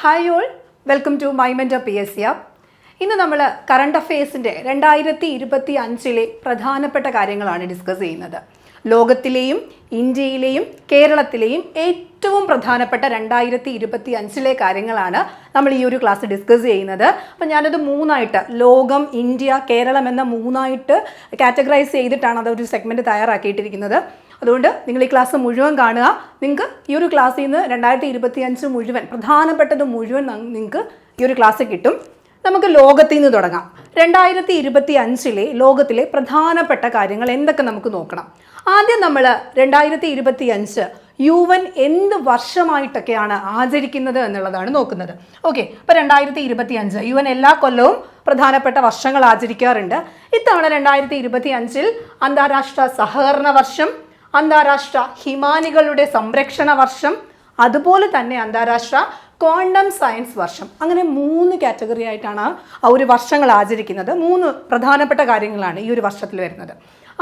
Hi all, welcome to my mentor PSC app. ഇന്ന് നമ്മൾ current അഫെയർസിൻ്റെ 2025 പ്രധാനപ്പെട്ട കാര്യങ്ങളാണ് ഡിസ്കസ് ചെയ്യുന്നത്. ലോകത്തിലെയും ഇന്ത്യയിലെയും കേരളത്തിലെയും ഏറ്റവും പ്രധാനപ്പെട്ട 2025 കാര്യങ്ങളാണ് നമ്മൾ ഈ ഒരു ക്ലാസ് ഡിസ്കസ് ചെയ്യുന്നത്. അപ്പം ഞാനത് മൂന്നായിട്ട്, ലോകം, ഇന്ത്യ, കേരളം എന്ന മൂന്നായിട്ട് കാറ്റഗറൈസ് ചെയ്തിട്ടാണ് അതൊരു സെഗ്മെൻറ്റ് തയ്യാറാക്കിയിട്ടിരിക്കുന്നത്. അതുകൊണ്ട് നിങ്ങൾ ഈ ക്ലാസ് മുഴുവൻ കാണുക. നിങ്ങൾക്ക് ഈ ഒരു ക്ലാസ്സിൽ നിന്ന് 2025 മുഴുവൻ, പ്രധാനപ്പെട്ടത് മുഴുവൻ നിങ്ങൾക്ക് ഈ ഒരു ക്ലാസ് കിട്ടും. നമുക്ക് ലോകത്തിൽ നിന്ന് തുടങ്ങാം. 2025 ലോകത്തിലെ പ്രധാനപ്പെട്ട കാര്യങ്ങൾ എന്തൊക്കെ നമുക്ക് നോക്കണം. ആദ്യം നമ്മൾ 2025 UN എന്ത് വർഷമായിട്ടൊക്കെയാണ് ആചരിക്കുന്നത് എന്നുള്ളതാണ് നോക്കുന്നത്. ഓക്കെ, അപ്പോൾ 2025 UN എല്ലാ കൊല്ലവും പ്രധാനപ്പെട്ട വർഷങ്ങൾ ആചരിക്കാറുണ്ട്. ഇത്തവണ 2025 അന്താരാഷ്ട്ര സഹകരണ വർഷം, അന്താരാഷ്ട്ര ഹിമാനികളുടെ സംരക്ഷണ വർഷം, അതുപോലെ തന്നെ അന്താരാഷ്ട്ര ക്വാണ്ടം സയൻസ് വർഷം. അങ്ങനെ 3 കാറ്റഗറി ആയിട്ടാണ് ആ ഒരു വർഷങ്ങൾ ആചരിക്കുന്നത്. 3 പ്രധാനപ്പെട്ട കാര്യങ്ങളാണ് ഈ ഒരു വർഷത്തിൽ വരുന്നത്.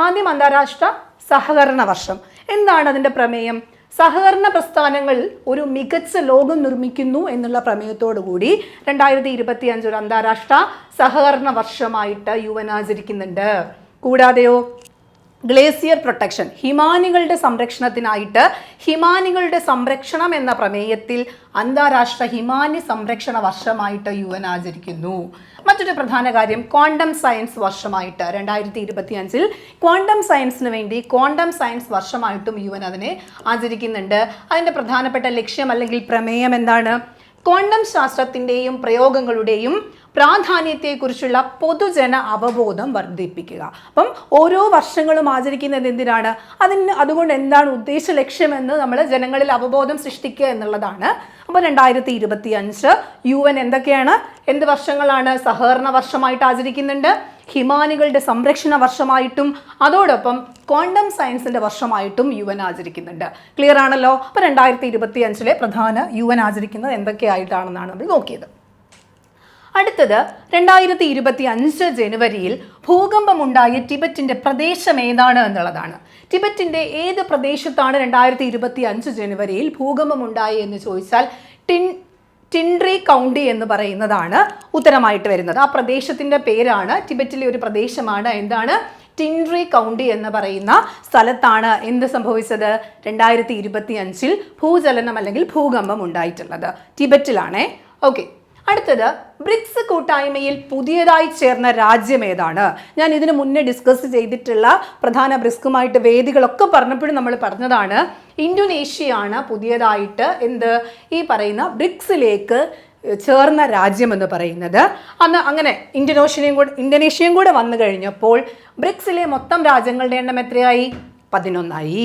ആദ്യം അന്താരാഷ്ട്ര സഹകരണ വർഷം. എന്താണ് അതിൻ്റെ പ്രമേയം? സഹകരണ പ്രസ്ഥാനങ്ങൾ ഒരു മികച്ച ലോകം നിർമ്മിക്കുന്നു എന്നുള്ള പ്രമേയത്തോടു കൂടി 2025 ഒരു അന്താരാഷ്ട്ര സഹകരണ വർഷമായിട്ട് UN ആചരിക്കുന്നുണ്ട്. കൂടാതെയോ ഗ്ലേസിയർ പ്രൊട്ടക്ഷൻ, ഹിമാനികളുടെ സംരക്ഷണത്തിനായിട്ട് ഹിമാനികളുടെ സംരക്ഷണം എന്ന പ്രമേയത്തിൽ അന്താരാഷ്ട്ര ഹിമാനി സംരക്ഷണ വർഷമായിട്ട് UN ആചരിക്കുന്നു. മറ്റൊരു പ്രധാന കാര്യം ക്വാണ്ടം സയൻസ് വർഷമായിട്ട് 2025 ക്വാണ്ടം സയൻസിന് വേണ്ടി ക്വാണ്ടം സയൻസ് വർഷമായിട്ടും UN അതിനെ ആചരിക്കുന്നുണ്ട്. അതിൻ്റെ പ്രധാനപ്പെട്ട ലക്ഷ്യം അല്ലെങ്കിൽ പ്രമേയം എന്താണ്? ക്വാണ്ടം ശാസ്ത്രത്തിൻ്റെയും പ്രയോഗങ്ങളുടെയും പ്രാധാന്യത്തെക്കുറിച്ചുള്ള പൊതുജന അവബോധം വർദ്ധിപ്പിക്കുക. അപ്പം ഓരോ വർഷങ്ങളും ആചരിക്കുന്നത് എന്തിനാണ്? അതുകൊണ്ട് എന്താണ് ഉദ്ദേശ ലക്ഷ്യമെന്ന് നമ്മൾ ജനങ്ങളിൽ അവബോധം സൃഷ്ടിക്കുക എന്നുള്ളതാണ്. അപ്പോൾ 2025 UN എന്തൊക്കെയാണ്, എന്ത് വർഷങ്ങളാണ്? സഹകരണ വർഷമായിട്ട് ആചരിക്കുന്നുണ്ട്, ഹിമാനികളുടെ സംരക്ഷണ വർഷമായിട്ടും അതോടൊപ്പം ക്വാണ്ടം സയൻസിൻ്റെ വർഷമായിട്ടും UN ആചരിക്കുന്നുണ്ട്. ക്ലിയർ ആണല്ലോ? അപ്പോൾ 2025 പ്രധാന UN ആചരിക്കുന്നത് എന്തൊക്കെയായിട്ടാണെന്നാണ് നമ്മൾ നോക്കിയത്. അടുത്തത് 2025 ജനുവരിയിൽ ഭൂകമ്പമുണ്ടായ ടിബറ്റിൻ്റെ പ്രദേശം ഏതാണ് എന്നുള്ളതാണ്. ടിബറ്റിൻ്റെ ഏത് പ്രദേശത്താണ് 2025 ജനുവരിയിൽ ഭൂകമ്പമുണ്ടായി എന്ന് ചോദിച്ചാൽ ടിൻഡ്രി കൗണ്ടി എന്ന് പറയുന്നതാണ് ഉത്തരമായിട്ട് വരുന്നത്. ആ പ്രദേശത്തിൻ്റെ പേരാണ്, ടിബറ്റിലെ ഒരു പ്രദേശമാണ്. എന്താണ്? ടിൻഡ്രി കൗണ്ടി എന്ന് പറയുന്ന സ്ഥലത്താണ് എന്ത് സംഭവിച്ചത്? 2025 ഭൂചലനം അല്ലെങ്കിൽ ഭൂകമ്പം ഉണ്ടായിട്ടുള്ളത് ടിബറ്റിലാണേ. ഓക്കെ, അടുത്തത് ബ്രിക്സ് കൂട്ടായ്മയിൽ പുതിയതായി ചേർന്ന രാജ്യം ഏതാണ്? ഞാൻ ഇതിനു മുന്നേ ഡിസ്കസ് ചെയ്തിട്ടുള്ള പ്രധാന ബ്രിക്സുമായിട്ട് വേദികളൊക്കെ പറഞ്ഞപ്പോഴും നമ്മൾ പറഞ്ഞതാണ് ഇന്തോനേഷ്യയാണ് പുതിയതായിട്ട് ഈ പറയുന്ന ബ്രിക്സിലേക്ക് ചേർന്ന രാജ്യം എന്ന് പറയുന്നത്. അന്ന് അങ്ങനെ ഇന്തോനേഷ്യയും കൂടെ വന്നു കഴിഞ്ഞപ്പോൾ ബ്രിക്സിലെ മൊത്തം രാജ്യങ്ങളുടെ എണ്ണം എത്രയായി? 11.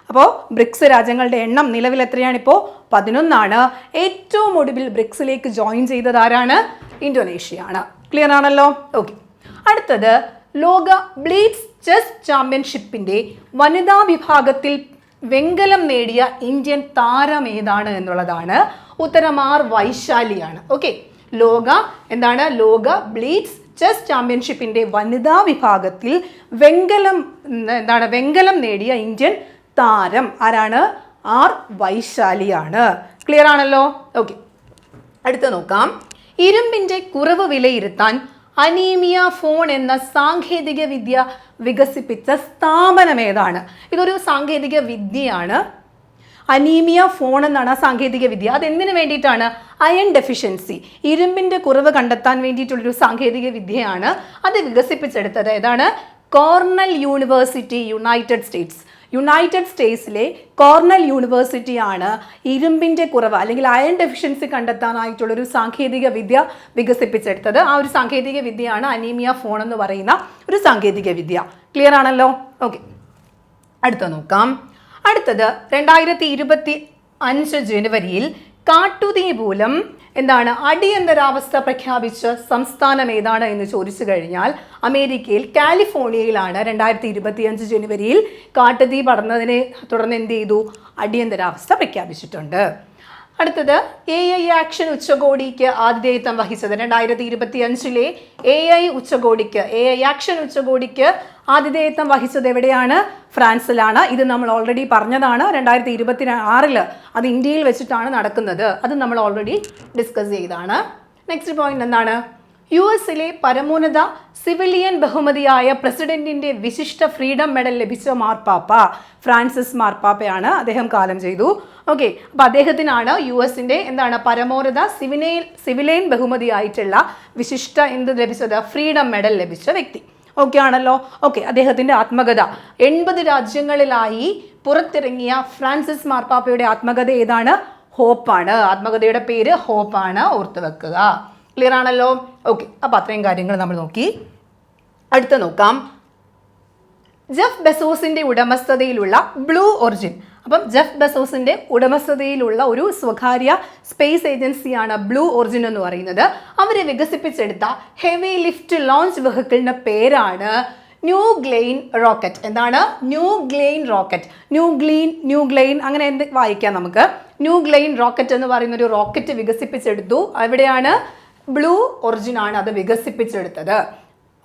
അപ്പോൾ ബ്രിക്സ് രാജ്യങ്ങളുടെ എണ്ണം നിലവിൽ എത്രയാണിപ്പോൾ? 11. ഏറ്റവും ഒടുവിൽ ബ്രിക്സിലേക്ക് ജോയിൻ ചെയ്തത് ആരാണ്? ഇന്തോനേഷ്യയാണ്. ക്ലിയർ ആണല്ലോ? ഓക്കെ, അടുത്തത് ലോക ബ്ലീഡ്സ് ചെസ് ചാമ്പ്യൻഷിപ്പിൻ്റെ വനിതാ വിഭാഗത്തിൽ വെങ്കലം നേടിയ ഇന്ത്യൻ താരം ഏതാണ് എന്നുള്ളതാണ്. ഉത്തരം R വൈശാലിയാണ്. ഓക്കെ, ലോക ബ്ലീഡ്സ് ചെസ് ചാമ്പ്യൻഷിപ്പിൻ്റെ വനിതാ വിഭാഗത്തിൽ വെങ്കലം നേടിയ ഇന്ത്യൻ താരം ആരാണ്? R വൈശാലിയാണ്. ക്ലിയർ ആണല്ലോ? ഓക്കെ, അടുത്ത നോക്കാം. ഇരുമ്പിൻ്റെ കുറവ് വിലയിരുത്താൻ അനീമിയ ഫോൺ എന്ന സാങ്കേതിക വിദ്യ വികസിപ്പിച്ച സ്ഥാപനം ഏതാണ്? ഇതൊരു സാങ്കേതിക വിദ്യയാണ്. അനീമിയ ഫോൺ എന്നാണ് സാങ്കേതിക വിദ്യ. അതെന്തിനു വേണ്ടിയിട്ടാണ്? അയൺ ഡെഫിഷ്യൻസി, ഇരുമ്പിൻ്റെ കുറവ് കണ്ടെത്താൻ വേണ്ടിയിട്ടുള്ളൊരു സാങ്കേതിക വിദ്യയാണ്. അത് വികസിപ്പിച്ചെടുത്തത് ഏതാണ്? കോർണൽ യൂണിവേഴ്സിറ്റി, യുണൈറ്റഡ് സ്റ്റേറ്റ്സിലെ കോർണൽ യൂണിവേഴ്സിറ്റിയാണ് ഇരുമ്പിൻ്റെ കുറവ് അല്ലെങ്കിൽ അയൺ ഡെഫിഷ്യൻസി കണ്ടെത്താനായിട്ടുള്ളൊരു സാങ്കേതിക വിദ്യ വികസിപ്പിച്ചെടുത്തത്. ആ ഒരു സാങ്കേതിക വിദ്യയാണ് അനീമിയ ഫോൺ എന്ന് പറയുന്ന ഒരു സാങ്കേതിക വിദ്യ. ക്ലിയർ ആണല്ലോ? ഓക്കെ, അടുത്ത നോക്കാം. അടുത്തത് 2025 ജനുവരിയിൽ കാട്ടുതീ മൂലം അടിയന്തരാവസ്ഥ പ്രഖ്യാപിച്ച സംസ്ഥാനം ഏതാണ് എന്ന് ചോദിച്ചു കഴിഞ്ഞാൽ അമേരിക്കയിൽ കാലിഫോർണിയയിലാണ് 2025 ജനുവരിയിൽ കാട്ടുതീ പടർന്നതിനെ തുടർന്ന് എന്ത് ചെയ്തു? അടിയന്തരാവസ്ഥ പ്രഖ്യാപിച്ചിട്ടുണ്ട്. അടുത്തത് AI ആക്ഷൻ ഉച്ചകോടിക്ക് ആതിഥേയത്വം വഹിച്ചത് 2025 AI ഉച്ചകോടിക്ക് AI ആക്ഷൻ ഉച്ചകോടിക്ക് ആതിഥേയത്വം വഹിച്ചത് എവിടെയാണ്? ഫ്രാൻസിലാണ്. ഇത് നമ്മൾ ഓൾറെഡി പറഞ്ഞതാണ്. 2026 അത് ഇന്ത്യയിൽ വെച്ചിട്ടാണ് നടക്കുന്നത്. അത് നമ്മൾ ഓൾറെഡി ഡിസ്കസ് ചെയ്താണ്. നെക്സ്റ്റ് പോയിന്റ് എന്താണ്? US പരമോന്നത സിവിലിയൻ ബഹുമതിയായ പ്രസിഡന്റിന്റെ വിശിഷ്ട ഫ്രീഡം മെഡൽ ലഭിച്ച മാർപ്പാപ്പ ഫ്രാൻസിസ് മാർപ്പാപ്പയാണ്. അദ്ദേഹം കാലം ചെയ്തു. ഓക്കെ, അപ്പോൾ അദ്ദേഹത്തിനാണ് US എന്താണ് പരമോന്നത സിവിലിയൻ ബഹുമതിയായിട്ടുള്ള വിശിഷ്ട എന്ത് ലഭിച്ചത്? ഫ്രീഡം മെഡൽ ലഭിച്ച വ്യക്തി. ഓക്കെ ആണല്ലോ. ഓക്കെ, അദ്ദേഹത്തിൻ്റെ ആത്മകഥ 80 രാജ്യങ്ങളിലായി പുറത്തിറങ്ങിയ ഫ്രാൻസിസ് മാർപ്പാപ്പയുടെ ആത്മകഥ ഏതാണ്? ഹോപ്പാണ്. ആത്മകഥയുടെ പേര് ഹോപ്പാണ്. ഓർത്ത് വെക്കുക. ക്ലിയർ ആണല്ലോ. ഓക്കെ, അപ്പോൾ അത്രയും കാര്യങ്ങൾ നമ്മൾ നോക്കി. അടുത്ത നോക്കാം. ജെഫ് ബെസോസിന്റെ ഉടമസ്ഥതയിലുള്ള ബ്ലൂ ഒറിജിൻ. അപ്പം ജെഫ് ബെസോസിന്റെ ഉടമസ്ഥതയിലുള്ള ഒരു സ്വകാര്യ സ്പേസ് ഏജൻസിയാണ് ബ്ലൂ ഒറിജിൻ എന്ന് പറയുന്നത്. അവരെ വികസിപ്പിച്ചെടുത്ത ഹെവി ലിഫ്റ്റ് ലോഞ്ച് വെഹിക്കിളിന്റെ പേരാണ് ന്യൂ ഗ്ലെയിൻ റോക്കറ്റ്. എന്താണ്? New Glenn rocket. New Glenn അങ്ങനെ എന്ത് വായിക്കാം നമുക്ക്. ന്യൂ ഗ്ലെയിൻ റോക്കറ്റ് എന്ന് പറയുന്ന ഒരു റോക്കറ്റ് വികസിപ്പിച്ചെടുത്തു. എവിടെയാണ്? ബ്ലൂ ഒറിജിൻ ആണ് അത് വികസിപ്പിച്ചെടുത്തത്.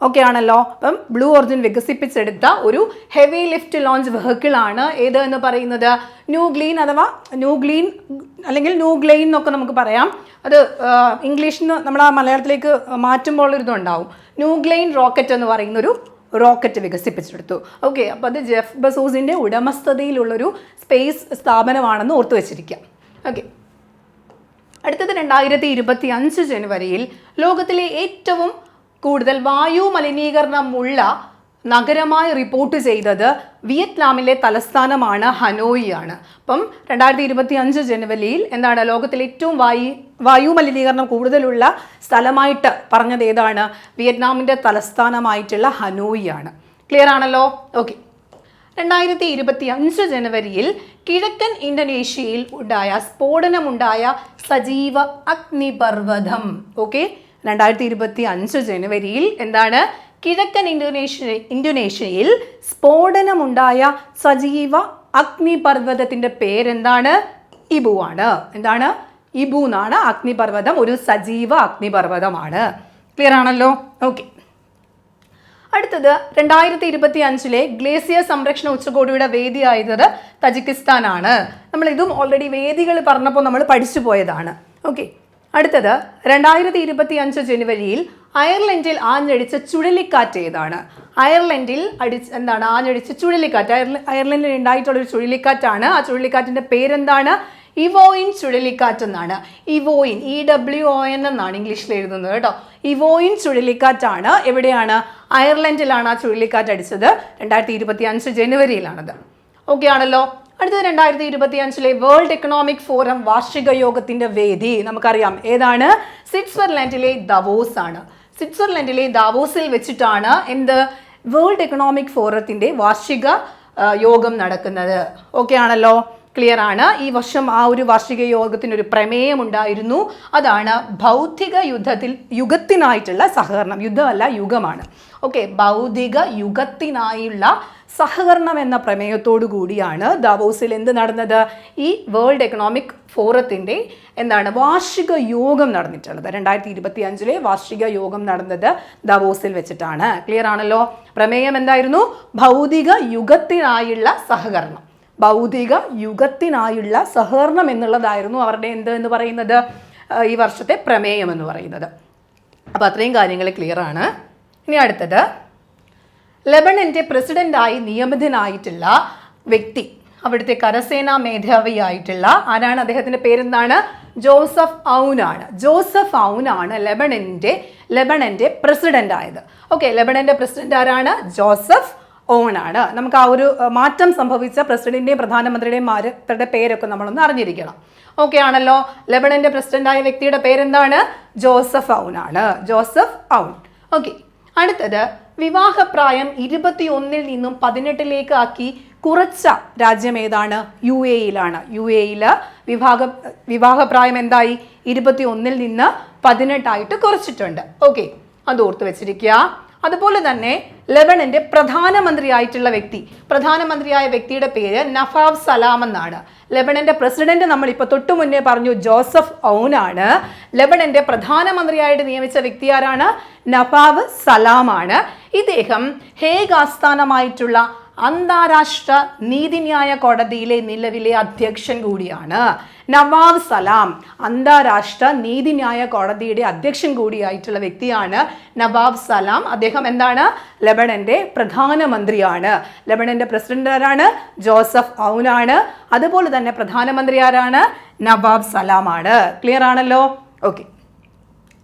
ഓക്കെ ആണല്ലോ. അപ്പം ബ്ലൂ ഒറിജിൻ വികസിപ്പിച്ചെടുത്ത ഒരു ഹെവി ലിഫ്റ്റ് ലോഞ്ച് വെഹിക്കിൾ ആണ് ഏത് എന്ന് പറയുന്നത്? ന്യൂ ഗ്ലെയിൻ അഥവാ ന്യൂ ഗ്ലെയിൻ അല്ലെങ്കിൽ ന്യൂ ഗ്ലെയിൻ എന്നൊക്കെ നമുക്ക് പറയാം. അത് ഇംഗ്ലീഷിൽ നിന്ന് നമ്മൾ ആ മലയാളത്തിലേക്ക് മാറ്റുമ്പോൾ ഒരു ഇതുണ്ടാവും. ന്യൂ ഗ്ലെയിൻ റോക്കറ്റ് എന്ന് പറയുന്നൊരു റോക്കറ്റ് വികസിപ്പിച്ചെടുത്തു. ഓക്കെ, അപ്പോൾ അത് ജെഫ് ബെസോസിൻ്റെ ഉടമസ്ഥതയിലുള്ളൊരു സ്പേസ് സ്ഥാപനമാണെന്ന് ഓർത്തു വെച്ചിരിക്കുക. ഓക്കെ, അടുത്തത് 2025 ജനുവരിയിൽ ലോകത്തിലെ ഏറ്റവും കൂടുതൽ വായു മലിനീകരണമുള്ള നഗരമായി റിപ്പോർട്ട് ചെയ്തത് വിയറ്റ്നാമിലെ തലസ്ഥാനമാണ് ഹനോയി ആണ്. അപ്പം 2025 ജനുവരിയിൽ എന്താണ് ലോകത്തിലെ ഏറ്റവും വായു മലിനീകരണം കൂടുതലുള്ള സ്ഥലമായിട്ട് പറഞ്ഞത് ഏതാണ്? വിയറ്റ്നാമിൻ്റെ തലസ്ഥാനമായിട്ടുള്ള ഹനോയി ആണ്. ക്ലിയർ ആണല്ലോ. ഓക്കെ, 2025 ജനുവരിയിൽ കിഴക്കൻ ഇന്തോനേഷ്യയിൽ സ്ഫോടനമുണ്ടായ സജീവ അഗ്നിപർവ്വതം. ഓക്കെ, 2025 ജനുവരിയിൽ എന്താണ്? കിഴക്കൻ ഇന്തോനേഷ്യയിൽ സ്ഫോടനമുണ്ടായ സജീവ അഗ്നിപർവ്വതത്തിൻ്റെ പേരെന്താണ്? ഇബു ആണ്. എന്താണ്? ഇബു എന്നാണ്. അഗ്നിപർവ്വതം ഒരു സജീവ അഗ്നിപർവ്വതമാണ്. ക്ലിയർ ആണല്ലോ. ഓക്കെ, അടുത്തത് 2025 ഗ്ലേസിയർ സംരക്ഷണ ഉച്ചകോടിയുടെ വേദിയായത് തജിക്കിസ്ഥാനാണ്. നമ്മൾ ഇതും ഓൾറെഡി വേദികൾ പറഞ്ഞപ്പോൾ നമ്മൾ പഠിച്ചു പോയതാണ്. ഓക്കെ, അടുത്തത് 2025 ജനുവരിയിൽ അയർലൻഡിൽ ആഞ്ഞടിച്ച ചുഴലിക്കാറ്റ് ഏതാണ്? അയർലൻഡിൽ ആഞ്ഞടിച്ച ചുഴലിക്കാറ്റ്. അയർലൻഡിൽ ഉണ്ടായിട്ടുള്ളൊരു ചുഴലിക്കാറ്റാണ്. ആ ചുഴലിക്കാറ്റിൻ്റെ പേരെന്താണ്? ഇവോയിൻ ചുഴലിക്കാറ്റ് എന്നാണ്. ഇവോയിൻ EWON എന്നാണ് ഇംഗ്ലീഷിൽ എഴുതുന്നത് കേട്ടോ. ഇവോയിൻ ചുഴലിക്കാറ്റാണ്. എവിടെയാണ്? അയർലൻഡിലാണ് ആ ചുഴലിക്കാറ്റ് അടിച്ചത്. 2025 ജനുവരിയിലാണത്. ഓക്കെ ആണല്ലോ. അടുത്തത് 2025 വേൾഡ് എക്കണോമിക് ഫോറം വാർഷിക യോഗത്തിന്റെ വേദി നമുക്കറിയാം ഏതാണ്? സ്വിറ്റ്സർലൻഡിലെ ദവോസ് ആണ്. സ്വിറ്റ്സർലൻഡിലെ ദാവോസിൽ വെച്ചിട്ടാണ് വേൾഡ് എക്കണോമിക് ഫോറത്തിന്റെ വാർഷിക യോഗം നടക്കുന്നത്. ഓക്കെ ആണല്ലോ. ക്ലിയർ ആണ്. ഈ വർഷം ആ ഒരു വാർഷിക യോഗത്തിനൊരു പ്രമേയം ഉണ്ടായിരുന്നു. അതാണ് ഭൗതിക യുഗത്തിനായിട്ടുള്ള സഹകരണം. യുദ്ധമല്ല, യുഗമാണ്. ഓക്കെ, ഭൗതിക യുഗത്തിനായുള്ള സഹകരണം എന്ന പ്രമേയത്തോടു കൂടിയാണ് ദാവോസിൽ നടന്നത്? ഈ വേൾഡ് എക്കണോമിക് ഫോറത്തിൻ്റെ വാർഷിക യോഗം നടന്നിട്ടുള്ളത്. 2025 വാർഷിക യോഗം നടന്നത് ദാവോസിൽ വെച്ചിട്ടാണ്. ക്ലിയർ ആണല്ലോ. പ്രമേയം എന്തായിരുന്നു? ഭൗതിക യുഗത്തിനായുള്ള സഹകരണം. ഭൗതിക യുഗത്തിനായുള്ള സഹകരണം എന്നുള്ളതായിരുന്നു അവരുടെ എന്ന് പറയുന്നത് ഈ വർഷത്തെ പ്രമേയം എന്ന് പറയുന്നത്. അപ്പോൾ അത്രയും കാര്യങ്ങൾ ക്ലിയർ ആണ്. ഇനി അടുത്തത് ലെബനൻ്റെ പ്രസിഡന്റായി നിയമിതനായിട്ടുള്ള വ്യക്തി, അവിടുത്തെ കരസേനാ മേധാവിയായിട്ടുള്ള ആരാണ്? അദ്ദേഹത്തിൻ്റെ പേരെന്താണ്? ജോസഫ് ഔൻ ആണ്. ജോസഫ് ഔൻ ആണ് ലെബനൻ്റെ പ്രസിഡന്റ് ആയത്. ഓക്കെ, ലെബനൻ്റെ പ്രസിഡന്റ് ആരാണ്? ജോസഫ് ഔൻ ആണ്. നമുക്ക് ആ ഒരു മാറ്റം സംഭവിച്ച പ്രസിഡന്റിന്റെയും പ്രധാനമന്ത്രിയുടെയും പേരൊക്കെ നമ്മളൊന്ന് അറിഞ്ഞിരിക്കണം. ഓക്കെ ആണല്ലോ. ലെബനൻ്റെ പ്രസിഡന്റായ വ്യക്തിയുടെ പേരെന്താണ്? ജോസഫ് ഔൻ ആണ്. ജോസഫ് ഔൻ. ഓക്കെ, അടുത്തത് വിവാഹപ്രായം 21 നിന്നും 18 ആക്കി കുറച്ച രാജ്യം ഏതാണ്? UAE-യിലാണ്. UAE-യിൽ വിവാഹപ്രായം എന്തായി? 21 നിന്ന് 18 ആയിട്ട് കുറച്ചിട്ടുണ്ട്. ഓക്കെ, അത് ഓർത്ത് വെച്ചിരിക്കുക. അതുപോലെ തന്നെ ലെബനന്റെ പ്രധാനമന്ത്രിയായിട്ടുള്ള വ്യക്തിയുടെ പേര് നവാബ് സലാം എന്നാണ്. ലെബനന്റെ പ്രസിഡന്റ് നമ്മളിപ്പോൾ തൊട്ടു മുന്നേ പറഞ്ഞു ജോസഫ് ഔൻ ആണ്. ലെബനന്റെ പ്രധാനമന്ത്രിയായിട്ട് നിയമിച്ച വ്യക്തി ആരാണ്? നവാബ് സലാം ആണ്. ഇദ്ദേഹം ഹേഗ് ആസ്ഥാനമായിട്ടുള്ള അന്താരാഷ്ട്ര നീതിന്യായ കോടതിയിലെ നിലവിലെ അധ്യക്ഷൻ കൂടിയാണ്. നവാബ് സലാം അന്താരാഷ്ട്ര നീതിന്യായ കോടതിയുടെ അധ്യക്ഷൻ കൂടിയായിട്ടുള്ള വ്യക്തിയാണ് നവാബ് സലാം. അദ്ദേഹം എന്താണ്? ലെബനന്റെ പ്രധാനമന്ത്രിയാണ്. ലെബനന്റെ പ്രസിഡന്റ് ആരാണ്? ജോസഫ് ഔൻ ആണ്. അതുപോലെ തന്നെ പ്രധാനമന്ത്രി ആരാണ്? നവാബ് സലാം ആണ്. ക്ലിയർ ആണല്ലോ? ഓക്കെ.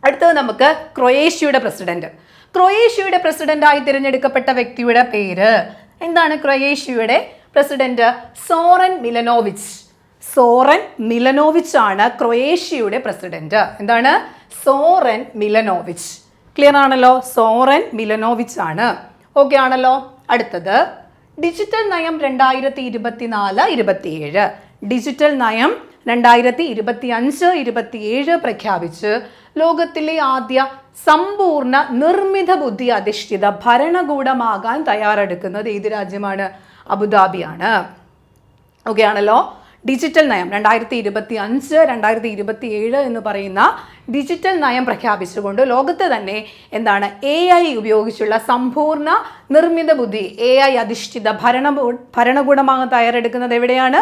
അടുത്തത് നമുക്ക് ക്രൊയേഷ്യയുടെ പ്രസിഡന്റായി തിരഞ്ഞെടുക്കപ്പെട്ട വ്യക്തിയുടെ പേര് എന്താണ്? ക്രൊയേഷ്യയുടെ പ്രസിഡന്റ് സോറൻ മിലനോവിച്ച് ആണ് ക്രൊയേഷ്യയുടെ പ്രസിഡന്റ്. എന്താണ്? സോറൻ മിലനോവിച്ച്. ക്ലിയർ ആണല്ലോ? സോറൻ മിലനോവിച്ച് ആണ്. ഓക്കെ ആണല്ലോ? അടുത്തത് ഡിജിറ്റൽ നയം 2024-27 ഡിജിറ്റൽ നയം 2025-27 പ്രഖ്യാപിച്ച് ലോകത്തിലെ ആദ്യ സമ്പൂർണ്ണ നിർമ്മിത ബുദ്ധി അധിഷ്ഠിത ഭരണകൂടമാകാൻ തയ്യാറെടുക്കുന്നത് ഏത് രാജ്യമാണ്? അബുദാബിയാണ്. ഓക്കെ ആണല്ലോ? ഡിജിറ്റൽ നയം 2025-2027 എന്ന് പറയുന്ന ഡിജിറ്റൽ നയം പ്രഖ്യാപിച്ചുകൊണ്ട് ലോകത്ത് തന്നെ എന്താണ് AI ഉപയോഗിച്ചുള്ള സമ്പൂർണ്ണ നിർമ്മിത ബുദ്ധി AI അധിഷ്ഠിത ഭരണകൂടമാകാൻ തയ്യാറെടുക്കുന്നത് എവിടെയാണ്?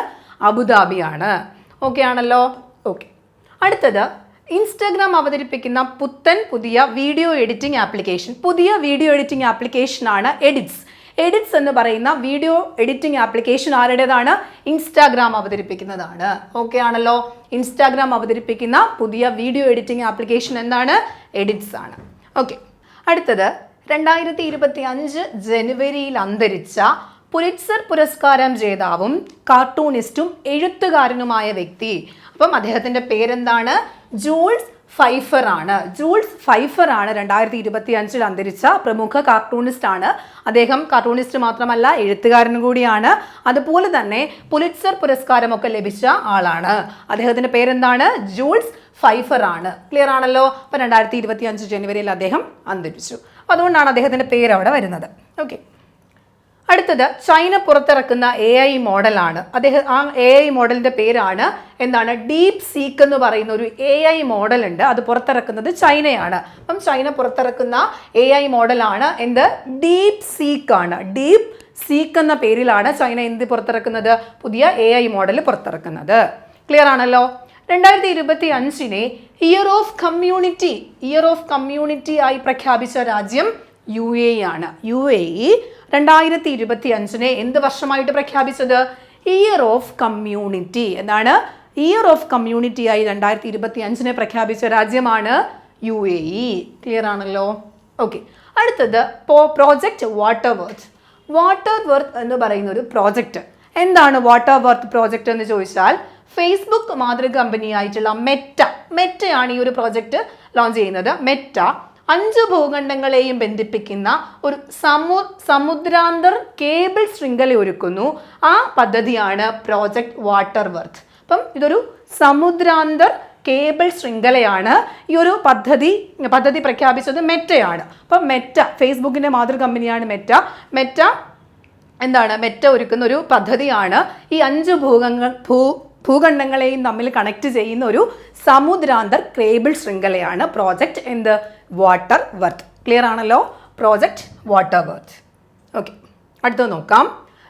അബുദാബിയാണ്. ഓക്കെ ആണല്ലോ? ഓക്കെ. അടുത്തത് ഇൻസ്റ്റാഗ്രാം അവതരിപ്പിക്കുന്ന പുതിയ വീഡിയോ എഡിറ്റിംഗ് ആപ്ലിക്കേഷനാണ് എഡിറ്റ്സ് എന്ന് പറയുന്ന വീഡിയോ എഡിറ്റിംഗ് ആപ്ലിക്കേഷൻ ആരുടേതാണ്? ഇൻസ്റ്റാഗ്രാം അവതരിപ്പിക്കുന്നതാണ്. ഓക്കെ ആണല്ലോ? ഇൻസ്റ്റാഗ്രാം അവതരിപ്പിക്കുന്ന പുതിയ വീഡിയോ എഡിറ്റിംഗ് ആപ്ലിക്കേഷൻ എന്താണ്? എഡിറ്റ്സ് ആണ്. ഓക്കെ. അടുത്തത് 2025 ജനുവരിയിൽ അന്തരിച്ച പുലിറ്റ്സർ പുരസ്കാരം ജേതാവും കാർട്ടൂണിസ്റ്റും എഴുത്തുകാരനുമായ വ്യക്തി. അപ്പം അദ്ദേഹത്തിന്റെ പേരെന്താണ്? ജൂൾസ് ഫൈഫർ ആണ്. 2025 അന്തരിച്ച പ്രമുഖ കാർട്ടൂണിസ്റ്റ് ആണ്. അദ്ദേഹം കാർട്ടൂണിസ്റ്റ് മാത്രമല്ല എഴുത്തുകാരനും കൂടിയാണ്. അതുപോലെ തന്നെ പുലിറ്റ്സർ പുരസ്കാരമൊക്കെ ലഭിച്ച ആളാണ്. അദ്ദേഹത്തിന്റെ പേരെന്താണ്? ജൂൾസ് ഫൈഫർ ആണ്. ക്ലിയർ ആണല്ലോ? അപ്പം 2025 ജനുവരിയിൽ അദ്ദേഹം അന്തരിച്ചു. അതുകൊണ്ടാണ് അദ്ദേഹത്തിന്റെ പേര് അവിടെ വരുന്നത്. ഓക്കെ. അടുത്തത് ചൈന പുറത്തിറക്കുന്ന AI മോഡലാണ്. ആ AI മോഡലിന്റെ പേരാണ് എന്താണ്? ഡീപ് സീക്ക് എന്ന് പറയുന്ന ഒരു AI മോഡൽ ഉണ്ട്. അത് പുറത്തിറക്കുന്നത് ചൈനയാണ്. അപ്പം ചൈന പുറത്തിറക്കുന്ന AI മോഡലാണ് എന്ത്? ഡീപ് സീക്ക് ആണ്. ഡീപ് സീക്ക് എന്ന പേരിലാണ് ചൈന എന്ത് പുറത്തിറക്കുന്നത്? പുതിയ AI മോഡൽ പുറത്തിറക്കുന്നത്. ക്ലിയർ ആണല്ലോ? 2025 ഇയർ ഓഫ് കമ്മ്യൂണിറ്റി ആയി പ്രഖ്യാപിച്ച രാജ്യം UAE ആണ്. UAE 2025 എന്ത് വർഷമായിട്ട് പ്രഖ്യാപിച്ചത്? Year of community. എന്താണ്? ഇയർ ഓഫ് കമ്മ്യൂണിറ്റി ആയി 2025 പ്രഖ്യാപിച്ച രാജ്യമാണ് UAE. ക്ലിയർ ആണല്ലോ? ഓക്കെ. അടുത്തത് പ്രോജക്റ്റ് വാട്ടർ വർത്ത് എന്ന് പറയുന്ന ഒരു പ്രോജക്റ്റ്. എന്താണ് വാട്ടർ വർത്ത് പ്രോജക്റ്റ് എന്ന് ചോദിച്ചാൽ ഫേസ്ബുക്ക് മാതൃക കമ്പനിയായിട്ടുള്ള മെറ്റയാണ് ഈ ഒരു പ്രോജക്റ്റ് ലോഞ്ച് ചെയ്യുന്നത്. മെറ്റ 5 ഭൂഖണ്ഡങ്ങളെയും ബന്ധിപ്പിക്കുന്ന ഒരു സമുദ്രാന്തർ കേബിൾ ശൃംഖല ഒരുക്കുന്നു. ആ പദ്ധതിയാണ് പ്രോജക്റ്റ് വാട്ടർ വർത്ത്. അപ്പം ഇതൊരു സമുദ്രാന്തർ കേബിൾ ശൃംഖലയാണ്. ഈ ഒരു പദ്ധതി പ്രഖ്യാപിച്ചത് മെറ്റയാണ്. അപ്പം ഫേസ്ബുക്കിന്റെ മാതൃ കമ്പനിയാണ് മെറ്റ എന്താണ്? മെറ്റ ഒരുക്കുന്ന ഒരു പദ്ധതിയാണ് ഈ 5 ഭൂഖണ്ഡങ്ങളെയും തമ്മിൽ കണക്ട് ചെയ്യുന്ന ഒരു സമുദ്രാന്തർ കേബിൾ ശൃംഖലയാണ് പ്രോജക്റ്റ് എന്ത്? Water worth. ക്ലിയർ ആണല്ലോ? Project water worth. ഓക്കെ. അടുത്തത് നോക്കാം.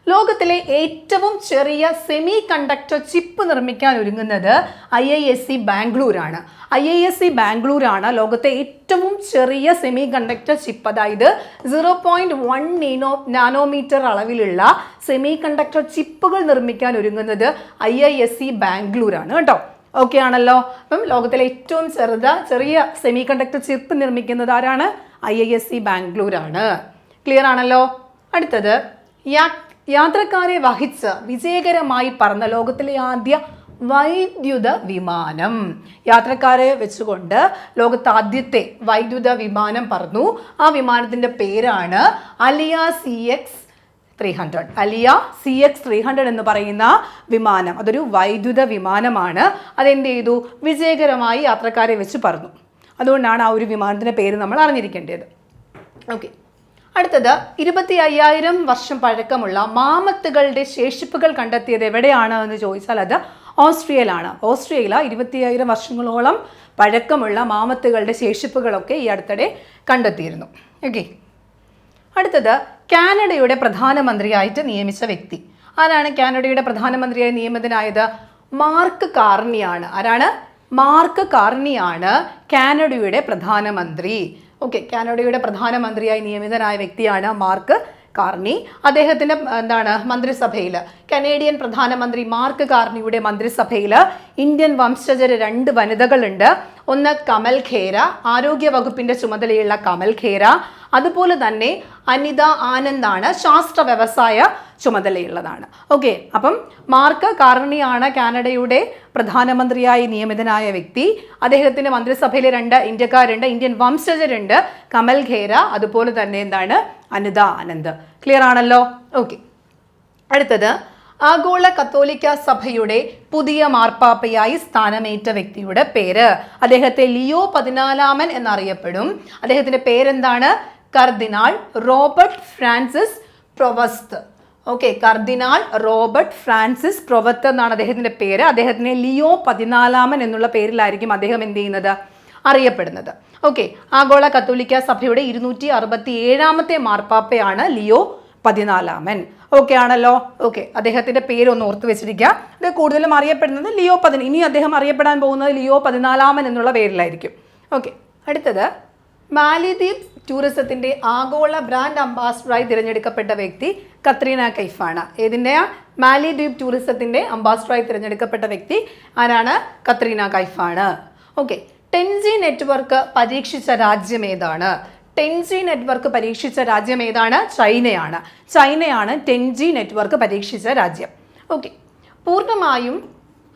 ലോകത്തിലെ ഏറ്റവും ചെറിയ സെമി കണ്ടക്ടർ ചിപ്പ് നിർമ്മിക്കാൻ ഒരുങ്ങുന്നത് IISc ബാംഗ്ലൂരാണ്. IISc ബാംഗ്ലൂരാണ് ലോകത്തെ ഏറ്റവും ചെറിയ സെമി കണ്ടക്ടർ ചിപ്പ്, അതായത് 0.1 നാനോമീറ്റർ അളവിലുള്ള സെമി കണ്ടക്ടർ ചിപ്പുകൾ നിർമ്മിക്കാൻ ഒരുങ്ങുന്നത് IISc ബാംഗ്ലൂരാണ് കേട്ടോ. ഓക്കെ ആണല്ലോ? അപ്പം ലോകത്തിലെ ഏറ്റവും ചെറിയ സെമി കണ്ടക്ടർ ചിപ്പ് നിർമ്മിക്കുന്നത് ആരാണ്? IISc ബാംഗ്ലൂരാണ്. ക്ലിയർ ആണല്ലോ? അടുത്തത് യാത്രക്കാരെ വഹിച്ച് വിജയകരമായി പറന്ന ലോകത്തിലെ ആദ്യ വൈദ്യുത വിമാനം. യാത്രക്കാരെ വെച്ചുകൊണ്ട് ലോകത്തെ ആദ്യത്തെ വൈദ്യുത വിമാനം പറന്നു. ആ വിമാനത്തിന്റെ പേരാണ് അലിയ CX-300 എന്ന് പറയുന്ന വിമാനം. അതൊരു വൈദ്യുത വിമാനമാണ്. അതെന്ത് ചെയ്തു? വിജയകരമായി യാത്രക്കാരെ വെച്ച് പറന്നു. അതുകൊണ്ടാണ് ആ ഒരു വിമാനത്തിന്റെ പേര് നമ്മൾ അറിഞ്ഞിരിക്കേണ്ടത്. ഓക്കെ. അടുത്തത് 25,000 വർഷം പഴക്കമുള്ള മാമത്തുകളുടെ ശേഷിപ്പുകൾ കണ്ടെത്തിയത് എവിടെയാണ് എന്ന് ചോദിച്ചാൽ അത് ഓസ്ട്രിയയിലാണ്. ഓസ്ട്രിയയില 25,000 വർഷങ്ങളോളം പഴക്കമുള്ള മാമത്തുകളുടെ ശേഷിപ്പുകളൊക്കെ ഈ അടുത്തിടെ കണ്ടെത്തിയിരുന്നു. ഓക്കെ, അടുത്തത് കാനഡയുടെ പ്രധാനമന്ത്രിയായിട്ട് നിയമിച്ച വ്യക്തി ആരാണ്? കാനഡയുടെ പ്രധാനമന്ത്രിയായി നിയമിതനായത് മാർക്ക് കാർണിയാണ്. ആരാണ്? മാർക്ക് കാർണിയാണ് കാനഡയുടെ പ്രധാനമന്ത്രി. ഓക്കെ, കാനഡയുടെ പ്രധാനമന്ത്രിയായി നിയമിതനായ വ്യക്തിയാണ് മാർക്ക് കാർണി. അദ്ദേഹത്തിൻ്റെ മന്ത്രിസഭയിൽ കനേഡിയൻ പ്രധാനമന്ത്രി മാർക്ക് കാർണിയുടെ മന്ത്രിസഭയിൽ ഇന്ത്യൻ വംശജര് 2 വനിതകളുണ്ട്. ഒന്ന് കമൽ ഖേര, ആരോഗ്യ വകുപ്പിന്റെ ചുമതലയുള്ള കമൽ ഖേര. അതുപോലെ തന്നെ അനിത ആനന്ദാണ് ശാസ്ത്ര വ്യവസായ ചുമതലയുള്ളതാണ്. ഓക്കെ, അപ്പം മാർക്ക് കാർണിയാണ് കാനഡയുടെ പ്രധാനമന്ത്രിയായി നിയമിതനായ വ്യക്തി. അദ്ദേഹത്തിന്റെ മന്ത്രിസഭയിൽ 2 ഇന്ത്യക്കാരുണ്ട്, ഇന്ത്യൻ വംശജരുണ്ട്, കമൽ ഖേര, അതുപോലെ തന്നെ അനിത ആനന്ദ്. ക്ലിയർ ആണല്ലോ? ഓക്കെ, അടുത്തത് ആഗോള കത്തോലിക്ക സഭയുടെ പുതിയ മാർപ്പാപ്പയായി സ്ഥാനമേറ്റ വ്യക്തിയുടെ പേര്. അദ്ദേഹത്തെ ലിയോ 14 എന്നറിയപ്പെടും. അദ്ദേഹത്തിന്റെ പേരെന്താണ്? കർദിനാൾ റോബർട്ട് ഫ്രാൻസിസ് പ്രൊവസ്ത്. ഓക്കെ, കർദിനാൾ റോബർട്ട് ഫ്രാൻസിസ് പ്രൊവത്ത് എന്നാണ് അദ്ദേഹത്തിന്റെ പേര്. അദ്ദേഹത്തിനെ ലിയോ 14 എന്നുള്ള പേരിലായിരിക്കും അദ്ദേഹം എന്ത് ചെയ്യുന്നത്? അറിയപ്പെടുന്നത്. ഓക്കെ, ആഗോള കത്തോലിക്ക സഭയുടെ 267ാമത്തെ മാർപ്പാപ്പയാണ് ലിയോ 14. ഓക്കെ ആണല്ലോ? ഓക്കെ, അദ്ദേഹത്തിന്റെ പേരൊന്ന് ഓർത്ത് വെച്ചിരിക്കുക. അത് കൂടുതലും അറിയപ്പെടുന്നത് ലിയോ 14. ഇനി അദ്ദേഹം അറിയപ്പെടാൻ പോകുന്നത് ലിയോ 14 എന്നുള്ള പേരിലായിരിക്കും. ഓക്കെ, അടുത്തത് മാലിദ്വീപ് ടൂറിസത്തിന്റെ ആഗോള ബ്രാൻഡ് അംബാസഡറായി തിരഞ്ഞെടുക്കപ്പെട്ട വ്യക്തി കത്രീന കൈഫാണ്. ഏതിൻ്റെ? മാലിദ്വീപ് ടൂറിസത്തിന്റെ അംബാസഡറായി തിരഞ്ഞെടുക്കപ്പെട്ട വ്യക്തി ആരാണ്? കത്രീന കൈഫാണ്. ഓക്കെ, 10G നെറ്റ്വർക്ക് പരീക്ഷിച്ച രാജ്യം ഏതാണ്? 10G നെറ്റ്വർക്ക് പരീക്ഷിച്ച രാജ്യം ഏതാണ്? ചൈനയാണ്. ചൈനയാണ് 10G നെറ്റ്വർക്ക് പരീക്ഷിച്ച രാജ്യം. ഓക്കെ, പൂർണ്ണമായും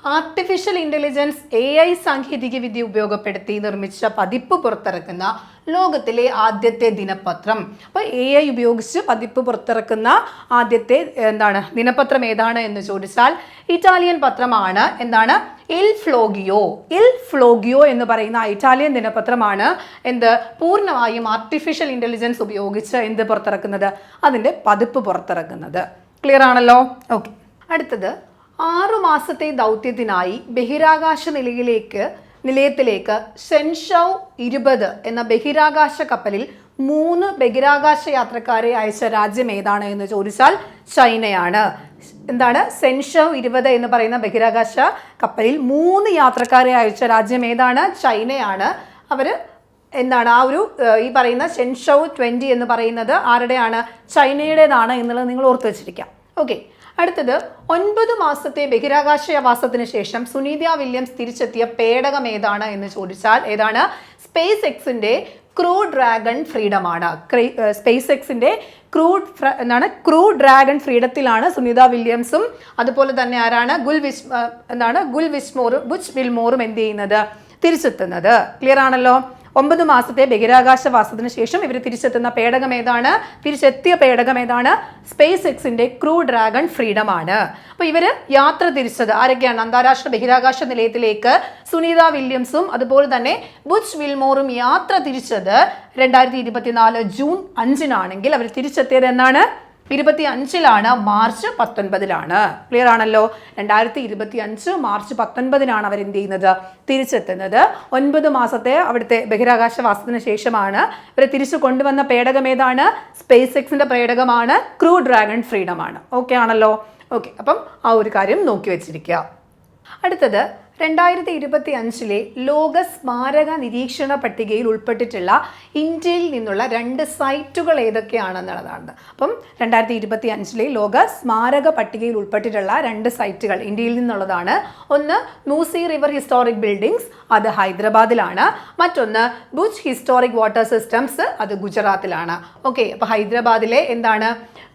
ആർട്ടിഫിഷ്യൽ ഇൻ്റലിജൻസ് AI സാങ്കേതിക വിദ്യ ഉപയോഗപ്പെടുത്തി നിർമ്മിച്ച പതിപ്പ് പുറത്തിറക്കുന്ന ലോകത്തിലെ ആദ്യത്തെ ദിനപത്രം. അപ്പോൾ AI ഉപയോഗിച്ച് പതിപ്പ് പുറത്തിറക്കുന്ന ആദ്യത്തെ ദിനപത്രം ഏതാണ് എന്ന് ചോദിച്ചാൽ ഇറ്റാലിയൻ പത്രമാണ്. ഇൽ ഫ്ലോഗിയോ എന്ന് പറയുന്ന ഇറ്റാലിയൻ ദിനപത്രമാണ് പൂർണ്ണമായും ആർട്ടിഫിഷ്യൽ ഇൻ്റലിജൻസ് ഉപയോഗിച്ച് പുറത്തിറക്കുന്നത്? അതിൻ്റെ പതിപ്പ് പുറത്തിറക്കുന്നത്. ക്ലിയർ ആണല്ലോ? ഓക്കെ, അടുത്തത് 6 മാസത്തെ ദൗത്യത്തിനായി ബഹിരാകാശ നിലയത്തിലേക്ക് സെൻഷൗ 20 എന്ന ബഹിരാകാശ കപ്പലിൽ 3 ബഹിരാകാശ യാത്രക്കാരെ അയച്ച രാജ്യം ഏതാണ് എന്ന് ചോദിച്ചാൽ ചൈനയാണ്. സെൻഷൗ 20 എന്ന് പറയുന്ന ബഹിരാകാശ കപ്പലിൽ 3 യാത്രക്കാരെ അയച്ച രാജ്യം ഏതാണ്? ചൈനയാണ്. അവർ ഈ പറയുന്ന സെൻഷൗ 20 എന്ന് പറയുന്നത് ആരുടെയാണ്? ചൈനയുടേതാണ് എന്നുള്ളത് നിങ്ങൾ ഓർത്ത് വെച്ചിരിക്കാം. ഓക്കെ, അടുത്തത് 9 മാസത്തെ ബഹിരാകാശവാസത്തിന് ശേഷം സുനീത വില്യംസ് തിരിച്ചെത്തിയ പേടകം ഏതാണ് എന്ന് ചോദിച്ചാൽ ഏതാണ്? സ്പേസ് എക്സിന്റെ ക്രൂ ഡ്രാഗൺ ഫ്രീഡം ആണ്. സ്പേസ് എക്സിന്റെ ക്രൂ ഡ്രാഗൺ ഫ്രീഡത്തിലാണ് സുനീത വില്യംസും അതുപോലെ തന്നെ ആരാണ്? ബുച്ച് വിൽമോറും എന്ത് ചെയ്യുന്നത്? തിരിച്ചെത്തുന്നത്. ക്ലിയർ ആണല്ലോ? 9 മാസത്തെ ബഹിരാകാശവാസത്തിന് ശേഷം ഇവർ തിരിച്ചെത്തുന്ന പേടകം ഏതാണ്? തിരിച്ചെത്തിയ പേടകം ഏതാണ്? സ്പേസ് എക്സിന്റെ ക്രൂ ഡ്രാഗൺ ഫ്രീഡം ആണ്. അപ്പോൾ ഇവർ യാത്ര തിരിച്ചത് ആരൊക്കെയാണ്? അന്താരാഷ്ട്ര ബഹിരാകാശ നിലയത്തിലേക്ക് സുനീത വില്യംസും അതുപോലെ തന്നെ ബുച്ച് വിൽമോറും യാത്ര തിരിച്ചത് 2024 ജൂൺ 5-നാണെങ്കിൽ അവർ തിരിച്ചെത്തിയത് എന്നാണ്? 25-ലാണ്, മാർച്ച് 19-ലാണ്. ക്ലിയർ ആണല്ലോ? 2025 മാർച്ച് 19-നാണ് അവർ എന്ത് ചെയ്യുന്നത്? തിരിച്ചെത്തുന്നത്. 9 മാസത്തെ അവിടുത്തെ ബഹിരാകാശവാസത്തിന് ശേഷമാണ് ഇവരെ തിരിച്ചു കൊണ്ടുവന്ന പേടകം ഏതാണ്? സ്പേസ് എക്സിന്റെ പേടകമാണ്, ക്രൂ ഡ്രാഗൺ ഫ്രീഡം ആണ്. ഓക്കെ ആണല്ലോ? ഓക്കെ, അപ്പം ആ ഒരു കാര്യം നോക്കി വെച്ചിരിക്കുക. അടുത്തത് 2025 ലോക സ്മാരക നിരീക്ഷണ പട്ടികയിൽ ഉൾപ്പെട്ടിട്ടുള്ള ഇന്ത്യയിൽ നിന്നുള്ള 2 സൈറ്റുകൾ ഏതൊക്കെയാണെന്നുള്ളതാണ്. അപ്പം 2025 ലോക സ്മാരക പട്ടികയിൽ ഉൾപ്പെട്ടിട്ടുള്ള 2 സൈറ്റുകൾ ഇന്ത്യയിൽ നിന്നുള്ളതാണ്. ഒന്ന് മൂസി റിവർ ഹിസ്റ്റോറിക് ബിൽഡിങ്സ്, അത് ഹൈദരാബാദിലാണ്. മറ്റൊന്ന് ബുച്ച് ഹിസ്റ്റോറിക് വാട്ടർ സിസ്റ്റംസ്, അത് ഗുജറാത്തിലാണ്. ഓക്കെ, അപ്പോൾ ഹൈദരാബാദിലെ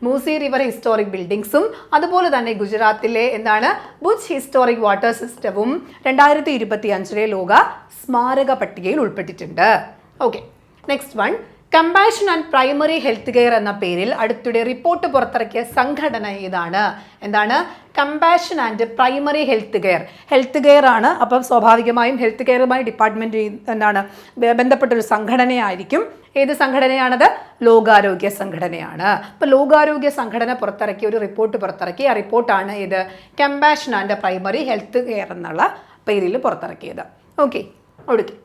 മൂസി റിവർ ഹിസ്റ്റോറിക് ബിൽഡിങ്സും അതുപോലെ തന്നെ ഗുജറാത്തിലെ ബുച്ച് ഹിസ്റ്റോറിക് വാട്ടർ സിസ്റ്റവും 2025 ലോക സ്മാരക പട്ടികയിൽ ഉൾപ്പെട്ടിട്ടുണ്ട്. Okay, next one, compassion and primary health care എന്ന പേരിൽ അടുത്തിടെ റിപ്പോർട്ട് പുറത്തിറക്കിയ സംഘടന ഏതാണ്? എന്താണ്? Compassion and primary health care ആണ്. അപ്പം സ്വാഭാവികമായും ഹെൽത്ത് കെയറുമായി ഡിപ്പാർട്ട്മെൻറ്റ് എന്താണ് ബന്ധപ്പെട്ടൊരു സംഘടനയായിരിക്കും. ഏത് സംഘടനയാണത്? ലോകാരോഗ്യ സംഘടനയാണ്. അപ്പോൾ ലോകാരോഗ്യ സംഘടന പുറത്തിറക്കിയ ഒരു റിപ്പോർട്ട് പുറത്തിറക്കി. ആ റിപ്പോർട്ടാണ് ഇത് compassion and primary health care എന്നുള്ള പേരിൽ പുറത്തിറക്കിയത്. ഓക്കെ, ഒടുക്കി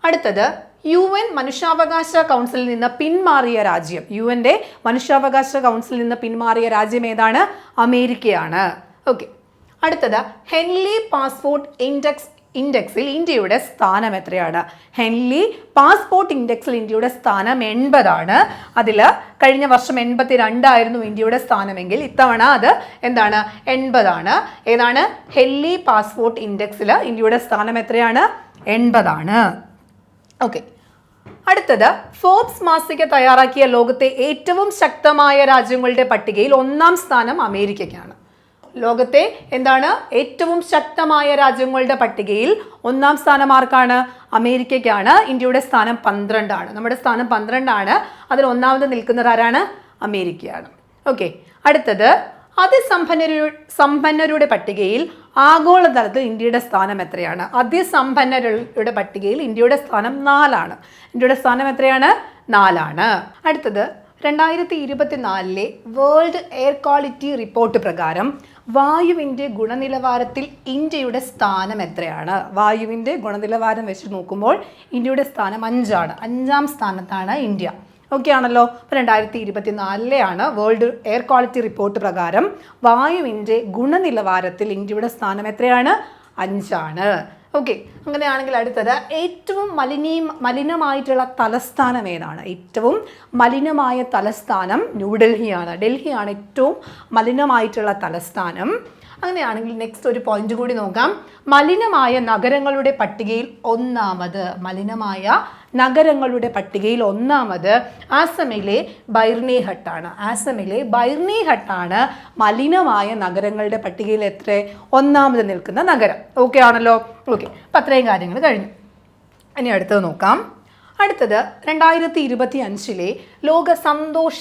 അടുത്തത് UN മനുഷ്യാവകാശ കൗൺസിലിൽ നിന്ന് പിന്മാറിയ രാജ്യം. UNന്റെ മനുഷ്യാവകാശ കൗൺസിലിൽ നിന്ന് പിന്മാറിയ രാജ്യം ഏതാണ്? അമേരിക്കയാണ്. ഓക്കെ, അടുത്തത് ഹെൻലി പാസ്പോർട്ട് ഇൻഡെക്സിൽ ഇന്ത്യയുടെ സ്ഥാനം എത്രയാണ്? ഹെൻലി പാസ്പോർട്ട് ഇൻഡെക്സിൽ ഇന്ത്യയുടെ സ്ഥാനം 80 ആണ്. അതിൽ കഴിഞ്ഞ വർഷം 82 ഇന്ത്യയുടെ സ്ഥാനമെങ്കിൽ ഇത്തവണ അത് എന്താണ്? 80 ആണ്. ഏതാണ്? ഹെൻലി പാസ്പോർട്ട് ഇൻഡെക്സിൽ ഇന്ത്യയുടെ സ്ഥാനം എത്രയാണ്? 80 ആണ്. ഓക്കെ, അടുത്തത് ഫോർബ്സ് മാസിക തയ്യാറാക്കിയ ലോകത്തെ ഏറ്റവും ശക്തമായ രാജ്യങ്ങളുടെ പട്ടികയിൽ 1-ാം സ്ഥാനം അമേരിക്കയ്ക്കാണ്. ലോകത്തെ എന്താണ്? ഏറ്റവും ശക്തമായ രാജ്യങ്ങളുടെ പട്ടികയിൽ 1-ാം സ്ഥാനം ആർക്കാണ്? അമേരിക്കയ്ക്കാണ്. ഇന്ത്യയുടെ സ്ഥാനം 12 ആണ്. നമ്മുടെ സ്ഥാനം 12 ആണ്. അതിൽ 1-ാമത് നിൽക്കുന്നത് ആരാണ്? അമേരിക്കയാണ്. ഓക്കെ, അടുത്തത് അതിസമ്പന്നരുടെ പട്ടികയിൽ ആഗോളതലത്തിൽ ഇന്ത്യയുടെ സ്ഥാനം എത്രയാണ്? അതിസമ്പന്നരുടെ പട്ടികയിൽ ഇന്ത്യയുടെ സ്ഥാനം 4 ആണ്. ഇന്ത്യയുടെ സ്ഥാനം എത്രയാണ്? 4 ആണ്. അടുത്തത് 2024 വേൾഡ് എയർ ക്വാളിറ്റി റിപ്പോർട്ട് പ്രകാരം വായുവിൻ്റെ ഗുണനിലവാരത്തിൽ ഇന്ത്യയുടെ സ്ഥാനം എത്രയാണ്? വായുവിൻ്റെ ഗുണനിലവാരം വെച്ച് നോക്കുമ്പോൾ ഇന്ത്യയുടെ സ്ഥാനം 5 ആണ്. 5-ാം സ്ഥാനത്താണ് ഇന്ത്യ. ഓക്കെ ആണല്ലോ. അപ്പോൾ 2024 വേൾഡ് എയർ ക്വാളിറ്റി റിപ്പോർട്ട് പ്രകാരം വായുവിൻ്റെ ഗുണനിലവാരത്തിൽ ഇന്ത്യയുടെ സ്ഥാനം എത്രയാണ്? 5 ആണ്. ഓക്കെ, അങ്ങനെയാണെങ്കിൽ അടുത്തത് ഏറ്റവും മലിനമായിട്ടുള്ള തലസ്ഥാനം ഏതാണ്? ഏറ്റവും മലിനമായ തലസ്ഥാനം ന്യൂഡൽഹിയാണ്. ഡൽഹിയാണ് ഏറ്റവും മലിനമായിട്ടുള്ള തലസ്ഥാനം. അങ്ങനെയാണെങ്കിൽ നെക്സ്റ്റ് ഒരു പോയിന്റ് കൂടി നോക്കാം. മലിനമായ നഗരങ്ങളുടെ പട്ടികയിൽ 1-ാമത് ആസമിലെ ബൈർണിഘട്ടാണ്. മലിനമായ നഗരങ്ങളുടെ പട്ടികയിൽ 1-ാമത് നിൽക്കുന്ന നഗരം. ഓക്കെ ആണല്ലോ. ഓക്കെ, അപ്പം അത്രയും കാര്യങ്ങൾ കഴിഞ്ഞു. ഇനി അടുത്തത് നോക്കാം. അടുത്തത് 2025 ലോക സന്തോഷ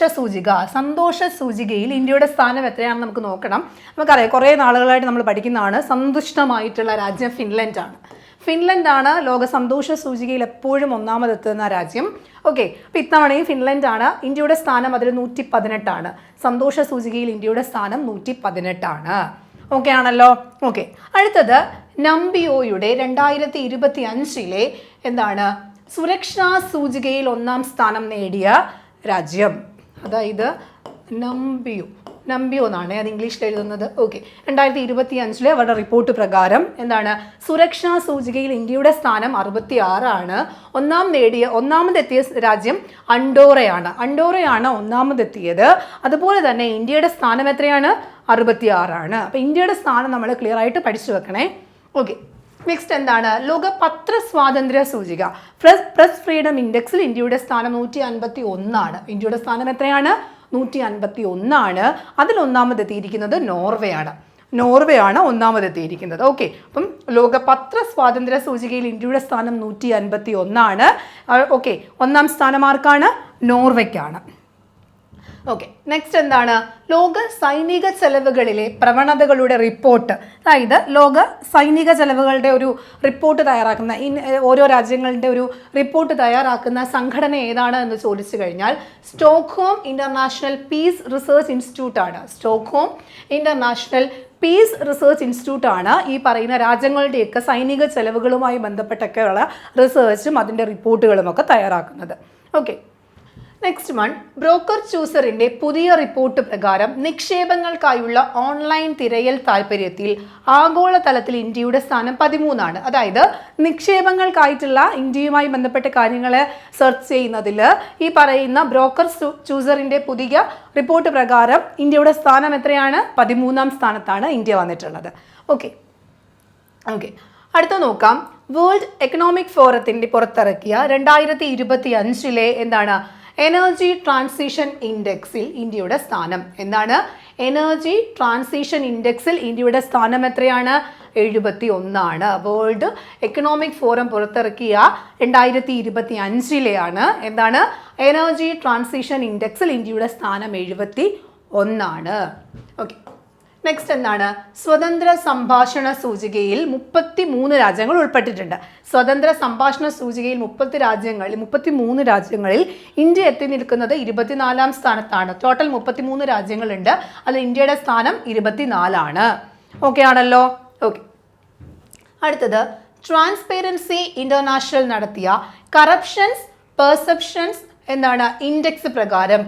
സൂചികയിൽ ഇന്ത്യയുടെ സ്ഥാനം എത്രയാണെന്ന് നമുക്ക് നോക്കണം. നമുക്കറിയാം, കുറേ നാളുകളായിട്ട് നമ്മൾ പഠിക്കുന്നതാണ് സന്തുഷ്ടമായിട്ടുള്ള രാജ്യം ഫിൻലൻഡാണ് ലോക സന്തോഷ സൂചികയിൽ എപ്പോഴും 1-ാമതെത്തുന്ന രാജ്യം. ഓക്കെ, അപ്പോൾ ഇത്തവണയും ഫിൻലൻഡാണ്. ഇന്ത്യയുടെ സ്ഥാനം അതിൽ 118 ആണ്. സന്തോഷ സൂചികയിൽ ഇന്ത്യയുടെ സ്ഥാനം 118 ആണ്. ഓക്കെ ആണല്ലോ. ഓക്കെ, അടുത്തത് നംബിയോയുടെ 2025 എന്താണ് സുരക്ഷാ സൂചികയിൽ 1-ാം സ്ഥാനം നേടിയ രാജ്യം. അതായത് നംബിയോ എന്നാണ് അത് ഇംഗ്ലീഷിൽ എഴുതുന്നത്. ഓക്കെ, 2025 അവരുടെ റിപ്പോർട്ട് പ്രകാരം എന്താണ് സുരക്ഷാ സൂചികയിൽ ഇന്ത്യയുടെ സ്ഥാനം 66 ആണ്. ഒന്നാമതെത്തിയ രാജ്യം അണ്ടോറയാണ്. 1-ാമതെത്തിയത്. അതുപോലെ തന്നെ ഇന്ത്യയുടെ സ്ഥാനം എത്രയാണ്? 66 ആണ്. അപ്പോൾ ഇന്ത്യയുടെ സ്ഥാനം നമ്മൾ ക്ലിയർ ആയിട്ട് പഠിച്ചു വെക്കണേ. ഓക്കെ, നെക്സ്റ്റ് എന്താണ്? ലോക പത്ര സ്വാതന്ത്ര്യ സൂചിക പ്രസ് ഫ്രീഡം ഇൻഡെക്സിൽ ഇന്ത്യയുടെ സ്ഥാനം 151 ആണ്. ഇന്ത്യയുടെ സ്ഥാനം എത്രയാണ്? 151 ആണ്. അതിൽ 1-ാമതെത്തിയിരിക്കുന്നത് നോർവേയാണ്. 1-ാമതെത്തിയിരിക്കുന്നത്. ഓക്കെ, അപ്പം ലോക പത്ര സ്വാതന്ത്ര്യ സൂചികയിൽ ഇന്ത്യയുടെ സ്ഥാനം 151 ആണ്. ഓക്കെ, 1-ാം സ്ഥാനം ആർക്കാണ്? നോർവേക്കാണ്. ഓക്കെ, നെക്സ്റ്റ് എന്താണ്? ലോക സൈനിക ചെലവുകളിലെ പ്രവണതകളുടെ റിപ്പോർട്ട്. അതായത് ലോക സൈനിക ചെലവുകളുടെ ഒരു റിപ്പോർട്ട് തയ്യാറാക്കുന്ന ഓരോ രാജ്യങ്ങളുടെ ഒരു റിപ്പോർട്ട് തയ്യാറാക്കുന്ന സംഘടന ഏതാണ് എന്ന് ചോദിച്ചു കഴിഞ്ഞാൽ Stockholm International Peace Research Institute ആണ് ഈ പറയുന്ന രാജ്യങ്ങളുടെയൊക്കെ സൈനിക ചെലവുകളുമായി ബന്ധപ്പെട്ടൊക്കെയുള്ള റിസർച്ചും അതിൻ്റെ റിപ്പോർട്ടുകളും ഒക്കെ തയ്യാറാക്കുന്നത്. ഓക്കെ, നെക്സ്റ്റ് വൺ, ബ്രോക്കർ ചൂസറിന്റെ പുതിയ റിപ്പോർട്ട് പ്രകാരം നിക്ഷേപങ്ങൾക്കായുള്ള ഓൺലൈൻ തിരയൽ താൽപ്പര്യത്തിൽ ആഗോളതലത്തിൽ ഇന്ത്യയുടെ സ്ഥാനം 13 ആണ്. അതായത് നിക്ഷേപങ്ങൾക്കായിട്ടുള്ള ഇന്ത്യയുമായി ബന്ധപ്പെട്ട കാര്യങ്ങൾ സെർച്ച് ചെയ്യുന്നതിൽ ഈ പറയുന്ന ബ്രോക്കർ ചൂസറിന്റെ പുതിയ റിപ്പോർട്ട് പ്രകാരം ഇന്ത്യയുടെ സ്ഥാനം എത്രയാണ്? 13-ാം സ്ഥാനത്താണ് ഇന്ത്യ വന്നിട്ടുള്ളത്. ഓക്കെ, അടുത്ത നോക്കാം. വേൾഡ് എക്കണോമിക് ഫോറത്തിന്റെ പുറത്തിറക്കിയ 2025 എന്താണ് എനർജി ട്രാൻസിഷൻ ഇൻഡെക്സിൽ ഇന്ത്യയുടെ സ്ഥാനം. എന്താണ്? എനർജി ട്രാൻസിഷൻ ഇൻഡെക്സിൽ ഇന്ത്യയുടെ സ്ഥാനം എത്രയാണ്? 71. വേൾഡ് എക്കണോമിക് ഫോറം പുറത്തിറക്കിയ 2025 എന്താണ് എനർജി ട്രാൻസിഷൻ ഇൻഡെക്സിൽ ഇന്ത്യയുടെ സ്ഥാനം 71. ഓക്കെ, നെക്സ്റ്റ് എന്താണ് സ്വതന്ത്ര സംഭാഷണ സൂചികയിൽ 33 രാജ്യങ്ങൾ ഉൾപ്പെട്ടിട്ടുണ്ട്. സ്വതന്ത്ര സംഭാഷണ സൂചികയിൽ 33 രാജ്യങ്ങളിൽ ഇന്ത്യ എത്തി നിൽക്കുന്നത് 24 സ്ഥാനത്താണ്. ടോട്ടൽ 33 രാജ്യങ്ങളുണ്ട്, അതിൽ ഇന്ത്യയുടെ സ്ഥാനം 24. ഓക്കെ ആണല്ലോ. ഓക്കെ, അടുത്തത് ട്രാൻസ്പെറൻസി ഇന്റർനാഷണൽ നടത്തിയ കറപ്ഷൻസ് പെർസെപ്ഷൻസ് എന്താണ് ഇൻഡെക്സ് പ്രകാരം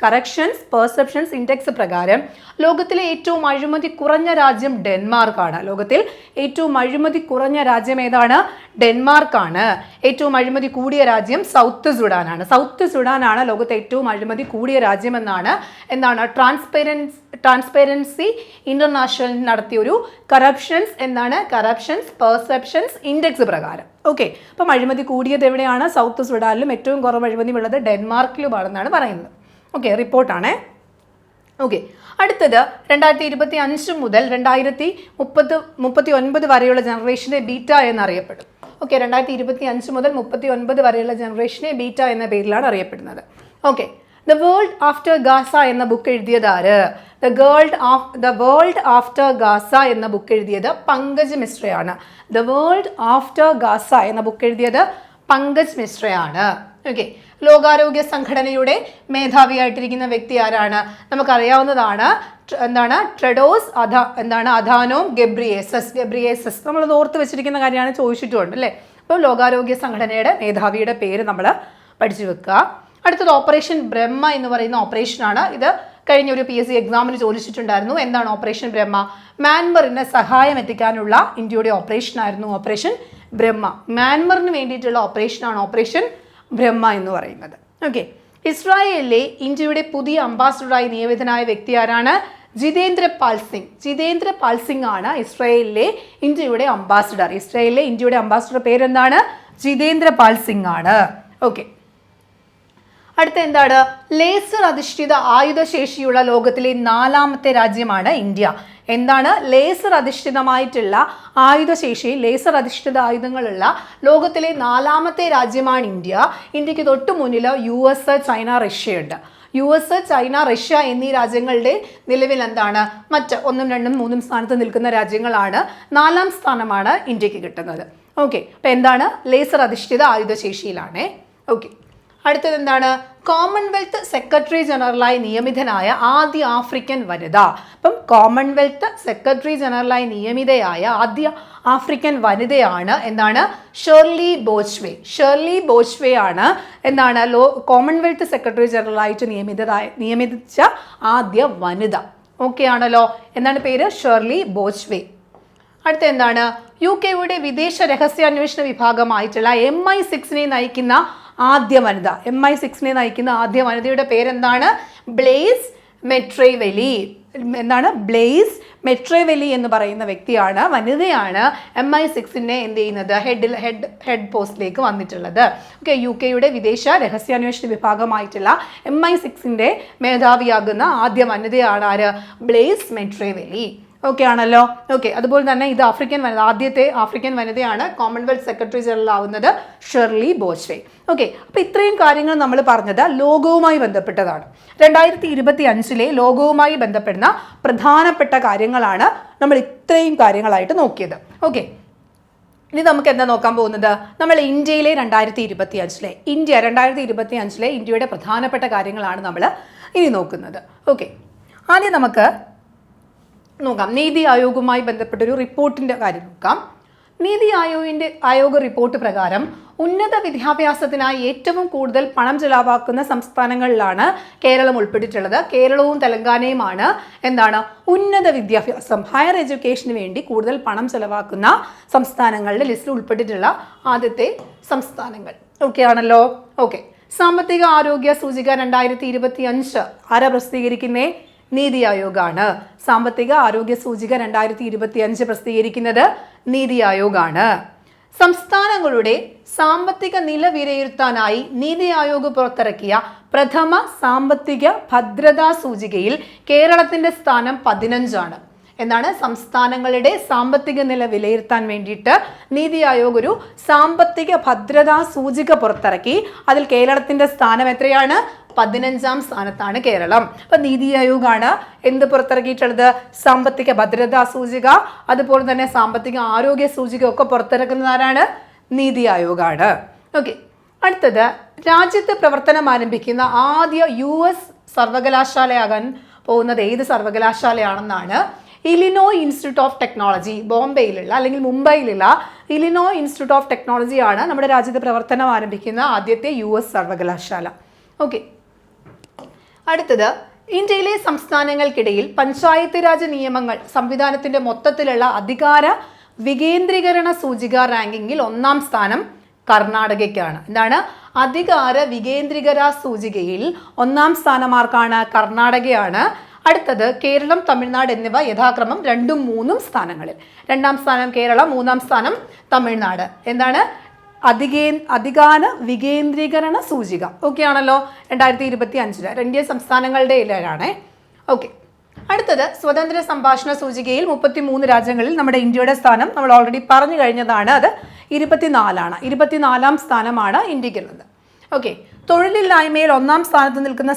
കറക്ഷൻസ് പെർസെപ്ഷൻസ് ഇൻഡെക്സ് പ്രകാരം ലോകത്തിലെ ഏറ്റവും അഴിമതി കുറഞ്ഞ രാജ്യം ഡെൻമാർക്കാണ്. ലോകത്തിൽ ഏറ്റവും അഴിമതി കുറഞ്ഞ രാജ്യം ഏതാണ്? ഡെൻമാർക്കാണ്. ഏറ്റവും അഴിമതി കൂടിയ രാജ്യം സൗത്ത് സുഡാനാണ്. സൗത്ത് സുഡാനാണ് ലോകത്തെ ഏറ്റവും അഴിമതി കൂടിയ രാജ്യം എന്നാണ് ട്രാൻസ്പെറൻസി ഇന്റർനാഷണൽ നടത്തിയ ഒരു കറപ്ഷൻസ് പെർസെപ്ഷൻസ് ഇൻഡെക്സ് പ്രകാരം. ഓക്കെ, അപ്പം അഴിമതി കൂടിയത് എവിടെയാണ്? സൗത്ത് സുഡാനിലും ഏറ്റവും കുറവ് അഴിമതി ഉള്ളത് ഡെൻമാർക്കിലുമാണെന്നാണ് പറയുന്നത്. ഓക്കെ, റിപ്പോർട്ടാണ്. ഓക്കെ, അടുത്തത് 2025 മുതൽ 2039 വരെയുള്ള ജനറേഷനെ ബീറ്റ എന്നറിയപ്പെടും. ഓക്കെ, 2025 മുതൽ 39 വരെയുള്ള ജനറേഷനെ ബീറ്റ എന്ന പേരിലാണ് അറിയപ്പെടുന്നത്. Okay, the world after Gaza എന്ന ബുക്ക് എഴുതിയത് ആര്? ദ വേൾഡ് ആഫ്റ്റർ ഗാസ എന്ന ബുക്ക് എഴുതിയത് പങ്കജ് മിശ്രയാണ്. ദ വേൾഡ് ആഫ്റ്റർ ഗാസ എന്ന ബുക്ക് എഴുതിയത് പങ്കജ് മിശ്രയാണ്. ഓക്കെ, ലോകാരോഗ്യ സംഘടനയുടെ മേധാവിയായിട്ടിരിക്കുന്ന വ്യക്തി ആരാണ്? നമുക്കറിയാവുന്നതാണ്. Tedros Adhanom Ghebreyesus. നമ്മളത് ഓർത്ത് വെച്ചിരിക്കുന്ന കാര്യമാണ്, ചോദിച്ചിട്ടുമുണ്ട് അല്ലേ. അപ്പോൾ ലോകാരോഗ്യ സംഘടനയുടെ മേധാവിയുടെ പേര് നമ്മൾ പഠിച്ചു വെക്കുക. അടുത്തത് ഓപ്പറേഷൻ ബ്രഹ്മ എന്ന് പറയുന്ന ഓപ്പറേഷനാണ്. ഇത് കഴിഞ്ഞ ഒരു PSC എക്സാമിന് ചോദിച്ചിട്ടുണ്ടായിരുന്നു. എന്താണ് ഓപ്പറേഷൻ ബ്രഹ്മ? മ്യാൻമറിന് സഹായം എത്തിക്കാനുള്ള ഇന്ത്യയുടെ ഓപ്പറേഷൻ ആയിരുന്നു ഓപ്പറേഷൻ ബ്രഹ്മ. മ്യാൻമറിന് വേണ്ടിയിട്ടുള്ള ഓപ്പറേഷനാണ് ഓപ്പറേഷൻ ബ്രഹ്മ എന്ന് പറയുന്നത്. ഓക്കെ, ഇസ്രായേലിലെ ഇന്ത്യയുടെ പുതിയ അംബാസഡറായി നിയമിതനായ വ്യക്തി ആരാണ്? ജിതേന്ദ്ര പാൽ സിംഗ് ആണ് ഇസ്രായേലിലെ ഇന്ത്യയുടെ അംബാസഡർ. ഇസ്രായേലിലെ ഇന്ത്യയുടെ അംബാസഡർ പേരെന്താണ്? ജിതേന്ദ്ര പാൽ സിംഗ് ആണ്. ഓക്കെ, അടുത്ത എന്താണ്? ലേസർ അധിഷ്ഠിത ആയുധശേഷിയുള്ള ലോകത്തിലെ 4ാമത്തെ രാജ്യമാണ് ഇന്ത്യ. എന്താണ്? ലേസർ അധിഷ്ഠിതമായിട്ടുള്ള ആയുധശേഷി, ലേസർ അധിഷ്ഠിത ആയുധങ്ങളുള്ള ലോകത്തിലെ 4ാമത്തെ രാജ്യമാണ് ഇന്ത്യ. ഇന്ത്യക്ക് തൊട്ട് മുന്നിൽ US, ചൈന, റഷ്യ ഉണ്ട്. US, ചൈന, റഷ്യ എന്നീ രാജ്യങ്ങളുടെ നിലവിൽ എന്താണ് മറ്റ് 1, 2, 3 സ്ഥാനത്ത് നിൽക്കുന്ന രാജ്യങ്ങളാണ്. 4ാം സ്ഥാനമാണ് ഇന്ത്യക്ക് കിട്ടുന്നത്. ഓക്കെ, അപ്പം എന്താണ്? ലേസർ അധിഷ്ഠിത ആയുധശേഷിയിലാണ്. ഓക്കെ, അടുത്തത് എന്താണ്? കോമൺവെൽത്ത് സെക്രട്ടറി ജനറലായി നിയമിതനായ ആദ്യ ആഫ്രിക്കൻ വനിത. അപ്പം കോമൺവെൽത്ത് സെക്രട്ടറി ജനറലായി നിയമിതയായ ആദ്യ ആഫ്രിക്കൻ വനിതയാണ് എന്താണ്? ഷേർലി ബോച്ച്വേ ആണ് എന്താണ് കോമൺവെൽത്ത് സെക്രട്ടറി ജനറലായിട്ട് നിയമിച്ച ആദ്യ വനിത. ഓക്കെ ആണല്ലോ. എന്താണ് പേര്? ഷേർലി ബോച്ച്വേ. അടുത്ത എന്താണ്? UK-യുടെ വിദേശ രഹസ്യാന്വേഷണ വിഭാഗമായിട്ടുള്ള MI6 നയിക്കുന്ന ആദ്യ വനിത. MI6 നയിക്കുന്ന ആദ്യ വനിതയുടെ പേരെന്താണ്? ബ്ലേസ് മെട്രേവെലി. ബ്ലേസ് മെട്രേവെലി എന്ന് പറയുന്ന വ്യക്തിയാണ്, വനിതയാണ് MI6 എന്ത് ചെയ്യുന്നത്? ഹെഡ് പോസ്റ്റിലേക്ക് വന്നിട്ടുള്ളത്. ഓക്കെ, UK-യുടെ വിദേശ രഹസ്യാന്വേഷണ വിഭാഗമായിട്ടുള്ള MI6 മേധാവിയാകുന്ന ആദ്യ വനിതയാണ് ആര്? ബ്ലേസ് മെട്രേവെലി. ഓക്കെ ആണല്ലോ. ഓക്കെ, അതുപോലെ തന്നെ ഇത് ആദ്യത്തെ ആഫ്രിക്കൻ വനിതയാണ് കോമൺവെൽത്ത് സെക്രട്ടറി ജനറൽ ആവുന്നത് ഷെർലി ബോച്ച്വേ. ഓക്കെ, അപ്പോൾ ഇത്രയും കാര്യങ്ങൾ നമ്മൾ പറഞ്ഞത് ലോകവുമായി ബന്ധപ്പെട്ടതാണ്. 2025 ലോകവുമായി ബന്ധപ്പെടുന്ന പ്രധാനപ്പെട്ട കാര്യങ്ങളാണ് നമ്മൾ ഇത്രയും കാര്യങ്ങളായിട്ട് നോക്കിയത്. ഓക്കെ, ഇനി നമുക്ക് എന്താ നോക്കാൻ പോകുന്നത്? നമ്മൾ ഇന്ത്യയിലെ 2025 ഇന്ത്യയുടെ പ്രധാനപ്പെട്ട കാര്യങ്ങളാണ് നമ്മൾ ഇനി നോക്കുന്നത്. ഓക്കെ, ആദ്യം നമുക്ക് നോക്കാം നീതി ആയോഗുമായി ബന്ധപ്പെട്ടൊരു റിപ്പോർട്ടിൻ്റെ കാര്യം നോക്കാം. നീതി ആയോഗ് റിപ്പോർട്ട് പ്രകാരം ഉന്നത വിദ്യാഭ്യാസത്തിനായി ഏറ്റവും കൂടുതൽ പണം ചെലവാക്കുന്ന സംസ്ഥാനങ്ങളിലാണ് കേരളം ഉൾപ്പെട്ടിട്ടുള്ളത്. കേരളവും തെലങ്കാനയുമാണ് ഉന്നത വിദ്യാഭ്യാസം, ഹയർ എഡ്യൂക്കേഷന് വേണ്ടി കൂടുതൽ പണം ചെലവാക്കുന്ന സംസ്ഥാനങ്ങളുടെ ലിസ്റ്റിൽ ഉൾപ്പെട്ടിട്ടുള്ള ആദ്യത്തെ സംസ്ഥാനങ്ങൾ. ഓക്കെ ആണല്ലോ. ഓക്കെ, സാമ്പത്തിക ആരോഗ്യ സൂചിക 2025 ആരാ പ്രസിദ്ധീകരിക്കുന്നേ? നീതി ആയോഗാണ്. സാമ്പത്തിക ആരോഗ്യ സൂചിക 2025 പ്രസിദ്ധീകരിക്കുന്നത് നീതി ആയോഗാണ്. സംസ്ഥാനങ്ങളുടെ സാമ്പത്തിക നില വിലയിരുത്താനായി നീതി ആയോഗ് പുറത്തിറക്കിയ പ്രഥമ സാമ്പത്തിക ഭദ്രതാ സൂചികയിൽ കേരളത്തിന്റെ സ്ഥാനം 15 ആണ്. എന്താണ് സംസ്ഥാനങ്ങളുടെ സാമ്പത്തിക നില വിലയിരുത്താൻ വേണ്ടിയിട്ട് നീതി ആയോഗ് ഒരു സാമ്പത്തിക ഭദ്രതാ സൂചിക പുറത്തിറക്കി. അതിൽ കേരളത്തിന്റെ സ്ഥാനം എത്രയാണ്? 15ാം സ്ഥാനത്താണ് കേരളം. അപ്പൊ നീതി ആയോഗാണ് എന്ത് പുറത്തിറക്കിയിട്ടുള്ളത്? സാമ്പത്തിക ഭദ്രതാ സൂചിക, അതുപോലെ തന്നെ സാമ്പത്തിക ആരോഗ്യ സൂചിക ഒക്കെ പുറത്തിറക്കുന്നത് ആരാണ്? നീതി ആയോഗാണ്. ഓക്കെ, അടുത്തത് രാജ്യത്ത് പ്രവർത്തനം ആരംഭിക്കുന്ന ആദ്യ US സർവകലാശാലയാകാൻ പോകുന്നത് ഏത് സർവകലാശാലയാണെന്നാണ് ഇലിനോയ് ഇൻസ്റ്റിറ്റ്യൂട്ട് ഓഫ് ടെക്നോളജി, ബോംബെയിലുള്ള അല്ലെങ്കിൽ മുംബൈയിലുള്ള ഇലിനോയ് ഇൻസ്റ്റിറ്റ്യൂട്ട് ഓഫ് ടെക്നോളജി ആണ് നമ്മുടെ രാജ്യത്ത് പ്രവർത്തനം ആരംഭിക്കുന്ന ആദ്യത്തെ US സർവകലാശാല. ഓക്കെ, അടുത്തത് ഇന്ത്യയിലെ സംസ്ഥാനങ്ങൾക്കിടയിൽ പഞ്ചായത്ത് രാജ് നിയമങ്ങൾ സംവിധാനത്തിന്റെ മൊത്തത്തിലുള്ള അധികാര വികേന്ദ്രീകരണ സൂചിക റാങ്കിങ്ങിൽ 1ാം സ്ഥാനം കർണാടകയ്ക്കാണ്. എന്താണ്? അധികാര വികേന്ദ്രീകര സൂചികയിൽ 1ാം സ്ഥാനമാർക്കാണ്? കർണാടകയാണ്. അടുത്തത് കേരളം, തമിഴ്നാട് എന്നിവ യഥാക്രമം 2ഉം 3ഉം സ്ഥാനങ്ങളിൽ. 2ാം സ്ഥാനം കേരളം, 3ാം സ്ഥാനം തമിഴ്നാട്. എന്താണ്? അധികാര വികേന്ദ്രീകരണ സൂചിക. ഓക്കെ ആണല്ലോ? 2025 ഇന്ത്യൻ സംസ്ഥാനങ്ങളുടെ ഇടയിലാണ്. ഓക്കെ, അടുത്തത് സ്വതന്ത്ര സംഭാഷണ സൂചികയിൽ 33 രാജ്യങ്ങളിൽ നമ്മുടെ ഇന്ത്യയുടെ സ്ഥാനം നമ്മൾ ഓൾറെഡി പറഞ്ഞു കഴിഞ്ഞതാണ്. അത് 24ആണ്. 24ാം സ്ഥാനമാണ് ഇന്ത്യക്കുള്ളത്. ഓക്കെ, തൊഴിലില്ലായ്മയിൽ 1ാം സ്ഥാനത്ത് നിൽക്കുന്ന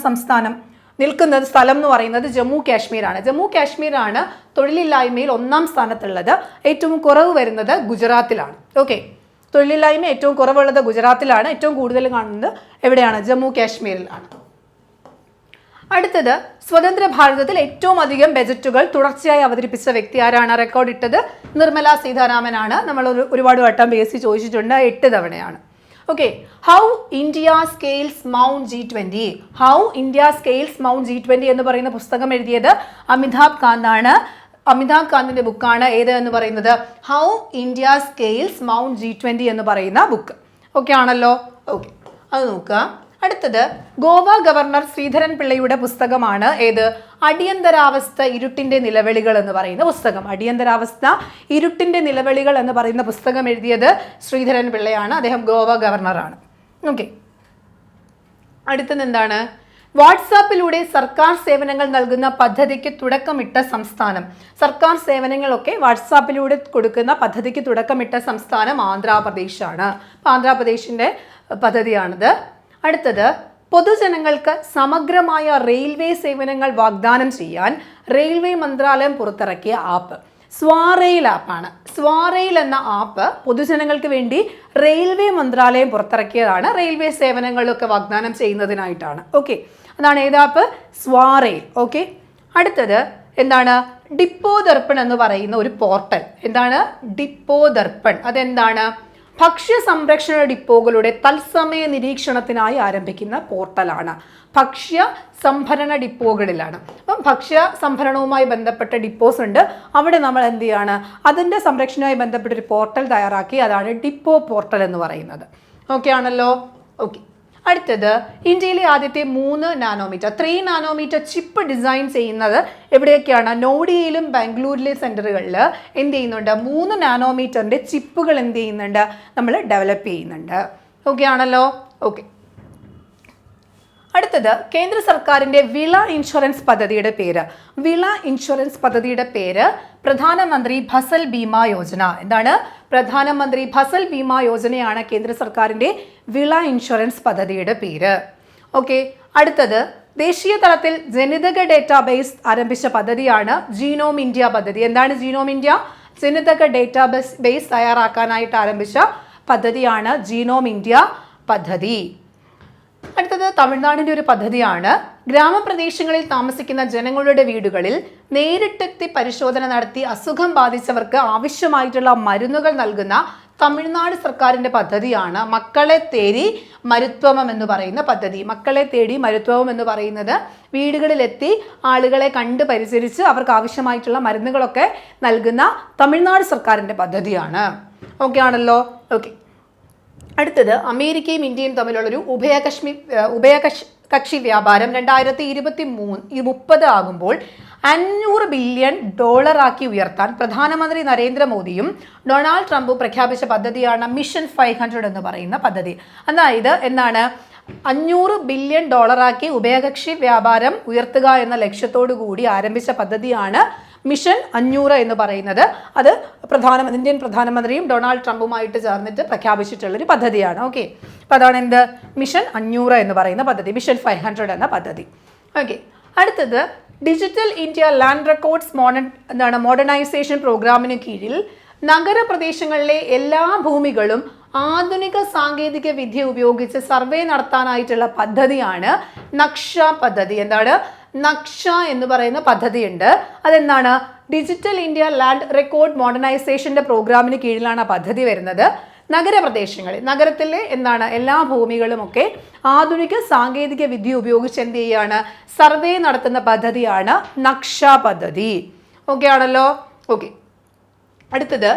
സ്ഥലം എന്ന് പറയുന്നത് ജമ്മു കാശ്മീരാണ്. ജമ്മു കാശ്മീരാണ് തൊഴിലില്ലായ്മയിൽ 1ാം സ്ഥാനത്തുള്ളത്. ഏറ്റവും കുറവ് വരുന്നത് ഗുജറാത്തിലാണ്. ഓക്കെ, തൊഴിലില്ലായ്മ ഏറ്റവും കുറവുള്ളത് ഗുജറാത്തിലാണ്. ഏറ്റവും കൂടുതൽ കാണുന്നത് എവിടെയാണ്? ജമ്മു കാശ്മീരിലാണ്. അടുത്തത് സ്വതന്ത്ര ഭാരതത്തിൽ ഏറ്റവും അധികം ബജറ്റുകൾ തുടർച്ചയായി അവതരിപ്പിച്ച വ്യക്തി ആരാണ്? റെക്കോർഡ് ഇട്ടത് നിർമ്മല സീതാരാമനാണ്. നമ്മൾ ഒരുപാട് വട്ടം PSC ചോദിച്ചിട്ടുണ്ട്. 8 തവണയാണ്. Okay, how India scales mount G20. How India scales mount G20 എന്ന് പറയുന്ന പുസ്തകം എഴുതിയത് അമിതാഭ് കാന്ത് ആണ്. അമിതാഭ് കാന്തിന്റെ ബുക്കാണ് ഏത് എന്ന് പറയുന്നത്? How India scales mount G20 എന്ന് പറയുന്ന ബുക്ക്. ഓക്കെ ആണല്ലോ? ഓക്കെ, അത് നോക്കുക. അടുത്തത് ഗോവ ഗവർണർ ശ്രീധരൻ പിള്ളയുടെ പുസ്തകമാണ് ഏത്? അടിയന്തരാവസ്ഥ ഇരുട്ടിന്റെ നിലവിളികൾ എന്ന് പറയുന്ന പുസ്തകം. അടിയന്തരാവസ്ഥ ഇരുട്ടിന്റെ നിലവിളികൾ എന്ന് പറയുന്ന പുസ്തകം എഴുതിയത് ശ്രീധരൻ പിള്ളയാണ്. അദ്ദേഹം ഗോവ ഗവർണറാണ്. ഓക്കെ, അടുത്തത് എന്താണ്? വാട്സാപ്പിലൂടെ സർക്കാർ സേവനങ്ങൾ നൽകുന്ന പദ്ധതിക്ക് തുടക്കമിട്ട സംസ്ഥാനം. സർക്കാർ സേവനങ്ങളൊക്കെ വാട്സാപ്പിലൂടെ കൊടുക്കുന്ന പദ്ധതിക്ക് തുടക്കമിട്ട സംസ്ഥാനം ആന്ധ്രാപ്രദേശാണ്. ആന്ധ്രാപ്രദേശിന്റെ പദ്ധതിയാണിത്. അടുത്തത് പൊതുജനങ്ങൾക്ക് സമഗ്രമായ റെയിൽവേ സേവനങ്ങൾ വാഗ്ദാനം ചെയ്യാൻ റെയിൽവേ മന്ത്രാലയം പുറത്തിറക്കിയ ആപ്പ് സ്വാറെയിൽ ആപ്പാണ്. സ്വാറെയിൽ എന്ന ആപ്പ് പൊതുജനങ്ങൾക്ക് വേണ്ടി റെയിൽവേ മന്ത്രാലയം പുറത്തിറക്കിയതാണ്. റെയിൽവേ സേവനങ്ങളൊക്കെ വാഗ്ദാനം ചെയ്യുന്നതിനായിട്ടാണ്. ഓക്കെ, അതാണ് ഏതാപ്പ്? സ്വാറെയിൽ. ഓക്കെ, അടുത്തത് എന്താണ്? ഡിപ്പോ ദർപ്പൺ എന്ന് പറയുന്ന ഒരു പോർട്ടൽ. എന്താണ് ഡിപ്പോ ദർപ്പൺ? അതെന്താണ്? ഭക്ഷ്യ സംരക്ഷണ ഡിപ്പോകളുടെ തത്സമയ നിരീക്ഷണത്തിനായി ആരംഭിക്കുന്ന പോർട്ടലാണ്. ഭക്ഷ്യ സംഭരണ ഡിപ്പോകളിലാണ്. അപ്പം ഭക്ഷ്യ സംഭരണവുമായി ബന്ധപ്പെട്ട ഡിപ്പോസ് ഉണ്ട്. അവിടെ നമ്മൾ എന്ത് ചെയ്യാണ്? അതിൻ്റെ സംരക്ഷണവുമായി ബന്ധപ്പെട്ട ഒരു പോർട്ടൽ തയ്യാറാക്കി. അതാണ് ഡിപ്പോ പോർട്ടൽ എന്ന് പറയുന്നത്. ഓക്കെ ആണല്ലോ? ഓക്കെ, അടുത്തത് ഇന്ത്യയിലെ ആദ്യത്തെ 3 നാനോമീറ്റർ 3 നാനോമീറ്റർ ചിപ്പ് ഡിസൈൻ ചെയ്യുന്നത് എവിടെയൊക്കെയാണ്? നോയിഡയിലും ബാംഗ്ലൂരിലെ സെൻറ്ററുകളിൽ എന്ത് ചെയ്യുന്നുണ്ട്? 3 നാനോമീറ്ററിൻ്റെ ചിപ്പുകൾ എന്ത് ചെയ്യുന്നുണ്ട്? നമ്മൾ ഡെവലപ്പ് ചെയ്യുന്നുണ്ട്. ഓക്കെ ആണല്ലോ? ഓക്കെ, അടുത്തത് കേന്ദ്ര സർക്കാരിൻ്റെ വിള ഇൻഷുറൻസ് പദ്ധതിയുടെ പേര്. വിള ഇൻഷുറൻസ് പദ്ധതിയുടെ പേര് പ്രധാനമന്ത്രി ഫസൽ ബീമ യോജന. എന്താണ്? പ്രധാനമന്ത്രി ഫസൽ ബീമ യോജനയാണ് കേന്ദ്ര സർക്കാരിൻ്റെ വിള ഇൻഷുറൻസ് പദ്ധതിയുടെ പേര്. ഓക്കെ, അടുത്തത് ദേശീയ തലത്തിൽ ജനിതക ഡേറ്റാബേസ് ആരംഭിച്ച പദ്ധതിയാണ് ജീനോം ഇന്ത്യ പദ്ധതി. എന്താണ് ജീനോം ഇന്ത്യ? ജനിതക ഡേറ്റാബേസ് തയ്യാറാക്കാനായിട്ട് ആരംഭിച്ച പദ്ധതിയാണ് ജീനോം ഇന്ത്യ പദ്ധതി. അടുത്തത് തമിഴ്നാടിൻ്റെ ഒരു പദ്ധതിയാണ്. ഗ്രാമപ്രദേശങ്ങളിൽ താമസിക്കുന്ന ജനങ്ങളുടെ വീടുകളിൽ നേരിട്ടെത്തി പരിശോധന നടത്തി അസുഖം ബാധിച്ചവർക്ക് ആവശ്യമായിട്ടുള്ള മരുന്നുകൾ നൽകുന്ന തമിഴ്നാട് സർക്കാരിൻ്റെ പദ്ധതിയാണ് മക്കളെ തേടി മരുത്വമം എന്ന് പറയുന്ന പദ്ധതി. മക്കളെ തേടി മരുത്വമം എന്ന് പറയുന്നത് വീടുകളിലെത്തി ആളുകളെ കണ്ട് പരിചരിച്ച് അവർക്ക് ആവശ്യമായിട്ടുള്ള മരുന്നുകളൊക്കെ നൽകുന്ന തമിഴ്നാട് സർക്കാരിൻ്റെ പദ്ധതിയാണ്. ഓക്കെ ആണല്ലോ? ഓക്കെ, അടുത്തത് അമേരിക്കയും ഇന്ത്യയും തമ്മിലുള്ളൊരു ഉഭയകക്ഷി വ്യാപാരം 2030 ആകുമ്പോൾ $500 ബില്യൺ ഉയർത്താൻ പ്രധാനമന്ത്രി നരേന്ദ്രമോദിയും ഡൊണാൾഡ് ട്രംപും പ്രഖ്യാപിച്ച പദ്ധതിയാണ് മിഷൻ 500 എന്ന് പറയുന്ന പദ്ധതി. അതായത് എന്താണ്? $500 ബില്യൺ ഉഭയകക്ഷി വ്യാപാരം ഉയർത്തുക എന്ന ലക്ഷ്യത്തോടു കൂടി ആരംഭിച്ച പദ്ധതിയാണ് മിഷൻ 500 എന്ന് പറയുന്നത് അത് ഇന്ത്യൻ പ്രധാനമന്ത്രിയും ഡൊണാൾഡ് ട്രംപുമായിട്ട് ചേർന്നിട്ട് പ്രഖ്യാപിച്ചിട്ടുള്ളൊരു പദ്ധതിയാണ്. ഓക്കെ, അപ്പോൾ അതാണ് എന്ത് മിഷൻ 500 എന്ന് പറയുന്ന പദ്ധതി, മിഷൻ 500 എന്ന പദ്ധതി. ഓക്കെ, അടുത്തത് digital India land records modernisation പ്രോഗ്രാമിന് കീഴിൽ നഗരപ്രദേശങ്ങളിലെ എല്ലാ ഭൂമികളും ആധുനിക സാങ്കേതിക വിദ്യ ഉപയോഗിച്ച് സർവേ നടത്താനായിട്ടുള്ള പദ്ധതിയാണ് നക്ഷ പദ്ധതി. എന്താണ് നക്ഷ എന്ന് പറയുന്ന പദ്ധതിയുണ്ട്. അതെന്താണ്? ഡിജിറ്റൽ ഇന്ത്യ ലാൻഡ് റെക്കോർഡ് മോഡേണൈസേഷന്റെ പ്രോഗ്രാമിന് കീഴിലാണ് ആ പദ്ധതി വരുന്നത്. നഗരപ്രദേശങ്ങളിൽ നഗരത്തിലെ എല്ലാ ഭൂമികളും ഒക്കെ ആധുനിക സാങ്കേതിക വിദ്യ ഉപയോഗിച്ച് എന്ത് ചെയ്യാണ്? സർവേ നടത്തുന്ന പദ്ധതിയാണ് നക്ഷ പദ്ധതി. ഓക്കെ ആണല്ലോ? ഓക്കെ, അടുത്തത്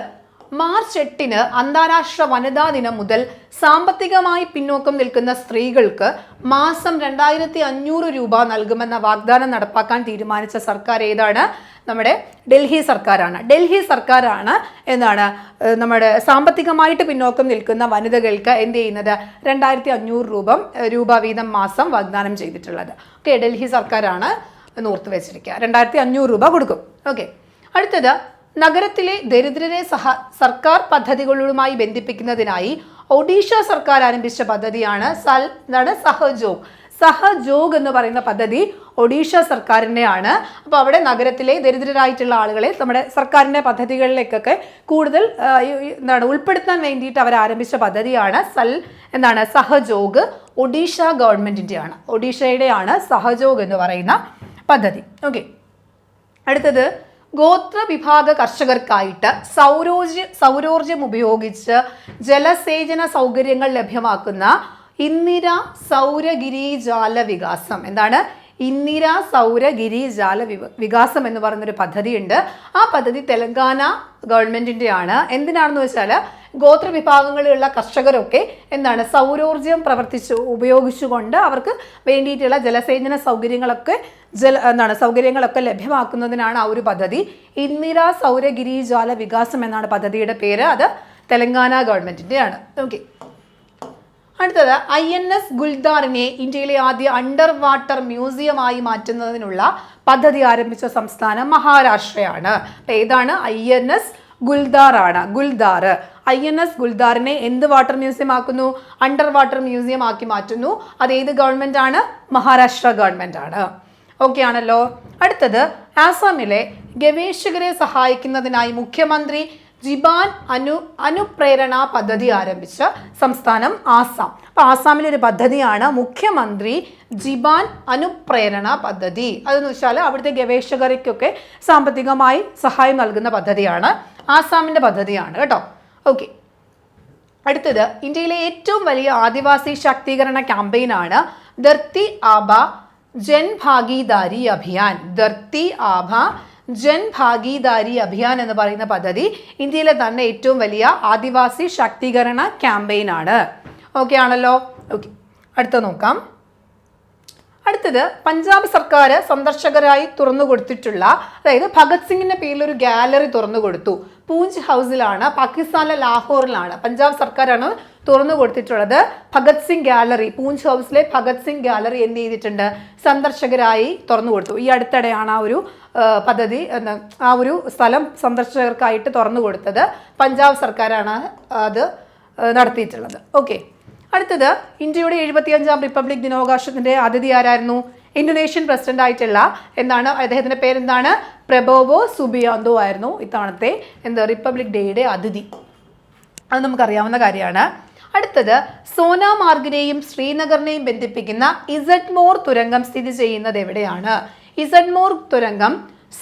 മാർച്ച് 8 അന്താരാഷ്ട്ര വനിതാ ദിനം മുതൽ സാമ്പത്തികമായി പിന്നോക്കം നിൽക്കുന്ന സ്ത്രീകൾക്ക് മാസം 2500 രൂപ നൽകുമെന്ന വാഗ്ദാനം നടപ്പാക്കാൻ തീരുമാനിച്ച സർക്കാർ ഏതാണ്? നമ്മുടെ ഡൽഹി സർക്കാരാണ്. ഡൽഹി സർക്കാരാണ് നമ്മുടെ സാമ്പത്തികമായിട്ട് പിന്നോക്കം നിൽക്കുന്ന വനിതകൾക്ക് എന്ത് ചെയ്യുന്നത്? 2500 രൂപ വീതം മാസം വാഗ്ദാനം ചെയ്തിട്ടുള്ളത്. ഓക്കെ, ഡൽഹി സർക്കാരാണ് ഓർത്ത് വെച്ചിരിക്കുക. 2500 രൂപ കൊടുക്കും. ഓക്കെ, അടുത്തത് നഗരത്തിലെ ദരിദ്രരെ സർക്കാർ പദ്ധതികളുമായി ബന്ധിപ്പിക്കുന്നതിനായി ഒഡീഷ സർക്കാർ ആരംഭിച്ച പദ്ധതിയാണ് സഹജോഗ്. സഹജോഗ് എന്ന് പറയുന്ന പദ്ധതി ഒഡീഷ സർക്കാരിൻ്റെയാണ്. അപ്പോൾ അവിടെ നഗരത്തിലെ ദരിദ്രരായിട്ടുള്ള ആളുകളെ നമ്മുടെ സർക്കാരിൻ്റെ പദ്ധതികളിലേക്കൊക്കെ കൂടുതൽ ഉൾപ്പെടുത്താൻ വേണ്ടിയിട്ട് അവർ ആരംഭിച്ച പദ്ധതിയാണ് സഹജോഗ്. ഒഡീഷ ഗവൺമെൻറ്റിൻ്റെയാണ്, ഒഡീഷയുടെയാണ് സഹജോഗ് എന്ന് പറയുന്ന പദ്ധതി. ഓക്കെ, അടുത്തത് ഗോത്ര വിഭാഗ കർഷകർക്കായിട്ട് സൗരോർജ്ജം ഉപയോഗിച്ച് ജലസേചന സൗകര്യങ്ങൾ ലഭ്യമാക്കുന്ന ഇന്ദിര സൗരഗിരിജാല വികാസം. എന്താണ് ഇന്ദിര സൗരഗിരിജാല വികാസം എന്ന് പറയുന്നൊരു പദ്ധതിയുണ്ട്. ആ പദ്ധതി തെലങ്കാന ഗവൺമെൻറ്റിൻ്റെയാണ്. എന്തിനാണെന്ന് വെച്ചാൽ ഗോത്രവിഭാഗങ്ങളിലുള്ള കർഷകരൊക്കെ സൗരോർജ്ജം ഉപയോഗിച്ചുകൊണ്ട് അവർക്ക് വേണ്ടിയിട്ടുള്ള ജലസേചന സൗകര്യങ്ങളൊക്കെ ലഭ്യമാക്കുന്നതിനാണ് ആ ഒരു പദ്ധതി. ഇന്ദിര സൗരഗിരിജാല വികാസം എന്നാണ് പദ്ധതിയുടെ പേര്. അത് തെലങ്കാന ഗവൺമെൻറ്റിൻ്റെയാണ്. ഓക്കെ, അടുത്തത് INS ഗുൽദാറിനെ ഇന്ത്യയിലെ ആദ്യ അണ്ടർ വാട്ടർ മ്യൂസിയമായി മാറ്റുന്നതിനുള്ള പദ്ധതി ആരംഭിച്ച സംസ്ഥാനം മഹാരാഷ്ട്രയാണ്. ഏതാണ്? INS ഗുൽദാർ ആണ്. INS ഗുൽദാറിനെ എന്ത് വാട്ടർ മ്യൂസിയം ആക്കുന്നു? അണ്ടർ വാട്ടർ മ്യൂസിയം ആക്കി മാറ്റുന്നു. അത് ഏത് ഗവൺമെന്റ് ആണ്? മഹാരാഷ്ട്ര ഗവൺമെന്റ് ആണ്. ഓക്കെ ആണല്ലോ? അടുത്തത് ആസാമിലെ ഗവേഷകരെ സഹായിക്കുന്നതിനായി മുഖ്യമന്ത്രി ജിബാൻ അനുപ്രേരണ പദ്ധതി ആരംഭിച്ച സംസ്ഥാനം ആസാം. അപ്പോൾ ആസാമിലെ ഒരു പദ്ധതിയാണ് മുഖ്യമന്ത്രി ജിബാൻ അനുപ്രേരണ പദ്ധതി. അതെന്ന് വെച്ചാൽ അവിടുത്തെ ഗവേഷകർക്കൊക്കെ സാമ്പത്തികമായി സഹായം നൽകുന്ന പദ്ധതിയാണ്. ആസാമിൻ്റെ പദ്ധതിയാണ് കേട്ടോ. ഓക്കെ, അടുത്തത് ഇന്ത്യയിലെ ഏറ്റവും വലിയ ആദിവാസി ശാക്തീകരണ ക്യാമ്പയിനാണ് ധർത്തി ആബ ജൻ ഭാഗീദാരി അഭിയാൻ. ധർത്തി ആബ ജൻ ഭാഗീദാരി അഭിയാൻ എന്ന് പറയുന്ന പദ്ധതി ഇന്ത്യയിലെ തന്നെ ഏറ്റവും വലിയ ആദിവാസി ശാക്തീകരണ ക്യാമ്പയിനാണ്. ഓക്കെ ആണല്ലോ? ഓക്കെ, അടുത്ത നോക്കാം. അടുത്തത് പഞ്ചാബ് സർക്കാർ സന്ദർശകരായി തുറന്നു കൊടുത്തിട്ടുള്ള, അതായത് ഭഗത് സിംഗിന്റെ പേരിൽ ഒരു ഗാലറി തുറന്നു കൊടുത്തു. പൂഞ്ച് ഹൗസിലാണ്, പാകിസ്ഥാനിലെ ലാഹോറിലാണ്. പഞ്ചാബ് സർക്കാരാണ് തുറന്നു കൊടുത്തിട്ടുള്ളത് ഭഗത് സിംഗ് ഗാലറി. പൂഞ്ച് ഹൗസിലെ ഭഗത് സിംഗ് ഗാലറി എന്ത് ചെയ്തിട്ടുണ്ട്? സന്ദർശകരായി തുറന്നു കൊടുത്തു. ഈ അടുത്തിടെയാണ് ആ ഒരു പദ്ധതി ആ ഒരു സ്ഥലം സന്ദർശകർക്കായിട്ട് തുറന്നു കൊടുത്തത്. പഞ്ചാബ് സർക്കാരാണ് അത് നടത്തിയിട്ടുള്ളത്. ഓക്കെ, അടുത്തത് ഇന്ത്യയുടെ 75ാം റിപ്പബ്ലിക് ദിനാഘോഷത്തിന്റെ അതിഥി ആരായിരുന്നു? ഇന്തോനേഷ്യൻ പ്രസിഡന്റ് ആയിട്ടുള്ള അദ്ദേഹത്തിന്റെ പേരെന്താണ്? പ്രബോവോ സുബിയാന്തോ ആയിരുന്നു ഇത്തവണത്തെ റിപ്പബ്ലിക് ഡേയുടെ അതിഥി. അത് നമുക്കറിയാവുന്ന കാര്യമാണ്. അടുത്തത് സോനാമാർഗിനെയും ശ്രീനഗറിനെയും ബന്ധിപ്പിക്കുന്ന ഇസഡ്മോർ തുരങ്കം സ്ഥിതി ചെയ്യുന്നത് എവിടെയാണ്? ഇസഡ്മോർ തുരങ്കം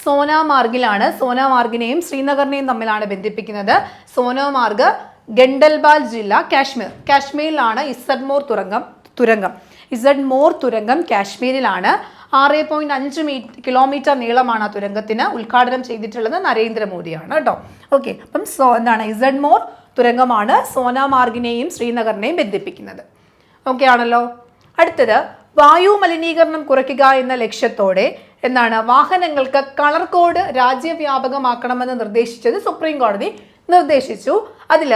സോനാമാർഗിലാണ്. സോനാമാർഗിനെയും ശ്രീനഗറിനെയും തമ്മിലാണ് ബന്ധിപ്പിക്കുന്നത്. സോനാമാർഗ് ഗണ്ടൽബാൽ ജില്ല, കാശ്മീരിലാണ് ഇസഡ്മോർ തുരങ്കം. ഇസഡ്മോർ തുരങ്കം കാശ്മീരിലാണ്. 6.5 കിലോമീറ്റർ നീളമാണ് ആ തുരങ്കത്തിന്. ഉദ്ഘാടനം ചെയ്തിട്ടുള്ളത് നരേന്ദ്രമോദിയാണ് കേട്ടോ. ഓക്കെ, അപ്പം ഇസഡ്മോർ തുരങ്കമാണ് സോനാമാർഗിനെയും ശ്രീനഗറിനെയും ബന്ധിപ്പിക്കുന്നത്. ഓക്കെ ആണല്ലോ? അടുത്തത് വായു മലിനീകരണം കുറയ്ക്കുക എന്ന ലക്ഷ്യത്തോടെ വാഹനങ്ങൾക്ക് കളർ കോഡ് രാജ്യവ്യാപകമാക്കണമെന്ന് നിർദ്ദേശിച്ചത് സുപ്രീം കോടതി നിർദ്ദേശിച്ചു. അതിൽ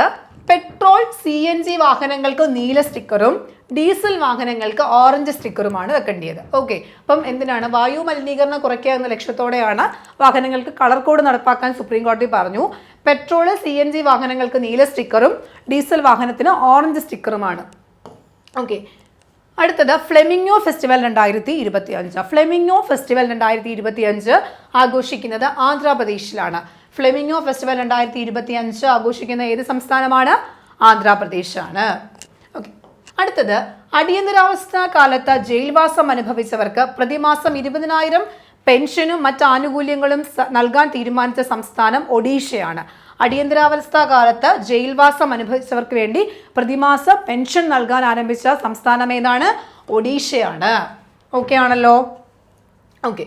പെട്രോൾ CNG വാഹനങ്ങൾക്ക് നീല സ്റ്റിക്കറും ഡീസൽ വാഹനങ്ങൾക്ക് ഓറഞ്ച് സ്റ്റിക്കറുമാണ് വെക്കേണ്ടത്. ഓക്കെ, അപ്പം എന്തിനാണ്? വായു മലിനീകരണം കുറയ്ക്കുക എന്ന ലക്ഷ്യത്തോടെയാണ് വാഹനങ്ങൾക്ക് കളർ കോഡ് നടപ്പാക്കാൻ സുപ്രീം കോടതി പറഞ്ഞു. പെട്രോൾ CNG വാഹനങ്ങൾക്ക് നീല സ്റ്റിക്കറും ഡീസൽ വാഹനത്തിന് ഓറഞ്ച് സ്റ്റിക്കറുമാണ്. ഓക്കെ, അടുത്തത് ഫ്ലെമിംഗോ ഫെസ്റ്റിവൽ 2025. ഫ്ലെമിംഗോ ഫെസ്റ്റിവൽ 2025 ആഘോഷിക്കുന്നത് ആന്ധ്രാപ്രദേശിലാണ്. ഫ്ലെമിംഗോ ഫെസ്റ്റിവൽ 2025 ആഘോഷിക്കുന്ന ഏത് സംസ്ഥാനമാണ്? ആന്ധ്രാപ്രദേശാണ്. ഓക്കെ, അടുത്തത് അടിയന്തരാവസ്ഥ കാലത്ത് ജയിൽവാസം അനുഭവിച്ചവർക്ക് പ്രതിമാസം 20,000 പെൻഷനും മറ്റ് ആനുകൂല്യങ്ങളും നൽകാൻ തീരുമാനിച്ച സംസ്ഥാനം ഒഡീഷയാണ്. അടിയന്തരാവസ്ഥ കാലത്ത് ജയിൽവാസം അനുഭവിച്ചവർക്ക് വേണ്ടി പ്രതിമാസ പെൻഷൻ നൽകാൻ ആരംഭിച്ച സംസ്ഥാനം ഏതാണ്? ഒഡീഷയാണ്. ഓക്കെ ആണല്ലോ. ഓക്കെ,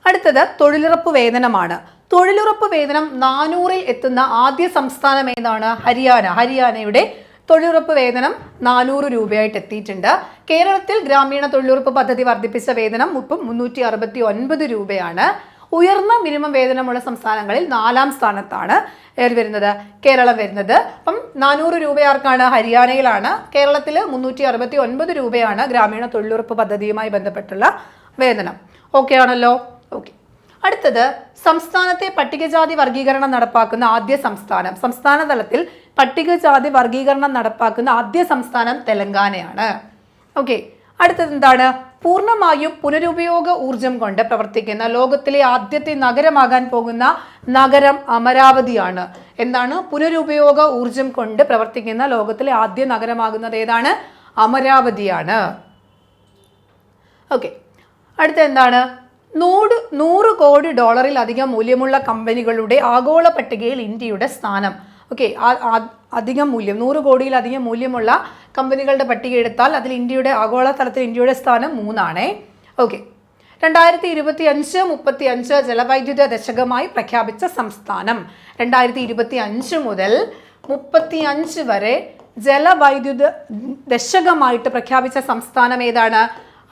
അടുത്തത് തൊഴിലുറപ്പ് വേതനമാണ്. തൊഴിലുറപ്പ് വേതനം 400-ൽ എത്തുന്ന ആദ്യ സംസ്ഥാനം ഏതാണ്? ഹരിയാന. ഹരിയാനയുടെ തൊഴിലുറപ്പ് വേതനം 400 രൂപയായിട്ട് എത്തിയിട്ടുണ്ട്. കേരളത്തിൽ ഗ്രാമീണ തൊഴിലുറപ്പ് പദ്ധതി വർദ്ധിപ്പിച്ച വേതനം 369 രൂപയാണ്. ഉയർന്ന മിനിമം വേതനമുള്ള സംസ്ഥാനങ്ങളിൽ 4ാം സ്ഥാനത്താണ് വരുന്നത് കേരളം വരുന്നത്. അപ്പം 400 രൂപ ആർക്കാണ്? ഹരിയാനയിലാണ്. കേരളത്തിൽ 369 രൂപയാണ് ഗ്രാമീണ തൊഴിലുറപ്പ് പദ്ധതിയുമായി ബന്ധപ്പെട്ടുള്ള വേതനം. ഓക്കെ ആണല്ലോ. ഓക്കെ, അടുത്തത് സംസ്ഥാനത്തെ പട്ടികജാതി വർഗീകരണം നടപ്പാക്കുന്ന ആദ്യ സംസ്ഥാനം. സംസ്ഥാന തലത്തിൽ പട്ടികജാതി വർഗീകരണം നടപ്പാക്കുന്ന ആദ്യ സംസ്ഥാനം തെലങ്കാനയാണ്. ഓക്കെ, അടുത്തത് എന്താണ്? പൂർണ്ണമായും പുനരുപയോഗ ഊർജം കൊണ്ട് പ്രവർത്തിക്കുന്ന ലോകത്തിലെ ആദ്യത്തെ നഗരമാകാൻ പോകുന്ന നഗരം അമരാവതിയാണ്. എന്താണ്? പുനരുപയോഗ ഊർജം കൊണ്ട് പ്രവർത്തിക്കുന്ന ലോകത്തിലെ ആദ്യ നഗരമാകുന്നത് ഏതാണ്? അമരാവതിയാണ്. ഓക്കെ, അടുത്ത എന്താണ്? 100 കോടി ഡോളറിലധികം മൂല്യമുള്ള കമ്പനികളുടെ ആഗോള പട്ടികയിൽ ഇന്ത്യയുടെ സ്ഥാനം. ഓക്കെ, അധികം മൂല്യം 100 കോടിയിലധികം മൂല്യമുള്ള കമ്പനികളുടെ പട്ടിക എടുത്താൽ അതിൽ ഇന്ത്യയുടെ ആഗോള തലത്തിൽ ഇന്ത്യയുടെ സ്ഥാനം 3 ഓക്കെ, 2025-35 ജലവൈദ്യുത ദശകമായി പ്രഖ്യാപിച്ച സംസ്ഥാനം. 2025 മുതൽ 35 വരെ ജലവൈദ്യുത ദശകമായിട്ട് പ്രഖ്യാപിച്ച സംസ്ഥാനം ഏതാണ്?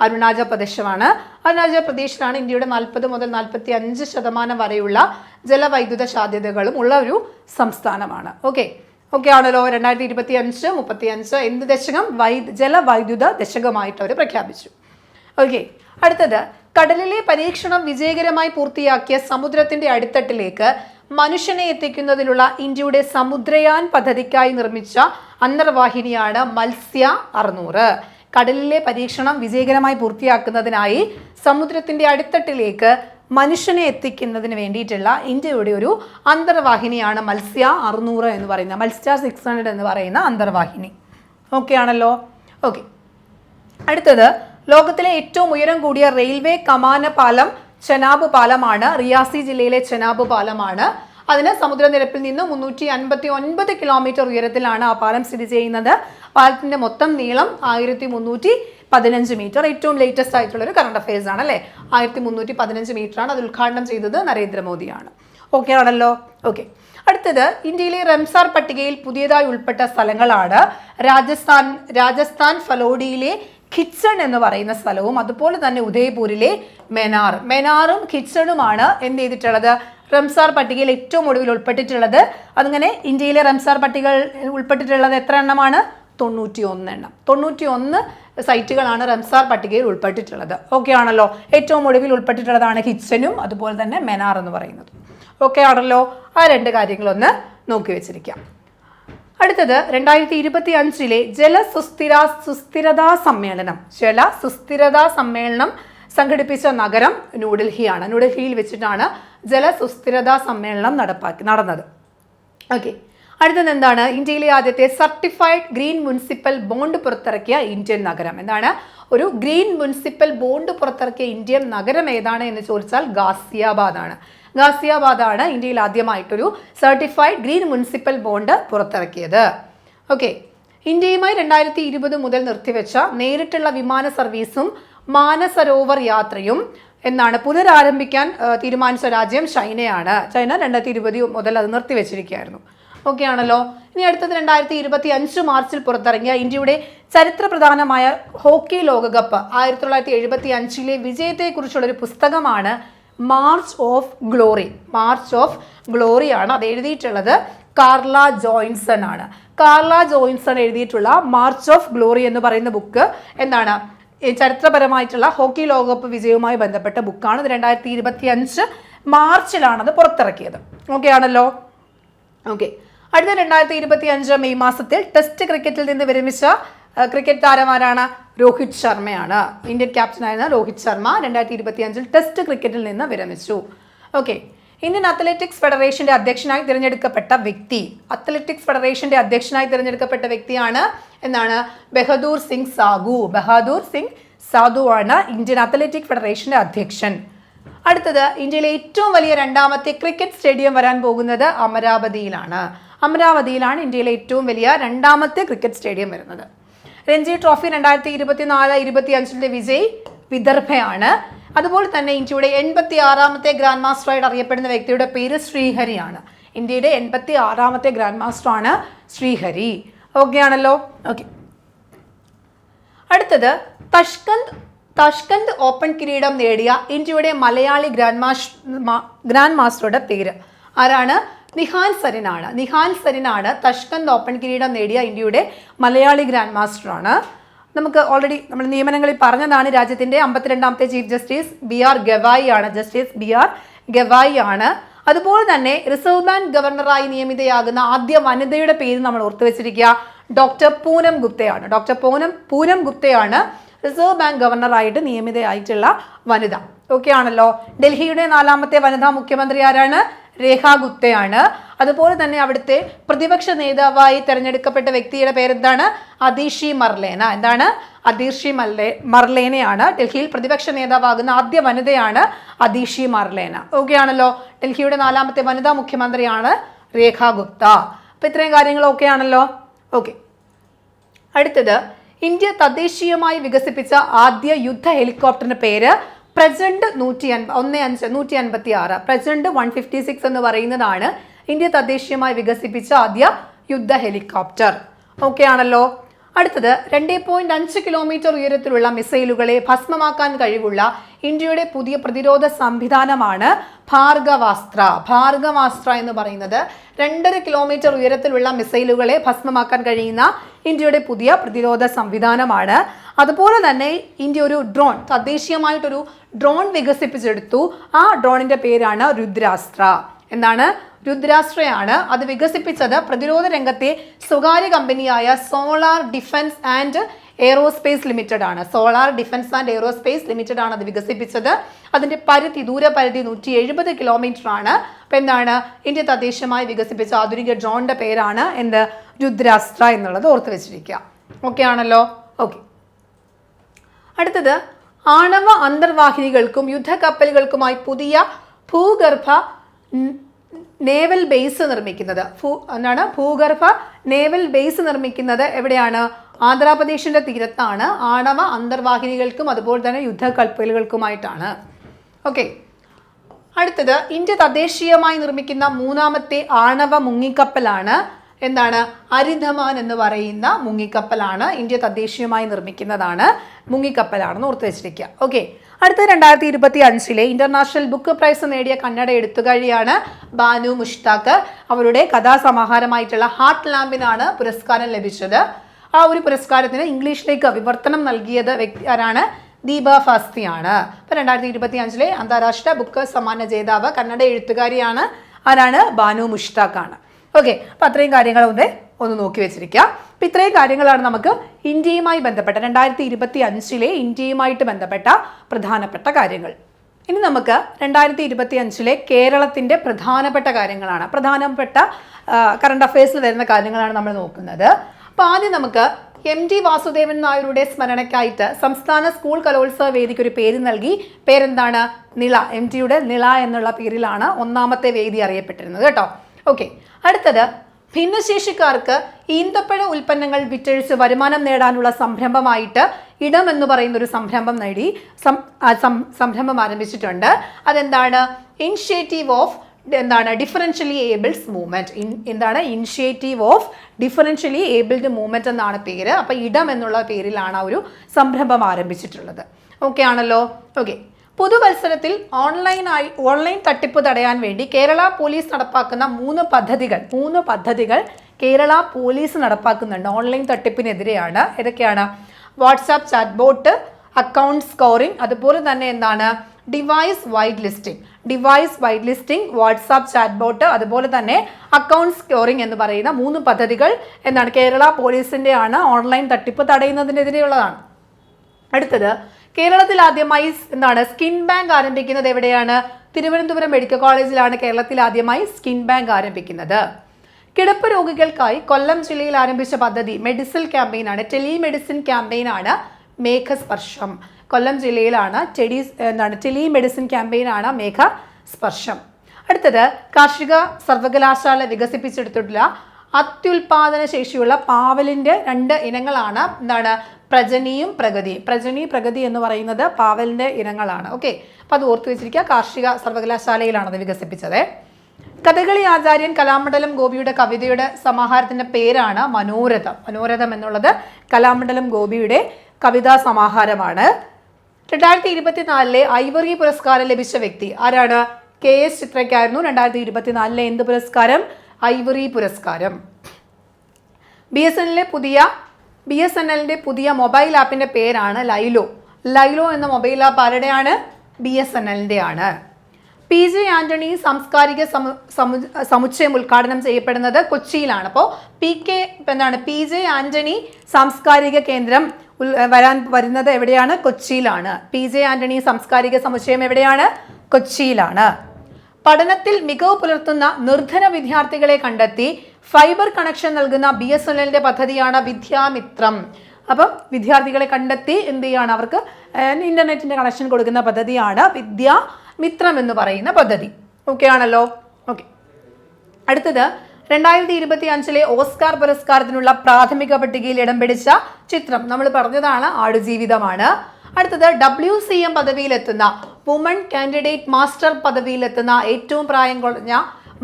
അരുണാചൽ പ്രദേശാണ്. അരുണാചൽ പ്രദേശിലാണ് ഇന്ത്യയുടെ 40 മുതൽ 45% വരെയുള്ള ജലവൈദ്യുത സാധ്യതകളും ഉള്ള ഒരു സംസ്ഥാനമാണ്. ഓക്കെ, ഓക്കെ ആണല്ലോ. 2025-35 എന്ത് ദശകം? ജലവൈദ്യുത ദശകമായിട്ട് അവർ പ്രഖ്യാപിച്ചു. ഓക്കെ, അടുത്തത് കടലിലെ പരീക്ഷണം വിജയകരമായി പൂർത്തിയാക്കിയ സമുദ്രത്തിന്റെ അടിത്തട്ടിലേക്ക് മനുഷ്യനെ എത്തിക്കുന്നതിനുള്ള ഇന്ത്യയുടെ സമുദ്രയാൻ പദ്ധതിക്കായി നിർമ്മിച്ച അന്തർവാഹിനിയാണ് മത്സ്യ 600. കടലിലെ പരീക്ഷണം വിജയകരമായി പൂർത്തിയാക്കുന്നതിനായി സമുദ്രത്തിന്റെ അടിത്തട്ടിലേക്ക് മനുഷ്യനെ എത്തിക്കുന്നതിന് വേണ്ടിയിട്ടുള്ള ഇന്ത്യയുടെ ഒരു അന്തർവാഹിനിയാണ് മത്സ്യ 600 എന്ന് പറയുന്ന, മത്സ്യ 600 എന്ന് പറയുന്ന അന്തർവാഹിനി. ഓക്കെ ആണല്ലോ. ഓക്കെ, അടുത്തത് ലോകത്തിലെ ഏറ്റവും ഉയരം കൂടിയ റെയിൽവേ കമാന പാലം ചെനാബ് പാലമാണ്. റിയാസി ജില്ലയിലെ ചെനാബ് പാലമാണ്. അതിന് സമുദ്രനിരപ്പിൽ നിന്ന് 359 കിലോമീറ്റർ ഉയരത്തിലാണ് ആ പാലം സ്ഥിതി ചെയ്യുന്നത്. പാലത്തിന്റെ മൊത്തം നീളം 1315 മീറ്റർ. ഏറ്റവും ലേറ്റസ്റ്റ് ആയിട്ടുള്ള ഒരു കറണ്ട് അഫയേഴ്സ് ആണ് അല്ലേ. 1315 മീറ്റർ ആണ്. അത് ഉദ്ഘാടനം ചെയ്തത് നരേന്ദ്രമോദിയാണ്. ഓക്കെ ആണല്ലോ. ഓക്കെ, അടുത്തത് ഇന്ത്യയിലെ റംസാർ പട്ടികയിൽ പുതിയതായി ഉൾപ്പെട്ട സ്ഥലങ്ങളാണ് രാജസ്ഥാൻ ഫലോഡിയിലെ ഖിച്ചൺ എന്ന് പറയുന്ന സ്ഥലവും അതുപോലെ തന്നെ ഉദയ്പൂരിലെ മെനാറും ഖിച്ചണുമാണ് എന്ത് ചെയ്തിട്ടുള്ളത്? റംസാർ പട്ടികയിൽ ഏറ്റവും ഒടുവിൽ ഉൾപ്പെട്ടിട്ടുള്ളത്. അതിങ്ങനെ ഇന്ത്യയിലെ റംസാർ പട്ടികകൾ ഉൾപ്പെട്ടിട്ടുള്ളത് എത്ര എണ്ണമാണ്? 91 എണ്ണം. 91 സൈറ്റുകളാണ് റംസാർ പട്ടികയിൽ ഉൾപ്പെട്ടിട്ടുള്ളത്. ഓക്കെ ആണല്ലോ. ഏറ്റവും ഒടുവിൽ ഉൾപ്പെട്ടിട്ടുള്ളതാണ് ഖിച്ചനും അതുപോലെ തന്നെ മെനാർ എന്ന് പറയുന്നത്. ഓക്കെ ആണല്ലോ. ആ 2 കാര്യങ്ങളൊന്ന് നോക്കി വെച്ചിരിക്കാം. അടുത്തത് 2025 ജലസുസ്ഥിരതാ സമ്മേളനം സംഘടിപ്പിച്ച നഗരം ന്യൂഡൽഹിയാണ്. ന്യൂഡൽഹിയിൽ വെച്ചിട്ടാണ് ജലസുസ്ഥിരതാ സമ്മേളനം നടന്നത്. ഓക്കെ, അടുത്തത് എന്താണ്? ഇന്ത്യയിലെ ആദ്യത്തെ സർട്ടിഫൈഡ് ഗ്രീൻ മുനിസിപ്പൽ ബോണ്ട് പുറത്തിറക്കിയ ഇന്ത്യൻ നഗരം. എന്താണ്? ഒരു ഗ്രീൻ മുനിസിപ്പൽ ബോണ്ട് പുറത്തിറക്കിയ ഇന്ത്യൻ നഗരം ഏതാണ് എന്ന് ചോദിച്ചാൽ ഗാസിയാബാദാണ്. ഗാസിയാബാദാണ് ഇന്ത്യയിൽ ആദ്യമായിട്ടൊരു സർട്ടിഫൈഡ് ഗ്രീൻ മുനിസിപ്പൽ ബോണ്ട് പുറത്തിറക്കിയത്. ഓക്കെ, ഇന്ത്യയുമായി 2020 മുതൽ നിർത്തിവെച്ച നേരിട്ടുള്ള വിമാന സർവീസും മാനസരോവർ യാത്രയും പുനരാരംഭിക്കാൻ തീരുമാനിച്ച രാജ്യം ചൈനയാണ്. ചൈന 2020 മുതൽ അത് നിർത്തിവെച്ചിരിക്കുകയായിരുന്നു. ഓക്കെ ആണല്ലോ. ഇനി അടുത്തത് 2025 മാർച്ചിൽ പുറത്തിറങ്ങിയ ഇന്ത്യയുടെ ചരിത്രപ്രധാനമായ ഹോക്കി ലോകകപ്പ് 1975 വിജയത്തെക്കുറിച്ചുള്ളൊരു പുസ്തകമാണ് മാർച്ച് ഓഫ് ഗ്ലോറി ആണ്. അത് എഴുതിയിട്ടുള്ളത് കാർല ജോയിൻസൺ ആണ്. കാർല ജോയിൻസൺ എഴുതിയിട്ടുള്ള മാർച്ച് ഓഫ് ഗ്ലോറി എന്ന് പറയുന്ന ബുക്ക് എന്താണ്, ചരിത്രപരമായിട്ടുള്ള ഹോക്കി ലോകകപ്പ് വിജയവുമായി ബന്ധപ്പെട്ട ബുക്കാണ്. ഇത് 2025 മാർച്ചിലാണ് അത് പുറത്തിറക്കിയത്. ഓക്കെ ആണല്ലോ. ഓക്കെ, അടുത്ത 2025 മെയ് മാസത്തിൽ ടെസ്റ്റ് ക്രിക്കറ്റിൽ നിന്ന് വിരമിച്ച ക്രിക്കറ്റ് താരമാരാണ്? രോഹിത് ശർമ്മയാണ്. ഇന്ത്യൻ ക്യാപ്റ്റനായിരുന്ന രോഹിത് ശർമ്മ 2025 ടെസ്റ്റ് ക്രിക്കറ്റിൽ നിന്ന് വിരമിച്ചു. ഓക്കെ, ഇന്ത്യൻ അത്ലറ്റിക്സ് ഫെഡറേഷന്റെ അധ്യക്ഷനായി തിരഞ്ഞെടുക്കപ്പെട്ട വ്യക്തിയാണ് എന്താണ്? ബഹദൂർ സിംഗ് സാഹു. ബഹദൂർ സിംഗ് സാധു ആണ് ഇന്ത്യൻ അത്ലറ്റിക് ഫെഡറേഷന്റെ അധ്യക്ഷൻ. അടുത്തത്, ഇന്ത്യയിലെ ഏറ്റവും വലിയ രണ്ടാമത്തെ ക്രിക്കറ്റ് സ്റ്റേഡിയം വരാൻ പോകുന്നത് അമരാവതിയിലാണ്. അമരാവതിയിലാണ് ഇന്ത്യയിലെ ഏറ്റവും വലിയ രണ്ടാമത്തെ ക്രിക്കറ്റ് സ്റ്റേഡിയം വരുന്നത്. രഞ്ജി ട്രോഫി 2024-25 വിജയ് വിദർഭയാണ്. അതുപോലെ തന്നെ ഇന്ത്യയുടെ 86ാമത്തെ ഗ്രാൻഡ് മാസ്റ്ററായിട്ട് അറിയപ്പെടുന്ന വ്യക്തിയുടെ പേര് ശ്രീഹരിയാണ്. ഇന്ത്യയുടെ 86ാമത്തെ ഗ്രാൻഡ് മാസ്റ്റർ ആണ് ശ്രീഹരി. ഓക്കെ ആണല്ലോ. ഓക്കെ, അടുത്തത് തഷ്കന്ത് ഓപ്പൺ കിരീടം നേടിയ ഇന്ത്യയുടെ മലയാളി ഗ്രാൻഡ് മാസ്റ്ററുടെ പേര് ആരാണ്? നിഹാൽ സരിനാണ്. നിഹാൽ സരിനാണ് തഷ്കന്ത് ഓപ്പൺ കിരീടം നേടിയ ഇന്ത്യയുടെ മലയാളി ഗ്രാൻഡ് മാസ്റ്റർ ആണ്. നമുക്ക് ഓൾറെഡി നമ്മൾ നിയമനങ്ങളിൽ പറഞ്ഞതാണ്. രാജ്യത്തിന്റെ 52ാമത്തെ ചീഫ് ജസ്റ്റിസ് BR ഗവായി ആണ്. ജസ്റ്റിസ് BR ഗവായി ആണ്. അതുപോലെ തന്നെ റിസർവ് ബാങ്ക് ഗവർണറായി നിയമിതയാകുന്ന ആദ്യ വനിതയുടെ പേര് നമ്മൾ ഓർത്തു വെച്ചിരിക്കുക, ഡോക്ടർ പൂനം ഗുപ്തയാണ്. ഡോക്ടർ പൂനം ഗുപ്തയാണ് റിസർവ് ബാങ്ക് ഗവർണറായിട്ട് നിയമിതയായിട്ടുള്ള വനിത. ഓക്കെ ആണല്ലോ. ഡൽഹിയുടെ 4ാമത്തെ വനിതാ മുഖ്യമന്ത്രി ആരാണ്? രേഖ ഗുപ്തയാണ്. അതുപോലെ തന്നെ അവിടുത്തെ പ്രതിപക്ഷ നേതാവായി തെരഞ്ഞെടുക്കപ്പെട്ട വ്യക്തിയുടെ പേരെന്താണ്? അദീഷി മർലേന. എന്താണ്? അദീഷി മർലേനയാണ്. ഡൽഹിയിൽ പ്രതിപക്ഷ നേതാവാകുന്ന ആദ്യ വനിതയാണ് അദീഷി മർലേന. ഓക്കെ ആണല്ലോ. ഡൽഹിയുടെ 4ാമത്തെ വനിതാ മുഖ്യമന്ത്രിയാണ് രേഖ ഗുപ്ത. അപ്പൊ ഇത്രയും കാര്യങ്ങൾ ഓക്കെ ആണല്ലോ. ഓക്കെ, അടുത്തത്, ഇന്ത്യ തദ്ദേശീയമായി വികസിപ്പിച്ച ആദ്യ യുദ്ധ ഹെലികോപ്റ്ററിന്റെ പേര് പ്രജന്റ് 156. പ്രജന്റ് 156 എന്ന് പറയുന്നതാണ് ഇന്ത്യ തദ്ദേശീയമായി വികസിപ്പിച്ച ആദ്യ യുദ്ധ ഹെലികോപ്റ്റർ. ഓക്കെ ആണല്ലോ. അടുത്തത്, 2.5 കിലോമീറ്റർ ഉയരത്തിലുള്ള മിസൈലുകളെ ഭസ്മമാക്കാൻ കഴിവുള്ള ഇന്ത്യയുടെ പുതിയ പ്രതിരോധ സംവിധാനമാണ് ഭാർഗവാസ്ത്ര. ഭാർഗവാസ്ത്ര എന്ന് പറയുന്നത് 2.5 കിലോമീറ്റർ ഉയരത്തിലുള്ള മിസൈലുകളെ ഭസ്മമാക്കാൻ കഴിയുന്ന ഇന്ത്യയുടെ പുതിയ പ്രതിരോധ സംവിധാനമാണ്. അതുപോലെ തന്നെ ഇന്ത്യ ഒരു തദ്ദേശീയമായിട്ടൊരു ഡ്രോൺ വികസിപ്പിച്ചെടുത്തു. ആ ഡ്രോണിന്റെ പേരാണ് രുദ്രാസ്ത്ര. എന്താണ്? രുദ്രാസ്ത്രയാണ്. അത് വികസിപ്പിച്ചത് പ്രതിരോധ രംഗത്തെ സ്വകാര്യ കമ്പനിയായ solar defence and aerospace limited ആണ്. Solar defence and aerospace limited ആണ് അത് വികസിപ്പിച്ചത്. അതിന്റെ ദൂരപരിധി 170 കിലോമീറ്റർ ആണ്. അപ്പൊ എന്താണ്? ഇന്ത്യ തദ്ദേശീയമായി വികസിപ്പിച്ച ആധുനിക ഡ്രോണിന്റെ പേരാണ് എന്ത്? രുദ്രാസ്ത്ര എന്നുള്ളത് ഓർത്ത് വെച്ചിരിക്കുക. ഓക്കെ ആണല്ലോ. ഓക്കെ, അടുത്തത്, ആണവ അന്തർവാഹിനികൾക്കും യുദ്ധക്കപ്പലുകൾക്കുമായി പുതിയ ഭൂഗർഭ നേവൽ ബേസ് നിർമ്മിക്കുന്നത് ഭൂഗർഭ നേവൽ ബേസ് നിർമ്മിക്കുന്നത് എവിടെയാണ്? ആന്ധ്രാപ്രദേശിന്റെ തീരത്താണ്. ആണവ അന്തർവാഹിനികൾക്കും അതുപോലെ തന്നെ യുദ്ധക്കപ്പലുകൾക്കുമായിട്ടാണ്. ഓക്കെ, അടുത്തത്, ഇന്ത്യ തദ്ദേശീയമായി നിർമ്മിക്കുന്ന 3ാമത്തെ ആണവ മുങ്ങിക്കപ്പലാണ് എന്താണ്? അരിധമാൻ എന്ന് പറയുന്ന മുങ്ങിക്കപ്പലാണ്. ഇന്ത്യ തദ്ദേശീയമായി നിർമ്മിക്കുന്നതാണ്, മുങ്ങിക്കപ്പലാണെന്ന് ഓർത്ത് വെച്ചിരിക്കുക. ഓക്കെ, അടുത്ത 2025 ഇന്റർനാഷണൽ ബുക്ക് പ്രൈസ് നേടിയ കന്നഡ എഴുത്തുകാരിയാണ് ബാനു മുഷ്താഖ്. അവരുടെ കഥാസമാഹാരമായിട്ടുള്ള ഹാർട്ട് ലാമ്പിനാണ് പുരസ്കാരം ലഭിച്ചത്. ആ ഒരു പുരസ്കാരത്തിന് ഇംഗ്ലീഷിലേക്ക് വിവർത്തനം നൽകിയത് വ്യക്തി ആരാണ്? ദീപ ഫാസ്തിയാണ്. അപ്പൊ 2025 അന്താരാഷ്ട്ര ബുക്ക് സമ്മാന ജേതാവ് കന്നഡ എഴുത്തുകാരിയാണ് ആരാണ്? ബാനു മുഷ്താഖ് ആണ്. ഓക്കെ, അപ്പൊ അത്രയും കാര്യങ്ങൾ ഒന്ന് നോക്കി വെച്ചിരിക്കുക. അപ്പൊ ഇത്രയും കാര്യങ്ങളാണ് നമുക്ക് ഇന്ത്യയുമായി ബന്ധപ്പെട്ട 2025 ഇന്ത്യയുമായിട്ട് ബന്ധപ്പെട്ട പ്രധാനപ്പെട്ട കാര്യങ്ങൾ. ഇനി നമുക്ക് 2025 കേരളത്തിന്റെ പ്രധാനപ്പെട്ട കാര്യങ്ങളാണ്, പ്രധാനപ്പെട്ട കറണ്ട് അഫയേഴ്സിൽ വരുന്ന കാര്യങ്ങളാണ് നമ്മൾ നോക്കുന്നത്. അപ്പൊ ആദ്യം നമുക്ക് MT വാസുദേവൻ നായരുടെ സ്മരണയ്ക്കായിട്ട് സംസ്ഥാന സ്കൂൾ കലോത്സവ വേദിക്ക് ഒരു പേര് നൽകി. പേരെന്താണ്? നിള. MTയുടെ നിള എന്നുള്ള പേരിലാണ് 1ാമത്തെ വേദി അറിയപ്പെട്ടിരുന്നത് കേട്ടോ. ഓക്കെ, അടുത്തത്, ഭിന്നശേഷിക്കാർക്ക് ഈന്തപ്പഴ ഉൽപ്പന്നങ്ങൾ വിറ്റഴിച്ച് വരുമാനം നേടാനുള്ള സംരംഭമായിട്ട് ഇടം എന്ന് പറയുന്ന ഒരു സംരംഭം ആരംഭിച്ചിട്ടുണ്ട്. അതെന്താണ്? Initiative of differentially abled movement. Initiative of differentially abled movement എന്നാണ് പേര്. അപ്പൊ ഇടം എന്നുള്ള പേരിലാണ് ആ ഒരു സംരംഭം ആരംഭിച്ചിട്ടുള്ളത്. ഓക്കെ ആണല്ലോ. ഓക്കെ, പുതുവത്സരത്തിൽ ഓൺലൈൻ തട്ടിപ്പ് തടയാൻ വേണ്ടി കേരള പോലീസ് നടപ്പാക്കുന്ന മൂന്ന് പദ്ധതികൾ കേരള പോലീസ് നടപ്പാക്കുന്നുണ്ട്. ഓൺലൈൻ തട്ടിപ്പിനെതിരെയാണ്. ഏതൊക്കെയാണ്? WhatsApp chat bot, account scoring, അതുപോലെ തന്നെ എന്താണ് device white listing, WhatsApp chat bot, അതുപോലെ തന്നെ അക്കൗണ്ട് സ്കോറിംഗ് എന്ന് പറയുന്ന മൂന്ന് പദ്ധതികൾ എന്താണ് കേരള പോലീസിന്റെ ആണ് ഓൺലൈൻ തട്ടിപ്പ് തടയുന്നതിനെതിരെയുള്ളതാണ്. അടുത്തത് കേരളത്തിൽ ആദ്യമായി എന്താണ് സ്കിൻ ബാങ്ക് ആരംഭിക്കുന്നത് എവിടെയാണ്? തിരുവനന്തപുരം മെഡിക്കൽ കോളേജിലാണ് കേരളത്തിൽ ആദ്യമായി സ്കിൻ ബാങ്ക് ആരംഭിക്കുന്നത്. കിടപ്പ് രോഗികൾക്കായി കൊല്ലം ജില്ലയിൽ ആരംഭിച്ച പദ്ധതി മെഡിസിൻ ക്യാമ്പയിനാണ്, ടെലിമെഡിസിൻ ക്യാമ്പയിനാണ് മേഘസ്പർശം. കൊല്ലം ജില്ലയിലാണ് ടെലിമെഡിസിൻ ക്യാമ്പയിനാണ് മേഘസ്പർശം. അടുത്തത് കാർഷിക സർവകലാശാല വികസിപ്പിച്ചെടുത്തിട്ടുള്ള അത്യുൽപാദന ശേഷിയുള്ള പാവലിന്റെ 2 ഇനങ്ങളാണ് എന്താണ് പ്രജനിയും പ്രഗതി എന്ന് പറയുന്നത് പാവലിന്റെ ഇനങ്ങളാണ്. ഓക്കെ, അപ്പൊ അത് ഓർത്തു വെച്ചിരിക്കുക. കാർഷിക സർവകലാശാലയിലാണ് അത് വികസിപ്പിച്ചത്. കഥകളി ആചാര്യൻ കലാമണ്ഡലം ഗോപിയുടെ കവിതയുടെ സമാഹാരത്തിന്റെ പേരാണ് മനോരഥം എന്നുള്ളത് കലാമണ്ഡലം ഗോപിയുടെ കവിതാ സമാഹാരമാണ്. 2024 ഐവറി പുരസ്കാരം ലഭിച്ച വ്യക്തി ആരാണ്? KS ചിത്രയ്ക്കായിരുന്നു 2024 എന്ത് പുരസ്കാരം? ഐവറി പുരസ്കാരം. BSNLന്റെ പുതിയ മൊബൈൽ ആപ്പിന്റെ പേരാണ് ലൈലോ എന്ന മൊബൈൽ ആപ്പ് ആരുടെയാണ്? BSNLന്റെ ആണ്. PJ ആന്റണി സാംസ്കാരിക സമുച്ചയം ഉദ്ഘാടനം ചെയ്യപ്പെടുന്നത് കൊച്ചിയിലാണ്. അപ്പോൾ PJ ആന്റണി സാംസ്കാരിക കേന്ദ്രം വരുന്നത് എവിടെയാണ്? കൊച്ചിയിലാണ്. PJ ആന്റണി സാംസ്കാരിക സമുച്ചയം എവിടെയാണ്? കൊച്ചിയിലാണ്. പഠനത്തിൽ മികവ് പുലർത്തുന്ന നിർധന വിദ്യാർത്ഥികളെ കണ്ടെത്തി ഫൈബർ കണക്ഷൻ നൽകുന്ന BSNLന്റെ പദ്ധതിയാണ് വിദ്യാമിത്രം. അപ്പം വിദ്യാർത്ഥികളെ കണ്ടെത്തി എന്ത് ചെയ്യാണ്? അവർക്ക് ഇന്റർനെറ്റിന്റെ കണക്ഷൻ കൊടുക്കുന്ന പദ്ധതിയാണ് വിദ്യാമിത്രം എന്ന് പറയുന്ന പദ്ധതി. ഓക്കെ ആണല്ലോ? ഓക്കെ. അടുത്തത് 2025 ഓസ്കാർ പുരസ്കാരത്തിനുള്ള പ്രാഥമിക പട്ടികയിൽ ഇടം പിടിച്ച ചിത്രം നമ്മൾ പറഞ്ഞതാണ് ആടുജീവിതമാണ്. അടുത്തത് WCM പദവിയിലെത്തുന്ന വുമൺ കാൻഡിഡേറ്റ് മാസ്റ്റർ പദവിയിലെത്തുന്ന ഏറ്റവും പ്രായം കുറഞ്ഞ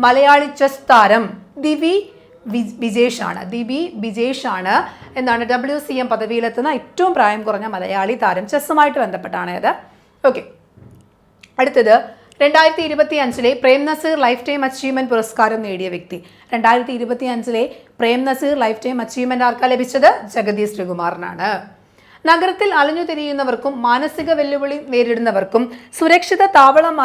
മലയാളി ചെസ് താരം ദിവി വിജേഷ് ആണ് എന്നാണ് WCM പദവിയിലെത്തുന്ന ഏറ്റവും പ്രായം കുറഞ്ഞ മലയാളി താരം. ചെസ്സുമായിട്ട് ബന്ധപ്പെട്ടാണ് ഇത്. ഓക്കെ. അടുത്തത് 2025 Prem Nazir lifetime achievement പുരസ്കാരം നേടിയ വ്യക്തി. 2025 Prem Nazir lifetime achievement ആർക്കാ ലഭിച്ചത്? ജഗദീഷ് ശ്രീകുമാറിനാണ്. നഗരത്തിൽ അലഞ്ഞുതിരിയുന്നവർക്കും മാനസിക വെല്ലുവിളി നേരിടുന്നവർക്കും സുരക്ഷിത താവളം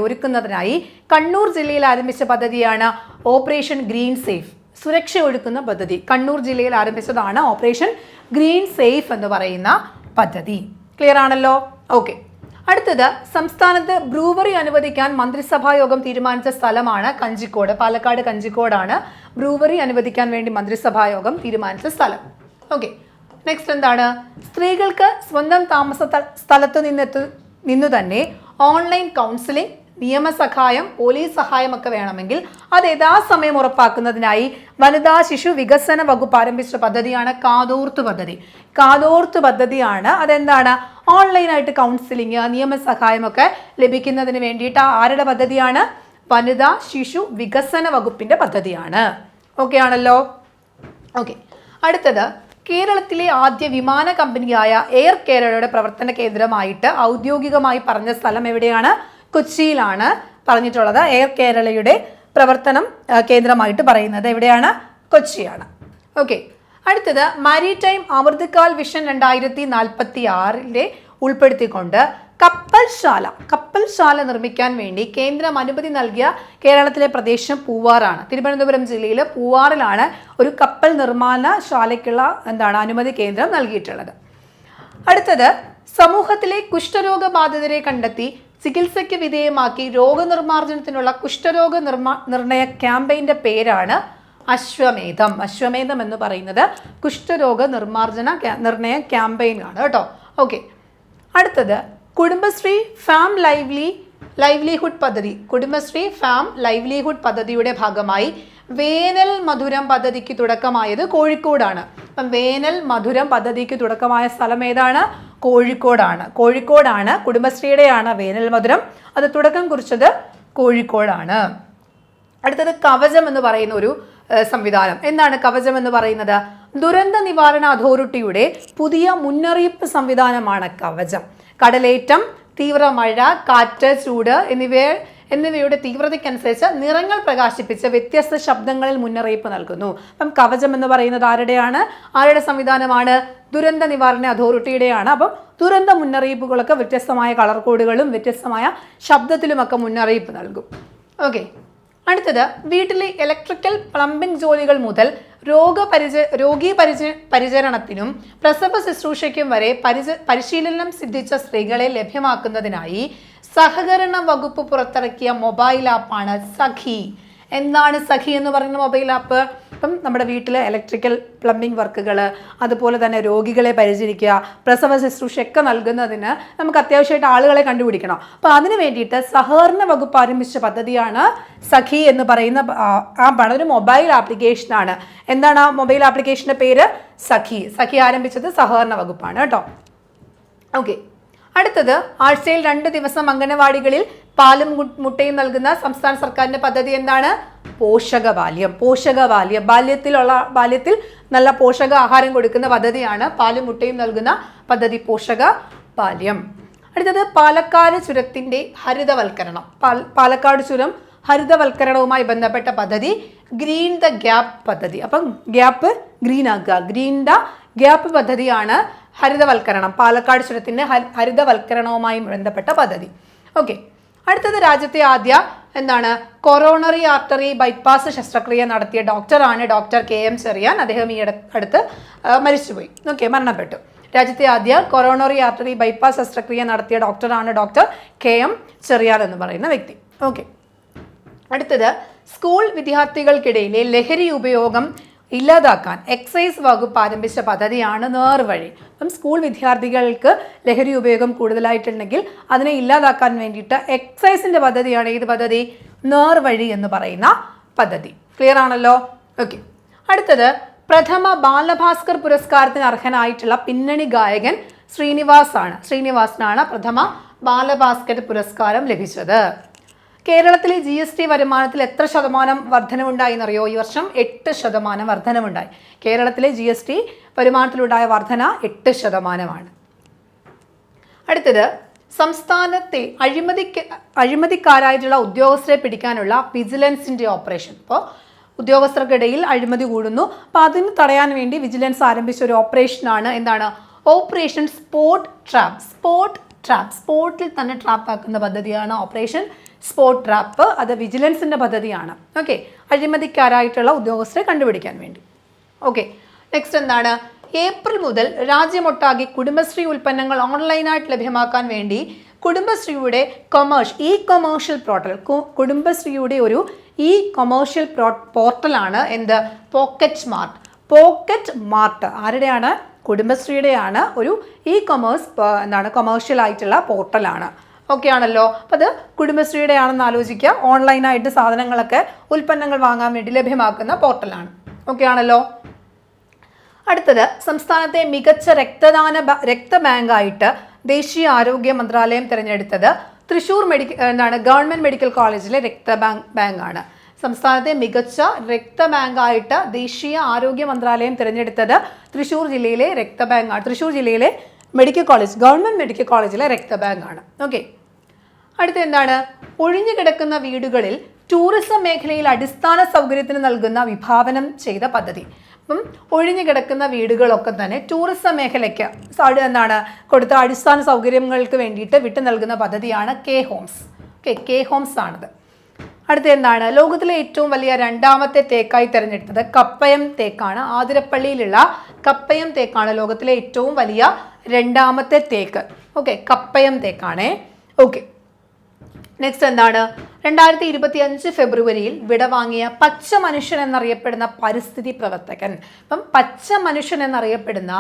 ഒരുക്കുന്നതിനായി കണ്ണൂർ ജില്ലയിൽ ആരംഭിച്ച പദ്ധതിയാണ് ഓപ്പറേഷൻ ഗ്രീൻ സേഫ്. സുരക്ഷ ഒരുക്കുന്ന പദ്ധതി കണ്ണൂർ ജില്ലയിൽ ആരംഭിച്ചതാണ് ഓപ്പറേഷൻ ഗ്രീൻ സേഫ് എന്ന് പറയുന്ന പദ്ധതി. ക്ലിയർ ആണല്ലോ? ഓക്കെ. അടുത്തത് സംസ്ഥാനത്ത് ബ്രൂവറി അനുവദിക്കാൻ മന്ത്രിസഭാ യോഗം തീരുമാനിച്ച സ്ഥലമാണ് കഞ്ചിക്കോട്. പാലക്കാട് കഞ്ചിക്കോടാണ് ബ്രൂവറി അനുവദിക്കാൻ വേണ്ടി മന്ത്രിസഭാ യോഗം തീരുമാനിച്ച സ്ഥലം. ഓക്കെ. നെക്സ്റ്റ് എന്താണ്? സ്ത്രീകൾക്ക് സ്വന്തം താമസ സ്ഥലത്ത് നിന്നു തന്നെ ഓൺലൈൻ കൗൺസിലിംഗ്, നിയമസഹായം, പോലീസ് സഹായം ഒക്കെ വേണമെങ്കിൽ അത് യഥാസമയം ഉറപ്പാക്കുന്നതിനായി വനിതാ ശിശു വികസന വകുപ്പ് ആരംഭിച്ച പദ്ധതിയാണ് കാതോർത്ത് പദ്ധതിയാണ്. അതെന്താണ്? ഓൺലൈനായിട്ട് കൗൺസിലിംഗ്, നിയമസഹായം ഒക്കെ ലഭിക്കുന്നതിന് വേണ്ടിയിട്ട് ആരുടെ പദ്ധതിയാണ്? വനിതാ ശിശു വികസന വകുപ്പിന്റെ പദ്ധതിയാണ്. ഓക്കെ ആണല്ലോ? ഓക്കെ. അടുത്തത് കേരളത്തിലെ ആദ്യ വിമാന കമ്പനിയായ എയർ കേരളയുടെ പ്രവർത്തന കേന്ദ്രമായിട്ട് ഔദ്യോഗികമായി പറഞ്ഞ സ്ഥലം എവിടെയാണ്? കൊച്ചിയിലാണ് പറഞ്ഞിട്ടുള്ളത്. എയർ കേരളയുടെ പ്രവർത്തനം കേന്ദ്രമായിട്ട് പറയുന്നത് എവിടെയാണ്? കൊച്ചിയാണ്. ഓക്കെ. അടുത്തത് മാരിടൈം അമൃതകാൽ വിഷൻ 2046 ഉൾപ്പെടുത്തിക്കൊണ്ട് കപ്പൽശാല നിർമ്മിക്കാൻ വേണ്ടി കേന്ദ്രം അനുമതി നൽകിയ കേരളത്തിലെ പ്രദേശം പൂവാറാണ്. തിരുവനന്തപുരം ജില്ലയിലെ പൂവാറിലാണ് ഒരു കപ്പൽ നിർമ്മാണശാലയ്ക്കുള്ള അനുമതി കേന്ദ്രം നൽകിയിട്ടുള്ളത്. അടുത്തത് സമൂഹത്തിലെ കുഷ്ഠരോഗ ബാധിതരെ കണ്ടെത്തി ചികിത്സയ്ക്ക് വിധേയമാക്കി രോഗനിർമ്മാർജ്ജനത്തിനുള്ള കുഷ്ഠരോഗ നിർണയ ക്യാമ്പയിന്റെ പേരാണ് അശ്വമേധം എന്ന് പറയുന്നത് കുഷ്ഠരോഗ നിർണയ ക്യാമ്പയിൻ ആണ് കേട്ടോ. ഓക്കെ. അടുത്തത് കുടുംബശ്രീ ഫാം ലൈവ്ലിഹുഡ് പദ്ധതിയുടെ ഭാഗമായി വേനൽ മധുരം പദ്ധതിക്ക് തുടക്കമായത് കോഴിക്കോടാണ്. അപ്പം വേനൽ മധുരം പദ്ധതിക്ക് തുടക്കമായ സ്ഥലം ഏതാണ്? കോഴിക്കോടാണ്. കുടുംബശ്രീയുടെയാണ് വേനൽ മധുരം. അത് തുടക്കം കുറിച്ചത് കോഴിക്കോടാണ്. അടുത്തത് കവചം എന്ന് പറയുന്ന ഒരു സംവിധാനം. എന്താണ് കവചം എന്ന് പറയുന്നത്? ദുരന്ത നിവാരണ അതോറിറ്റിയുടെ പുതിയ മുന്നറിയിപ്പ് സംവിധാനമാണ് കവചം. കടലേറ്റം, തീവ്ര മഴ, കാറ്റ്, ചൂട് എന്നിവയുടെ തീവ്രതയ്ക്കനുസരിച്ച് നിറങ്ങൾ പ്രകാശിപ്പിച്ച് വ്യത്യസ്ത ശബ്ദങ്ങളിൽ മുന്നറിയിപ്പ് നൽകുന്നു. അപ്പം കവചം എന്ന് പറയുന്നത് ആരുടെ സംവിധാനമാണ്? ദുരന്ത നിവാരണ അതോറിറ്റിയുടെയാണ്. അപ്പം ദുരന്ത മുന്നറിയിപ്പുകളൊക്കെ വ്യത്യസ്തമായ കളർ കോഡുകളും വ്യത്യസ്തമായ ശബ്ദത്തിലുമൊക്കെ മുന്നറിയിപ്പ് നൽകും. ഓക്കെ, അടുത്തത് വീട്ടിലെ ഇലക്ട്രിക്കൽ പ്ലംബിംഗ് ജോലികൾ മുതൽ രോഗി പരിചരണത്തിനും പ്രസവ ശുശ്രൂഷയ്ക്കും വരെ പരിശീലനം സിദ്ധിച്ച സ്ത്രീകളെ ലഭ്യമാക്കുന്നതിനായി സഹകരണ വകുപ്പ് പുറത്തിറക്കിയ മൊബൈൽ ആപ്പാണ് സഖി. എന്താണ് സഖി എന്ന് പറയുന്ന മൊബൈൽ ആപ്പ്? ഇപ്പം നമ്മുടെ വീട്ടിലെ ഇലക്ട്രിക്കൽ പ്ലംബിംഗ് വർക്കുകൾ, അതുപോലെ തന്നെ രോഗികളെ പരിചരിക്കുക, പ്രസവ ശുശ്രൂഷയൊക്കെ നൽകുന്നതിന് നമുക്ക് അത്യാവശ്യമായിട്ട് ആളുകളെ കണ്ടുപിടിക്കണം. അപ്പോൾ അതിന് വേണ്ടിയിട്ട് സഹകരണ വകുപ്പ് ആരംഭിച്ച പദ്ധതിയാണ് സഖി എന്ന് പറയുന്ന ആപ്പാണ്. ഒരു മൊബൈൽ ആപ്ലിക്കേഷനാണ്. എന്താണ് ആ മൊബൈൽ ആപ്ലിക്കേഷൻ്റെ പേര്? സഖി. സഖി ആരംഭിച്ചത് സഹകരണ വകുപ്പാണ് കേട്ടോ. ഓക്കെ, അടുത്തത് ആഴ്ചയിൽ 2 ദിവസം അംഗനവാടികളിൽ പാലും മുട്ടയും നൽകുന്ന സംസ്ഥാന സർക്കാരിന്റെ പദ്ധതി എന്താണ്? പോഷകബാല്യം. ബാല്യത്തിൽ നല്ല പോഷക ആഹാരം കൊടുക്കുന്ന പദ്ധതിയാണ് പാലും മുട്ടയും നൽകുന്ന പദ്ധതി പോഷകബാല്യം. അടുത്തത് പാലക്കാട് ചുരത്തിന്റെ ഹരിതവൽക്കരണം. പാലക്കാട് ചുരം ഹരിതവൽക്കരണവുമായി ബന്ധപ്പെട്ട പദ്ധതി ഗ്രീൻ ദ ഗ്യാപ്പ് പദ്ധതി. അപ്പം ഗ്യാപ്പ് ഗ്രീൻ ആക്കുക. ഗ്രീൻ ദ ഗ്യാപ്പ് പദ്ധതിയാണ് ഹരിതവൽക്കരണം. പാലക്കാട് ചുരത്തിന്റെ ഹരിതവൽക്കരണവുമായി ബന്ധപ്പെട്ട പദ്ധതി. ഓക്കെ, അടുത്തത് രാജ്യത്തെ ആദ്യ കൊറോണറി ആർട്ടറി ബൈപ്പാസ് ശസ്ത്രക്രിയ നടത്തിയ ഡോക്ടറാണ് ഡോക്ടർ KM ചെറിയാൻ. അദ്ദേഹം ഈ അടുത്ത് മരിച്ചുപോയി. ഓക്കെ, മരണപ്പെട്ടു. രാജ്യത്തെ ആദ്യ കൊറോണറി ആർട്ടറി ബൈപ്പാസ് ശസ്ത്രക്രിയ നടത്തിയ ഡോക്ടറാണ് ഡോക്ടർ KM ചെറിയാൻ എന്ന് പറയുന്ന വ്യക്തി. ഓക്കെ, അടുത്തത് സ്കൂൾ വിദ്യാർത്ഥികൾക്കിടയിലെ ലഹരി ഉപയോഗം ഇല്ലാതാക്കാൻ എക്സൈസ് വകുപ്പ് ആരംഭിച്ച പദ്ധതിയാണ് നേർവഴി. അപ്പം സ്കൂൾ വിദ്യാർത്ഥികൾക്ക് ലഹരി ഉപയോഗം കൂടുതലായിട്ടുണ്ടെങ്കിൽ അതിനെ ഇല്ലാതാക്കാൻ വേണ്ടിയിട്ട് എക്സൈസിന്റെ പദ്ധതിയാണ് ഏത് പദ്ധതി? നേർവഴി എന്ന് പറയുന്ന പദ്ധതി. ക്ലിയർ ആണല്ലോ? ഓക്കെ, അടുത്തത് പ്രഥമ ബാലഭാസ്കർ പുരസ്കാരത്തിന് അർഹനായിട്ടുള്ള പിന്നണി ഗായകൻ ശ്രീനിവാസനാണ് പ്രഥമ ബാലഭാസ്കർ പുരസ്കാരം ലഭിച്ചത്. കേരളത്തിലെ GST വരുമാനത്തിൽ എത്ര ശതമാനം വർധനവുണ്ടായി എന്നറിയോ? ഈ വർഷം 8% വർധനവുണ്ടായി. കേരളത്തിലെ GST വരുമാനത്തിലുണ്ടായ വർധന 8%. അടുത്തത് സംസ്ഥാനത്തെ അഴിമതിക്കാരായിട്ടുള്ള ഉദ്യോഗസ്ഥരെ പിടിക്കാനുള്ള വിജിലൻസിന്റെ ഓപ്പറേഷൻ. ഇപ്പോൾ ഉദ്യോഗസ്ഥർക്കിടയിൽ അഴിമതി കൂടുന്നു. അപ്പോൾ അതിന് തടയാൻ വേണ്ടി വിജിലൻസ് ആരംഭിച്ച ഒരു ഓപ്പറേഷനാണ് ഓപ്പറേഷൻ സ്പോട്ട് ട്രാപ്പ്. സ്പോട്ടിൽ തന്നെ ട്രാപ്പ് ആക്കുന്ന പദ്ധതിയാണ് ഓപ്പറേഷൻ സ്പോട്ട് ട്രാപ്പ്. അത് വിജിലൻസിന്റെ പദ്ധതിയാണ്. ഓക്കെ, അഴിമതിക്കാരായിട്ടുള്ള ഉദ്യോഗസ്ഥരെ കണ്ടുപിടിക്കാൻ വേണ്ടി. ഓക്കെ, നെക്സ്റ്റ് ഏപ്രിൽ മുതൽ രാജ്യമൊട്ടാകെ കുടുംബശ്രീ ഉൽപ്പന്നങ്ങൾ ഓൺലൈനായിട്ട് ലഭ്യമാക്കാൻ വേണ്ടി കുടുംബശ്രീയുടെ കൊമേഴ്ഷ്യൽ പോർട്ടലാണ് പോക്കറ്റ് മാർട്ട്. ആരുടെയാണ്? കുടുംബശ്രീയുടെയാണ്. ഒരു കൊമേഴ്ഷ്യൽ ആയിട്ടുള്ള പോർട്ടലാണ്. ഓക്കെ ആണല്ലോ? അപ്പം അത് കുടുംബശ്രീയുടെ ആണെന്ന് ആലോചിക്കുക. ഓൺലൈനായിട്ട് സാധനങ്ങളൊക്കെ ഉൽപ്പന്നങ്ങൾ വാങ്ങാൻ വേണ്ടി ലഭ്യമാക്കുന്ന പോർട്ടലാണ്. ഓക്കെ ആണല്ലോ? അടുത്തത് സംസ്ഥാനത്തെ മികച്ച രക്തബാങ്കായിട്ട് ദേശീയ ആരോഗ്യ മന്ത്രാലയം തിരഞ്ഞെടുത്തത് തൃശ്ശൂർ ഗവൺമെന്റ് മെഡിക്കൽ കോളേജിലെ രക്തബാങ്കാണ്. സംസ്ഥാനത്തെ മികച്ച രക്തബാങ്കായിട്ട് ദേശീയ ആരോഗ്യ മന്ത്രാലയം തിരഞ്ഞെടുത്തത് തൃശ്ശൂർ ജില്ലയിലെ രക്തബാങ്കാണ്. തൃശ്ശൂർ ജില്ലയിലെ ഗവൺമെന്റ് മെഡിക്കൽ കോളേജിലെ രക്തബാങ്കാണ്. ഓക്കെ, അടുത്ത ഒഴിഞ്ഞു കിടക്കുന്ന വീടുകളിൽ ടൂറിസം മേഖലയിൽ അടിസ്ഥാന സൗകര്യത്തിന് നൽകുന്ന വിഭാവനം ചെയ്ത പദ്ധതി. അപ്പം ഒഴിഞ്ഞു കിടക്കുന്ന വീടുകളൊക്കെ തന്നെ ടൂറിസം മേഖലയ്ക്ക് കൊടുത്ത അടിസ്ഥാന സൗകര്യങ്ങൾക്ക് വേണ്ടിയിട്ട് വിട്ടു നൽകുന്ന പദ്ധതിയാണ് K-ഹോംസ്. K-ഹോംസ് ആണത്. അടുത്ത ലോകത്തിലെ ഏറ്റവും വലിയ 2ാമത്തെ തേക്കായി തിരഞ്ഞെടുത്തത് കപ്പയം തേക്കാണ്. ആതിരപ്പള്ളിയിലുള്ള കപ്പയം തേക്കാണ് ലോകത്തിലെ ഏറ്റവും വലിയ 2ാമത്തെ തേക്ക്. ഓക്കെ, കപ്പയം തേക്കാണേ. ഓക്കെ, നെക്സ്റ്റ് 2025 ഫെബ്രുവരിയിൽ വിടവാങ്ങിയ പച്ച മനുഷ്യൻ എന്നറിയപ്പെടുന്ന പരിസ്ഥിതി പ്രവർത്തകൻ. അപ്പം പച്ച മനുഷ്യൻ എന്നറിയപ്പെടുന്ന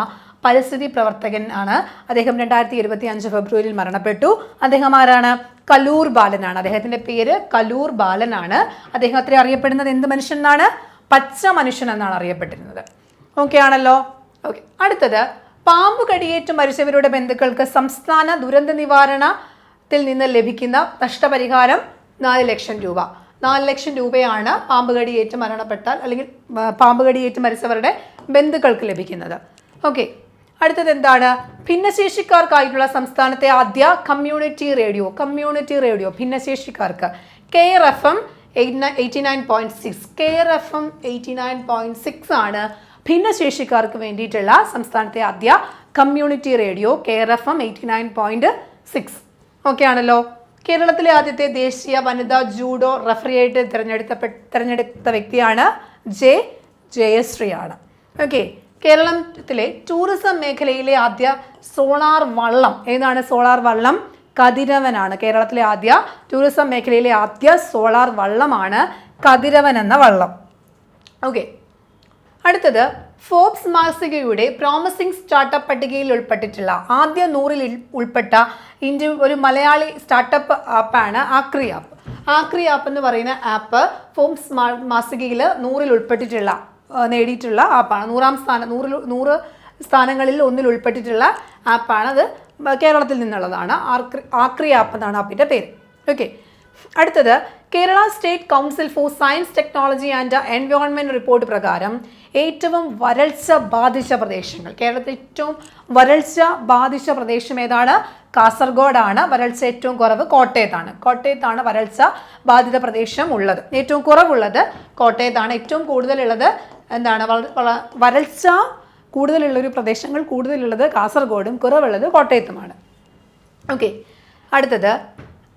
പരിസ്ഥിതി പ്രവർത്തകൻ ആണ് അദ്ദേഹം. 2025 ഫെബ്രുവരിയിൽ മരണപ്പെട്ടു. അദ്ദേഹം ആരാണ്? കലൂർ ബാലനാണ്. അദ്ദേഹത്തിന്റെ പേര് കലൂർ ബാലനാണ്. അദ്ദേഹത്തെ അറിയപ്പെടുന്നത് എന്ത് മനുഷ്യൻ എന്നാണ്? പച്ച മനുഷ്യൻ എന്നാണ് അറിയപ്പെട്ടിരുന്നത്. ഓക്കെ ആണല്ലോ? ഓക്കെ, അടുത്തത് പാമ്പ് കടിയേറ്റ് മരിച്ചവരുടെ ബന്ധുക്കൾക്ക് സംസ്ഥാന ദുരന്ത നിവാരണത്തിൽ നിന്ന് ലഭിക്കുന്ന നഷ്ടപരിഹാരം 4 ലക്ഷം രൂപ. 4 ലക്ഷം രൂപയാണ് പാമ്പ് കടിയേറ്റ് മരണപ്പെട്ടാൽ അല്ലെങ്കിൽ പാമ്പ് കടിയേറ്റ് മരിച്ചവരുടെ ബന്ധുക്കൾക്ക് ലഭിക്കുന്നത്. ഓക്കെ, അടുത്തത് എന്താണ്? ഭിന്നശേഷിക്കാർക്കായിട്ടുള്ള സംസ്ഥാനത്തെ ആദ്യ കമ്മ്യൂണിറ്റി റേഡിയോ ഭിന്നശേഷിക്കാർക്ക് KRFM 89.6. KRFM 89.6 ആണ് ഭിന്നശേഷിക്കാർക്ക് വേണ്ടിയിട്ടുള്ള സംസ്ഥാനത്തെ ആദ്യ കമ്മ്യൂണിറ്റി റേഡിയോ KRFM 89.6. ഓക്കെ ആണല്ലോ. കേരളത്തിലെ ആദ്യത്തെ ദേശീയ വനിതാ ജൂഡോ റഫറിയായിട്ട് തിരഞ്ഞെടുത്ത വ്യക്തിയാണ് ജയശ്രീ ആണ്. ഓക്കെ. കേരളത്തിലെ ടൂറിസം മേഖലയിലെ ആദ്യ സോളാർ വള്ളം ഏതാണ്? സോളാർ വള്ളം കതിരവനാണ്. കേരളത്തിലെ ആദ്യ ടൂറിസം മേഖലയിലെ ആദ്യ സോളാർ വള്ളമാണ് കതിരവൻ എന്ന വള്ളം. ഓക്കെ. അടുത്തത് ഫോബ്സ് മാസികയുടെ പ്രോമിസിംഗ് സ്റ്റാർട്ടപ്പ് പട്ടികയിൽ ഉൾപ്പെട്ടിട്ടുള്ള ആദ്യ 100-ൽ ഉൾപ്പെട്ട ഇന്ത്യ ഒരു മലയാളി സ്റ്റാർട്ടപ്പ് ആപ്പാണ് ആക്രി ആപ്പ് എന്ന് പറയുന്ന ആപ്പ് ഫോബ്സ് മാസികയിൽ 100-ൽ ഉൾപ്പെട്ടിട്ടുള്ള നേടിയിട്ടുള്ള ആപ്പാണ്. 100 സ്ഥാനങ്ങളിൽ 1-ൽ ഉൾപ്പെട്ടിട്ടുള്ള ആപ്പാണ്. അത് കേരളത്തിൽ നിന്നുള്ളതാണ്. ആക്രി ആപ്പ് എന്നാണ് ആപ്പിൻ്റെ പേര്. ഓക്കെ. അടുത്തത് Kerala state council for science technology and environment report പ്രകാരം ഏറ്റവും വരൾച്ച ബാധിച്ച പ്രദേശങ്ങൾ, കേരളത്തിൽ ഏറ്റവും വരൾച്ച ബാധിച്ച പ്രദേശം ഏതാണ്? കാസർഗോഡാണ്. വരൾച്ച ഏറ്റവും കുറവ് കോട്ടയത്താണ് വരൾച്ച ബാധിത പ്രദേശം ഉള്ളത്. ഏറ്റവും കുറവുള്ളത് കോട്ടയത്താണ്. ഏറ്റവും കൂടുതലുള്ളത് എന്താണ്? വരൾച്ച കൂടുതലുള്ളൊരു പ്രദേശങ്ങൾ കൂടുതലുള്ളത് കാസർഗോഡും കുറവുള്ളത് കോട്ടയത്തുമാണ്. ഓക്കെ. അടുത്തത്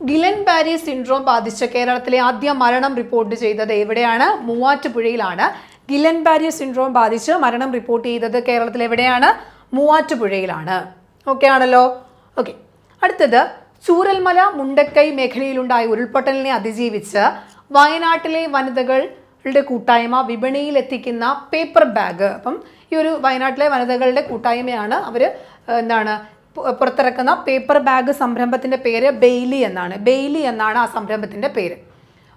ഗിലൻ ബാരി സിൻഡ്രോം ബാധിച്ച കേരളത്തിലെ ആദ്യ മരണം റിപ്പോർട്ട് ചെയ്തത് എവിടെയാണ്? മൂവാറ്റുപുഴയിലാണ്. ഗിലൻ ബാരി സിൻഡ്രോം ബാധിച്ച് മരണം റിപ്പോർട്ട് ചെയ്തത് കേരളത്തിൽ എവിടെയാണ്? മൂവാറ്റുപുഴയിലാണ്. ഓക്കെ ആണല്ലോ. ഓക്കെ. അടുത്തത് ചൂരൽമല മുണ്ടക്കൈ മേഖലയിലുണ്ടായ ഉരുൾപൊട്ടലിനെ അതിജീവിച്ച് വയനാട്ടിലെ വനിതകളുടെ കൂട്ടായ്മ വിപണിയിൽ എത്തിക്കുന്ന പേപ്പർ ബാഗ്. അപ്പം ഈ ഒരു വയനാട്ടിലെ വനിതകളുടെ കൂട്ടായ്മയാണ് അവർ പുറത്തിറക്കുന്ന പേപ്പർ ബാഗ് സംരംഭത്തിൻ്റെ പേര് ബെയ്ലി എന്നാണ് ആ സംരംഭത്തിൻ്റെ പേര്.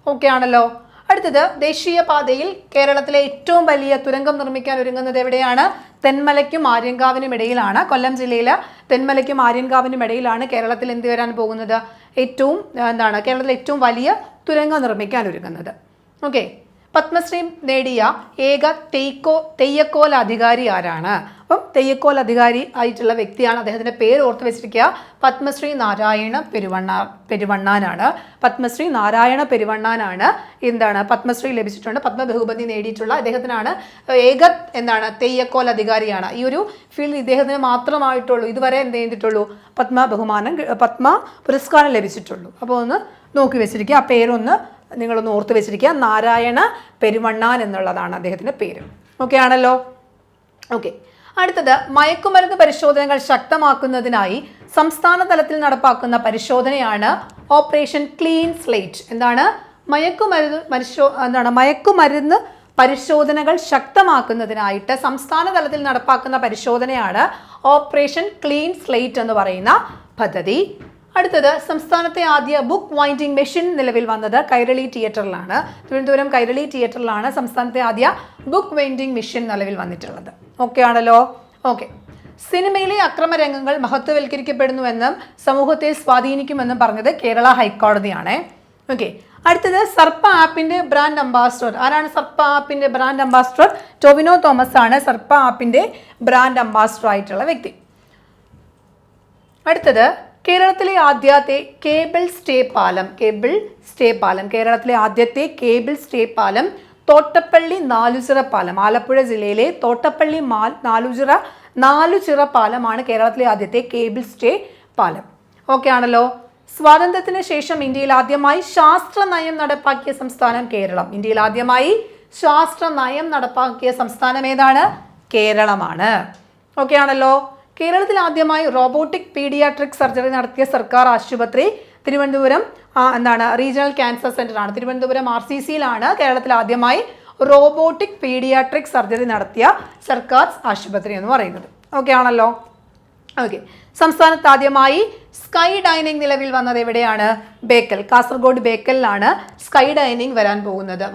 ഓക്കെ ആണല്ലോ. അടുത്തത് ദേശീയപാതയിൽ കേരളത്തിലെ ഏറ്റവും വലിയ തുരങ്കം നിർമ്മിക്കാൻ ഒരുങ്ങുന്നത് എവിടെയാണ്? തെന്മലയ്ക്കും ആര്യങ്കാവിനും ഇടയിലാണ്. കൊല്ലം ജില്ലയിലെ തെന്മലയ്ക്കും ആര്യങ്കാവിനും ഇടയിലാണ് കേരളത്തിൽ എന്ത് വരാൻ പോകുന്നത്? കേരളത്തിലെ ഏറ്റവും വലിയ തുരങ്കം നിർമ്മിക്കാൻ ഒരുങ്ങുന്നത്. ഓക്കെ. പത്മശ്രീ നേടിയ ഏക തെയ്യക്കോൽ അധികാരി ആരാണ്? അപ്പം തെയ്യക്കോൽ അധികാരി ആയിട്ടുള്ള വ്യക്തിയാണ്. അദ്ദേഹത്തിൻ്റെ പേര് ഓർത്ത് വെച്ചിരിക്കുക. പത്മശ്രീ നാരായണ പെരുവണ്ണാനാണ്. പത്മശ്രീ നാരായണ പെരുവണ്ണാനാണ് പത്മശ്രീ ലഭിച്ചിട്ടുണ്ട്. പത്മബഹുമതി നേടിയിട്ടുള്ള അദ്ദേഹത്തിനാണ് ഏക തെയ്യക്കോൽ അധികാരിയാണ്. ഈ ഒരു ഫീൽഡ് ഇദ്ദേഹത്തിന് മാത്രമായിട്ടുള്ളൂ ഇതുവരെ എന്ത് ചെയ്തിട്ടുള്ളൂ? പത്മ പുരസ്കാരം ലഭിച്ചിട്ടുള്ളൂ. അപ്പോൾ ഒന്ന് നോക്കി വെച്ചിരിക്കുക. ആ പേരൊന്ന് നിങ്ങളൊന്ന് ഓർത്ത് വെച്ചിരിക്കുക. നാരായണ പെരുവണ്ണാൻ എന്നുള്ളതാണ് അദ്ദേഹത്തിൻ്റെ പേര്. ഓക്കെ ആണല്ലോ. ഓക്കെ. അടുത്തത് മയക്കുമരുന്ന് പരിശോധനകൾ ശക്തമാക്കുന്നതിനായി സംസ്ഥാന തലത്തിൽ നടപ്പാക്കുന്ന പരിശോധനയാണ് ഓപ്പറേഷൻ ക്ലീൻ സ്ലേറ്റ്. മയക്കുമരുന്ന് പരിശോധനകൾ ശക്തമാക്കുന്നതിനായിട്ട് സംസ്ഥാന തലത്തിൽ നടപ്പാക്കുന്ന പരിശോധനയാണ് ഓപ്പറേഷൻ ക്ലീൻ സ്ലേറ്റ് എന്ന് പറയുന്ന പദ്ധതി. അടുത്തത് സംസ്ഥാനത്തെ ആദ്യ ബുക്ക് വൈൻഡിങ് മെഷീൻ നിലവിൽ വന്നത് കൈരളി തിയേറ്ററിലാണ്. തിരുവനന്തപുരം കൈരളി തിയേറ്ററിലാണ് സംസ്ഥാനത്തെ ആദ്യ ബുക്ക് വൈൻഡിങ് മെഷീൻ നിലവിൽ വന്നിട്ടുള്ളത്. ഓക്കെ ആണല്ലോ. ഓക്കെ. സിനിമയിലെ അക്രമരംഗങ്ങൾ മഹത്വവൽക്കരിക്കപ്പെടുന്നുവെന്നും സമൂഹത്തെ സ്വാധീനിക്കുമെന്നും പറഞ്ഞത് കേരള ഹൈക്കോടതിയാണ്. ഓക്കെ. അടുത്തത് സർപ്പ ആപ്പിന്റെ ബ്രാൻഡ് അംബാസിഡർ ആരാണ്? സർപ്പ ആപ്പിന്റെ ബ്രാൻഡ് അംബാസിഡർ ടൊവിനോ തോമസ് ആണ് സർപ്പ ആപ്പിന്റെ ബ്രാൻഡ് അംബാസിഡർ ആയിട്ടുള്ള വ്യക്തി. അടുത്തത് കേരളത്തിലെ ആദ്യത്തെ കേബിൾ സ്റ്റേ പാലം കേരളത്തിലെ ആദ്യത്തെ കേബിൾ സ്റ്റേ പാലം തോട്ടപ്പള്ളി നാലുചിറ പാലം. ആലപ്പുഴ ജില്ലയിലെ തോട്ടപ്പള്ളി നാലുചിറ പാലമാണ് കേരളത്തിലെ ആദ്യത്തെ കേബിൾ സ്റ്റേ പാലം. ഓക്കെ ആണല്ലോ. സ്വാതന്ത്ര്യത്തിന് ശേഷം ഇന്ത്യയിൽ ആദ്യമായി ശാസ്ത്ര നയം നടപ്പാക്കിയ സംസ്ഥാനം കേരളം. ഇന്ത്യയിൽ ആദ്യമായി ശാസ്ത്ര നയം നടപ്പാക്കിയ സംസ്ഥാനം ഏതാണ്? കേരളമാണ്. ഓക്കെ ആണല്ലോ. കേരളത്തിൽ ആദ്യമായി റോബോട്ടിക് പീഡിയാട്രിക് സർജറി നടത്തിയ സർക്കാർ ആശുപത്രി തിരുവനന്തപുരം റീജിയണൽ ക്യാൻസർ സെന്റർ ആണ്. തിരുവനന്തപുരം RCCയിലാണ് കേരളത്തിൽ ആദ്യമായി റോബോട്ടിക് പീഡിയാട്രിക് സർജറി നടത്തിയ സർക്കാർ ആശുപത്രി എന്ന് പറയുന്നത്. ഓക്കെ ആണല്ലോ. ഓക്കെ. സംസ്ഥാനത്ത് ആദ്യമായി സ്കൈ ഡൈനിങ് നിലവിൽ വന്നത് എവിടെയാണ്? ബേക്കൽ. കാസർഗോഡ് ബേക്കലിലാണ് സ്കൈ ഡൈനിങ് വരാൻ പോകുന്നത്.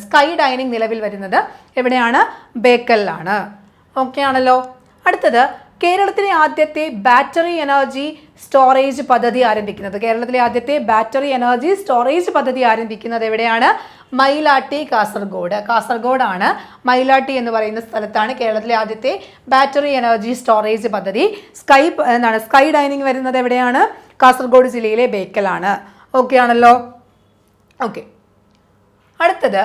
സ്കൈ ഡൈനിങ് നിലവിൽ വരുന്നത് എവിടെയാണ്? ബേക്കലിലാണ്. ഓക്കെ ആണല്ലോ. അടുത്തത് കേരളത്തിലെ ആദ്യത്തെ ബാറ്ററി എനർജി സ്റ്റോറേജ് പദ്ധതി ആരംഭിക്കുന്നത്. കേരളത്തിലെ ആദ്യത്തെ ബാറ്ററി എനർജി സ്റ്റോറേജ് പദ്ധതി ആരംഭിക്കുന്നത് എവിടെയാണ്? മയിലാട്ടി കാസർഗോഡ്. കാസർഗോഡാണ്, മയിലാട്ടി എന്ന് പറയുന്ന സ്ഥലത്താണ് കേരളത്തിലെ ആദ്യത്തെ ബാറ്ററി എനർജി സ്റ്റോറേജ് പദ്ധതി. സ്കൈ ഡൈനിങ് വരുന്നത് എവിടെയാണ്? കാസർഗോഡ് ജില്ലയിലെ ബേക്കലാണ്. ഓക്കെ ആണല്ലോ. ഓക്കെ, അടുത്തത്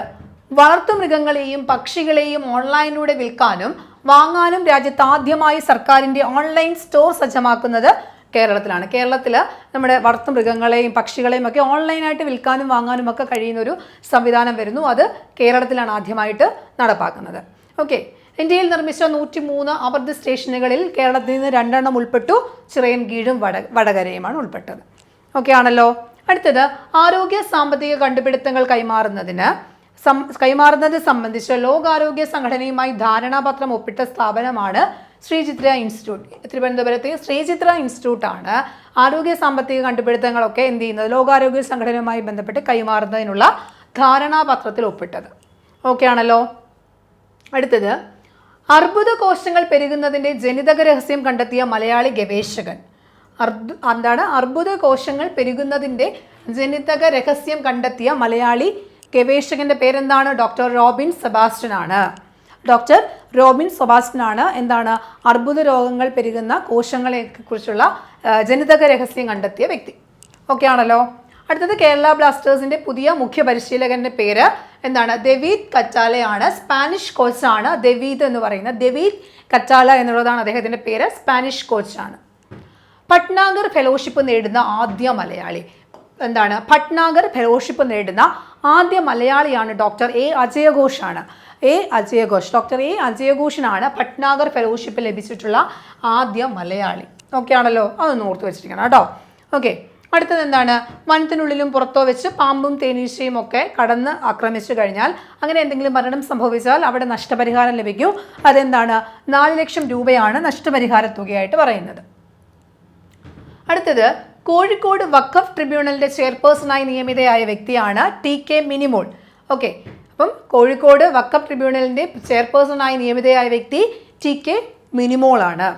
വളർത്തുമൃഗങ്ങളെയും പക്ഷികളെയും ഓൺലൈനിലൂടെ വിൽക്കാനും വാങ്ങാനും രാജ്യത്ത് ആദ്യമായി സർക്കാരിൻ്റെ ഓൺലൈൻ സ്റ്റോർ സജ്ജമാക്കുന്നത് കേരളത്തിലാണ്. കേരളത്തിൽ നമ്മുടെ വളർത്തുമൃഗങ്ങളെയും പക്ഷികളെയും ഒക്കെ ഓൺലൈനായിട്ട് വിൽക്കാനും വാങ്ങാനും ഒക്കെ കഴിയുന്ന ഒരു സംവിധാനം വരുന്നു. അത് കേരളത്തിലാണ് ആദ്യമായിട്ട് നടപ്പാക്കുന്നത്. ഓക്കെ, ഇന്ത്യയിൽ നിർമ്മിച്ച 103 അമൃത് സ്റ്റേഷനുകളിൽ കേരളത്തിൽ നിന്ന് 2 എണ്ണം ഉൾപ്പെട്ടു. ചിറയൻകീഴും വടകരയുമാണ് ഉൾപ്പെട്ടത്. ഓക്കെ ആണല്ലോ. അടുത്തത് ആരോഗ്യ സാമ്പത്തിക കണ്ടുപിടുത്തങ്ങൾ കൈമാറുന്നത് സംബന്ധിച്ച് ലോകാരോഗ്യ സംഘടനയുമായി ധാരണാപത്രം ഒപ്പിട്ട സ്ഥാപനമാണ് ശ്രീചിത്ര ഇൻസ്റ്റിറ്റ്യൂട്ട്. തിരുവനന്തപുരത്തെ ശ്രീചിത്ര ഇൻസ്റ്റിറ്റ്യൂട്ടാണ് ആരോഗ്യ സാമ്പത്തിക കണ്ടുപിടുത്തങ്ങളൊക്കെ എന്ത് ചെയ്യുന്നത്? ലോകാരോഗ്യ സംഘടനയുമായി ബന്ധപ്പെട്ട് കൈമാറുന്നതിനുള്ള ധാരണാപത്രത്തിൽ ഒപ്പിട്ടത്. ഓക്കെ ആണല്ലോ. അടുത്തത് അർബുദ കോശങ്ങൾ പെരുകുന്നതിൻ്റെ ജനിതക രഹസ്യം കണ്ടെത്തിയ മലയാളി ഗവേഷകൻ. അർബുദ കോശങ്ങൾ പെരുകുന്നതിൻ്റെ ജനിതക രഹസ്യം കണ്ടെത്തിയ മലയാളി ഗവേഷകന്റെ പേരെന്താണ്? ഡോക്ടർ റോബിൻ സെബാസ്റ്റ്യൻ ആണ്. ഡോക്ടർ റോബിൻ സെബാസ്റ്റ്യൻ ആണ് എന്താണ് അർബുദ രോഗങ്ങൾ പെരുകുന്ന കോശങ്ങളെ കുറിച്ചുള്ള ജനിതക രഹസ്യം കണ്ടെത്തിയ വ്യക്തി. ഓക്കെ ആണല്ലോ. അടുത്തത് കേരള ബ്ലാസ്റ്റേഴ്സിന്റെ പുതിയ മുഖ്യ പരിശീലകന്റെ പേര് എന്താണ്? ദെവീദ് കറ്റാലയാണ്. സ്പാനിഷ് കോച്ചാണ് ദെവീദ് എന്ന് പറയുന്നത്. ദെവീദ് കറ്റാല എന്നുള്ളതാണ് അദ്ദേഹത്തിന്റെ പേര്. സ്പാനിഷ് കോച്ചാണ്. ഭട്നാഗർ ഫെലോഷിപ്പ് നേടുന്ന ആദ്യ മലയാളി എന്താണ്? ഭട്നാഗർ ഫെലോഷിപ്പ് നേടുന്ന ആദ്യ മലയാളിയാണ് ഡോക്ടർ എ അജയഘോഷാണ്. ഡോക്ടർ എ അജയഘോഷിനാണ് ഭട്നാഗർ ഫെലോഷിപ്പ് ലഭിച്ചിട്ടുള്ള ആദ്യ മലയാളി. ഓക്കെ ആണല്ലോ. അതൊന്ന് ഓർത്ത് വെച്ചിരിക്കണം കേട്ടോ. ഓക്കെ, അടുത്തത് എന്താണ്? വനത്തിനുള്ളിലും പുറത്തോ വെച്ച് പാമ്പും തേനീച്ചയും ഒക്കെ കടന്ന് ആക്രമിച്ചു കഴിഞ്ഞാൽ, അങ്ങനെ എന്തെങ്കിലും മരണം സംഭവിച്ചാൽ അവിടെ നഷ്ടപരിഹാരം ലഭിക്കും. അതെന്താണ്? 4 ലക്ഷം രൂപയാണ് നഷ്ടപരിഹാര തുകയായിട്ട് പറയുന്നത്. അടുത്തത് കോഴിക്കോട് വഖഫ് ട്രിബ്യൂണലിന്റെ ചെയർപേഴ്സണായി നിയമിതയായ വ്യക്തിയാണ് TK മിനിമോൾ. ഓക്കെ, അപ്പം കോഴിക്കോട് വഖഫ് ട്രിബ്യൂണലിന്റെ ചെയർപേഴ്സണായി നിയമിതയായ വ്യക്തി TK മിനിമോൾ ആണ്.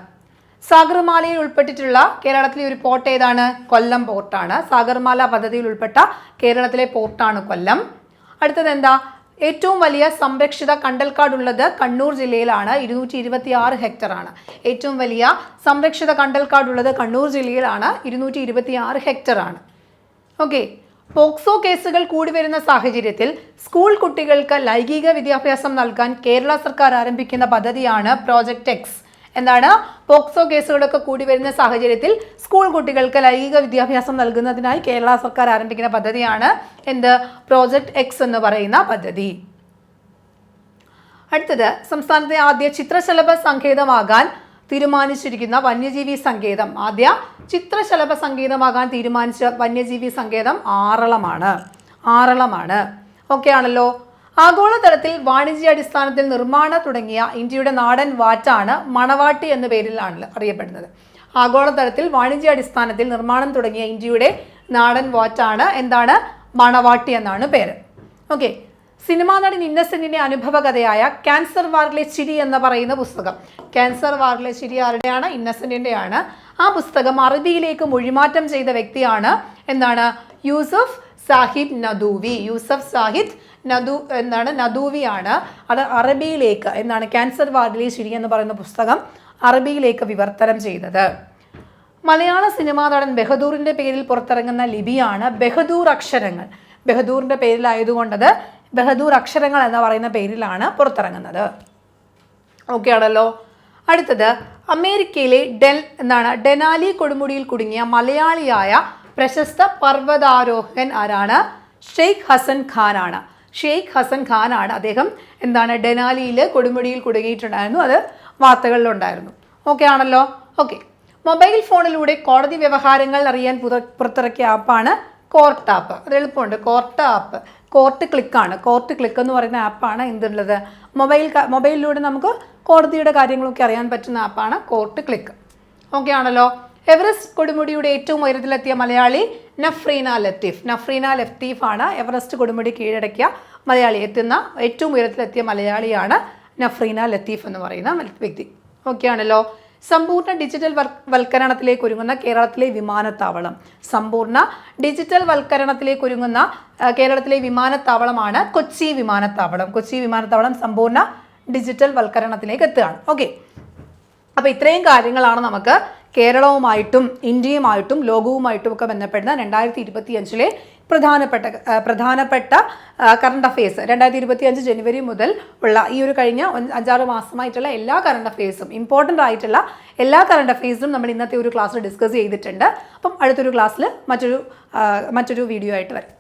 സാഗർമാലയിൽ ഉൾപ്പെട്ടിട്ടുള്ള കേരളത്തിലെ ഒരു പോർട്ട് ഏതാണ്? കൊല്ലം പോർട്ടാണ്. സാഗർമാല പദ്ധതിയിൽ ഉൾപ്പെട്ട കേരളത്തിലെ പോർട്ടാണ് കൊല്ലം. അടുത്തത് എന്താ? ഏറ്റവും വലിയ സംരക്ഷിത കണ്ടൽക്കാടുള്ളത് കണ്ണൂർ ജില്ലയിലാണ്. 226 ഹെക്ടറാണ്. ഏറ്റവും വലിയ സംരക്ഷിത കണ്ടൽക്കാടുള്ളത് കണ്ണൂർ ജില്ലയിലാണ്. 226 ഹെക്ടറാണ്. ഓക്കെ, പോക്സോ കേസുകൾ കൂടി വരുന്ന സാഹചര്യത്തിൽ സ്കൂൾ കുട്ടികൾക്ക് ലൈംഗിക വിദ്യാഭ്യാസം നൽകാൻ കേരള സർക്കാർ ആരംഭിക്കുന്ന പദ്ധതിയാണ് പ്രോജക്റ്റ് എക്സ്. എന്താണ്? പോക്സോ കേസുകളൊക്കെ കൂടി വരുന്ന സാഹചര്യത്തിൽ സ്കൂൾ കുട്ടികൾക്ക് ലൈംഗിക വിദ്യാഭ്യാസം നൽകുന്നതിനായി കേരള സർക്കാർ ആരംഭിക്കുന്ന പദ്ധതിയാണ് എന്ത്? പ്രോജക്റ്റ് എക്സ് എന്ന് പറയുന്ന പദ്ധതി. അടുത്തത് സംസ്ഥാനത്തെ ആദ്യ ചിത്രശലഭ സങ്കേതമാകാൻ തീരുമാനിച്ചിരിക്കുന്ന വന്യജീവി സങ്കേതം. ആദ്യ ചിത്രശലഭ സങ്കേതമാകാൻ തീരുമാനിച്ച വന്യജീവി സങ്കേതം ആറളമാണ്. ഓക്കെ ആണല്ലോ. ആഗോളതലത്തിൽ വാണിജ്യാടിസ്ഥാനത്തിൽ നിർമ്മാണം തുടങ്ങിയ ഇന്ത്യയുടെ നാടൻ വാറ്റാണ് മണവാട്ടി എന്ന പേരിലാണ് അറിയപ്പെടുന്നത്. ആഗോളതലത്തിൽ വാണിജ്യാടിസ്ഥാനത്തിൽ നിർമ്മാണം തുടങ്ങിയ ഇന്ത്യയുടെ നാടൻ വാറ്റാണ് എന്താണ്? മണവാട്ടി എന്നാണ് പേര്. ഓക്കെ, സിനിമാ നടൻ ഇന്നസെന്റിന്റെ അനുഭവകഥയായ ക്യാൻസർ വാറിലെ ചിരി എന്ന് പറയുന്ന പുസ്തകം. ക്യാൻസർ വാറിലെ ചിരി ആരുടെയാണ്? ഇന്നസെന്റിന്റെയാണ്. ആ പുസ്തകം അറബിയിലേക്ക് മൊഴിമാറ്റം ചെയ്ത വ്യക്തിയാണ് എന്താണ്? യൂസഫ് സാഹിബ് നദൂവി. നദൂവിയാണ് അത് അറബിയിലേക്ക് എന്താണ്? ക്യാൻസർ വാറിലെ ചിരി എന്ന് പറയുന്ന പുസ്തകം അറബിയിലേക്ക് വിവർത്തനം ചെയ്തത്. മലയാള സിനിമാ നടൻ ബഹദൂറിന്റെ പേരിൽ പുറത്തിറങ്ങുന്ന ലിപിയാണ് ബഹദൂർ അക്ഷരങ്ങൾ. ബഹദൂറിന്റെ പേരിലായതുകൊണ്ടത് ബഹദൂർ അക്ഷരങ്ങൾ എന്ന് പറയുന്ന പേരിലാണ് പുറത്തിറങ്ങുന്നത്. ഓക്കെ ആണല്ലോ. അടുത്തത് അമേരിക്കയിലെ ഡെനാലി കൊടുമുടിയിൽ കുടുങ്ങിയ മലയാളിയായ പ്രശസ്ത പർവ്വതാരോഹകൻ ആരാണ്? ഷെയ്ഖ് ഹസൻ ഖാനാണ്. അദ്ദേഹം എന്താണ്? ഡെനാലിയിൽ കൊടുമുടിയിൽ കുടുങ്ങിയിട്ടുണ്ടായിരുന്നു. അത് വാർത്തകളിലുണ്ടായിരുന്നു. ഓക്കെ ആണല്ലോ. ഓക്കെ, മൊബൈൽ ഫോണിലൂടെ കോടതി വ്യവഹാരങ്ങൾ അറിയാൻ പുറത്തിറക്കിയ ആപ്പാണ് കോർട്ട് ആപ്പ്. അത് എളുപ്പമുണ്ട്. കോർട്ട് ക്ലിക്ക് എന്ന് പറയുന്ന ആപ്പാണ് എന്തുള്ളത്? മൊബൈലിലൂടെ നമുക്ക് കോടതിയുടെ കാര്യങ്ങളൊക്കെ അറിയാൻ പറ്റുന്ന ആപ്പാണ് കോർട്ട് ക്ലിക്ക്. ഓക്കെ ആണല്ലോ. എവറസ്റ്റ് കൊടുമുടിയുടെ ഏറ്റവും ഉയരത്തിലെത്തിയ മലയാളി നഫ്രീന ലത്തീഫ് ആണ്. എവറസ്റ്റ് കൊടുമുടി കീഴടക്കിയ മലയാളി ഏറ്റവും ഉയരത്തിലെത്തിയ മലയാളിയാണ് നഫ്രീന ലത്തീഫ് എന്ന് പറയുന്ന വ്യക്തി. ഓക്കെ ആണല്ലോ. സമ്പൂർണ്ണ ഡിജിറ്റൽ വൽക്കരണത്തിലേക്ക് ഒരുങ്ങുന്ന കേരളത്തിലെ വിമാനത്താവളം. സമ്പൂർണ്ണ ഡിജിറ്റൽ വൽക്കരണത്തിലേക്ക് ഒരുങ്ങുന്ന കേരളത്തിലെ വിമാനത്താവളമാണ് കൊച്ചി വിമാനത്താവളം. കൊച്ചി വിമാനത്താവളം സമ്പൂർണ്ണ ഡിജിറ്റൽ വൽക്കരണത്തിലേക്ക് എത്തുകയാണ്. ഓക്കെ, അപ്പോൾ ഇത്രയും കാര്യങ്ങളാണ് നമുക്ക് കേരളവുമായിട്ടും ഇന്ത്യയുമായിട്ടും ലോകവുമായിട്ടും ഒക്കെ ബന്ധപ്പെടുന്ന 2025 പ്രധാനപ്പെട്ട കറണ്ട് അഫയേഴ്സ് 2025 ജനുവരി മുതൽ ഉള്ള ഈ ഒരു കഴിഞ്ഞ 5-6 മാസമായിട്ടുള്ള എല്ലാ കറണ്ട് അഫയേഴ്സും, ഇമ്പോർട്ടൻ്റ് ആയിട്ടുള്ള എല്ലാ കറണ്ട് അഫയേഴ്സും നമ്മൾ ഇന്നത്തെ ഒരു ക്ലാസ്സിൽ ഡിസ്കസ് ചെയ്തിട്ടുണ്ട്. അപ്പം അടുത്തൊരു ക്ലാസ്സിൽ മറ്റൊരു വീഡിയോ ആയിട്ട് വരാം.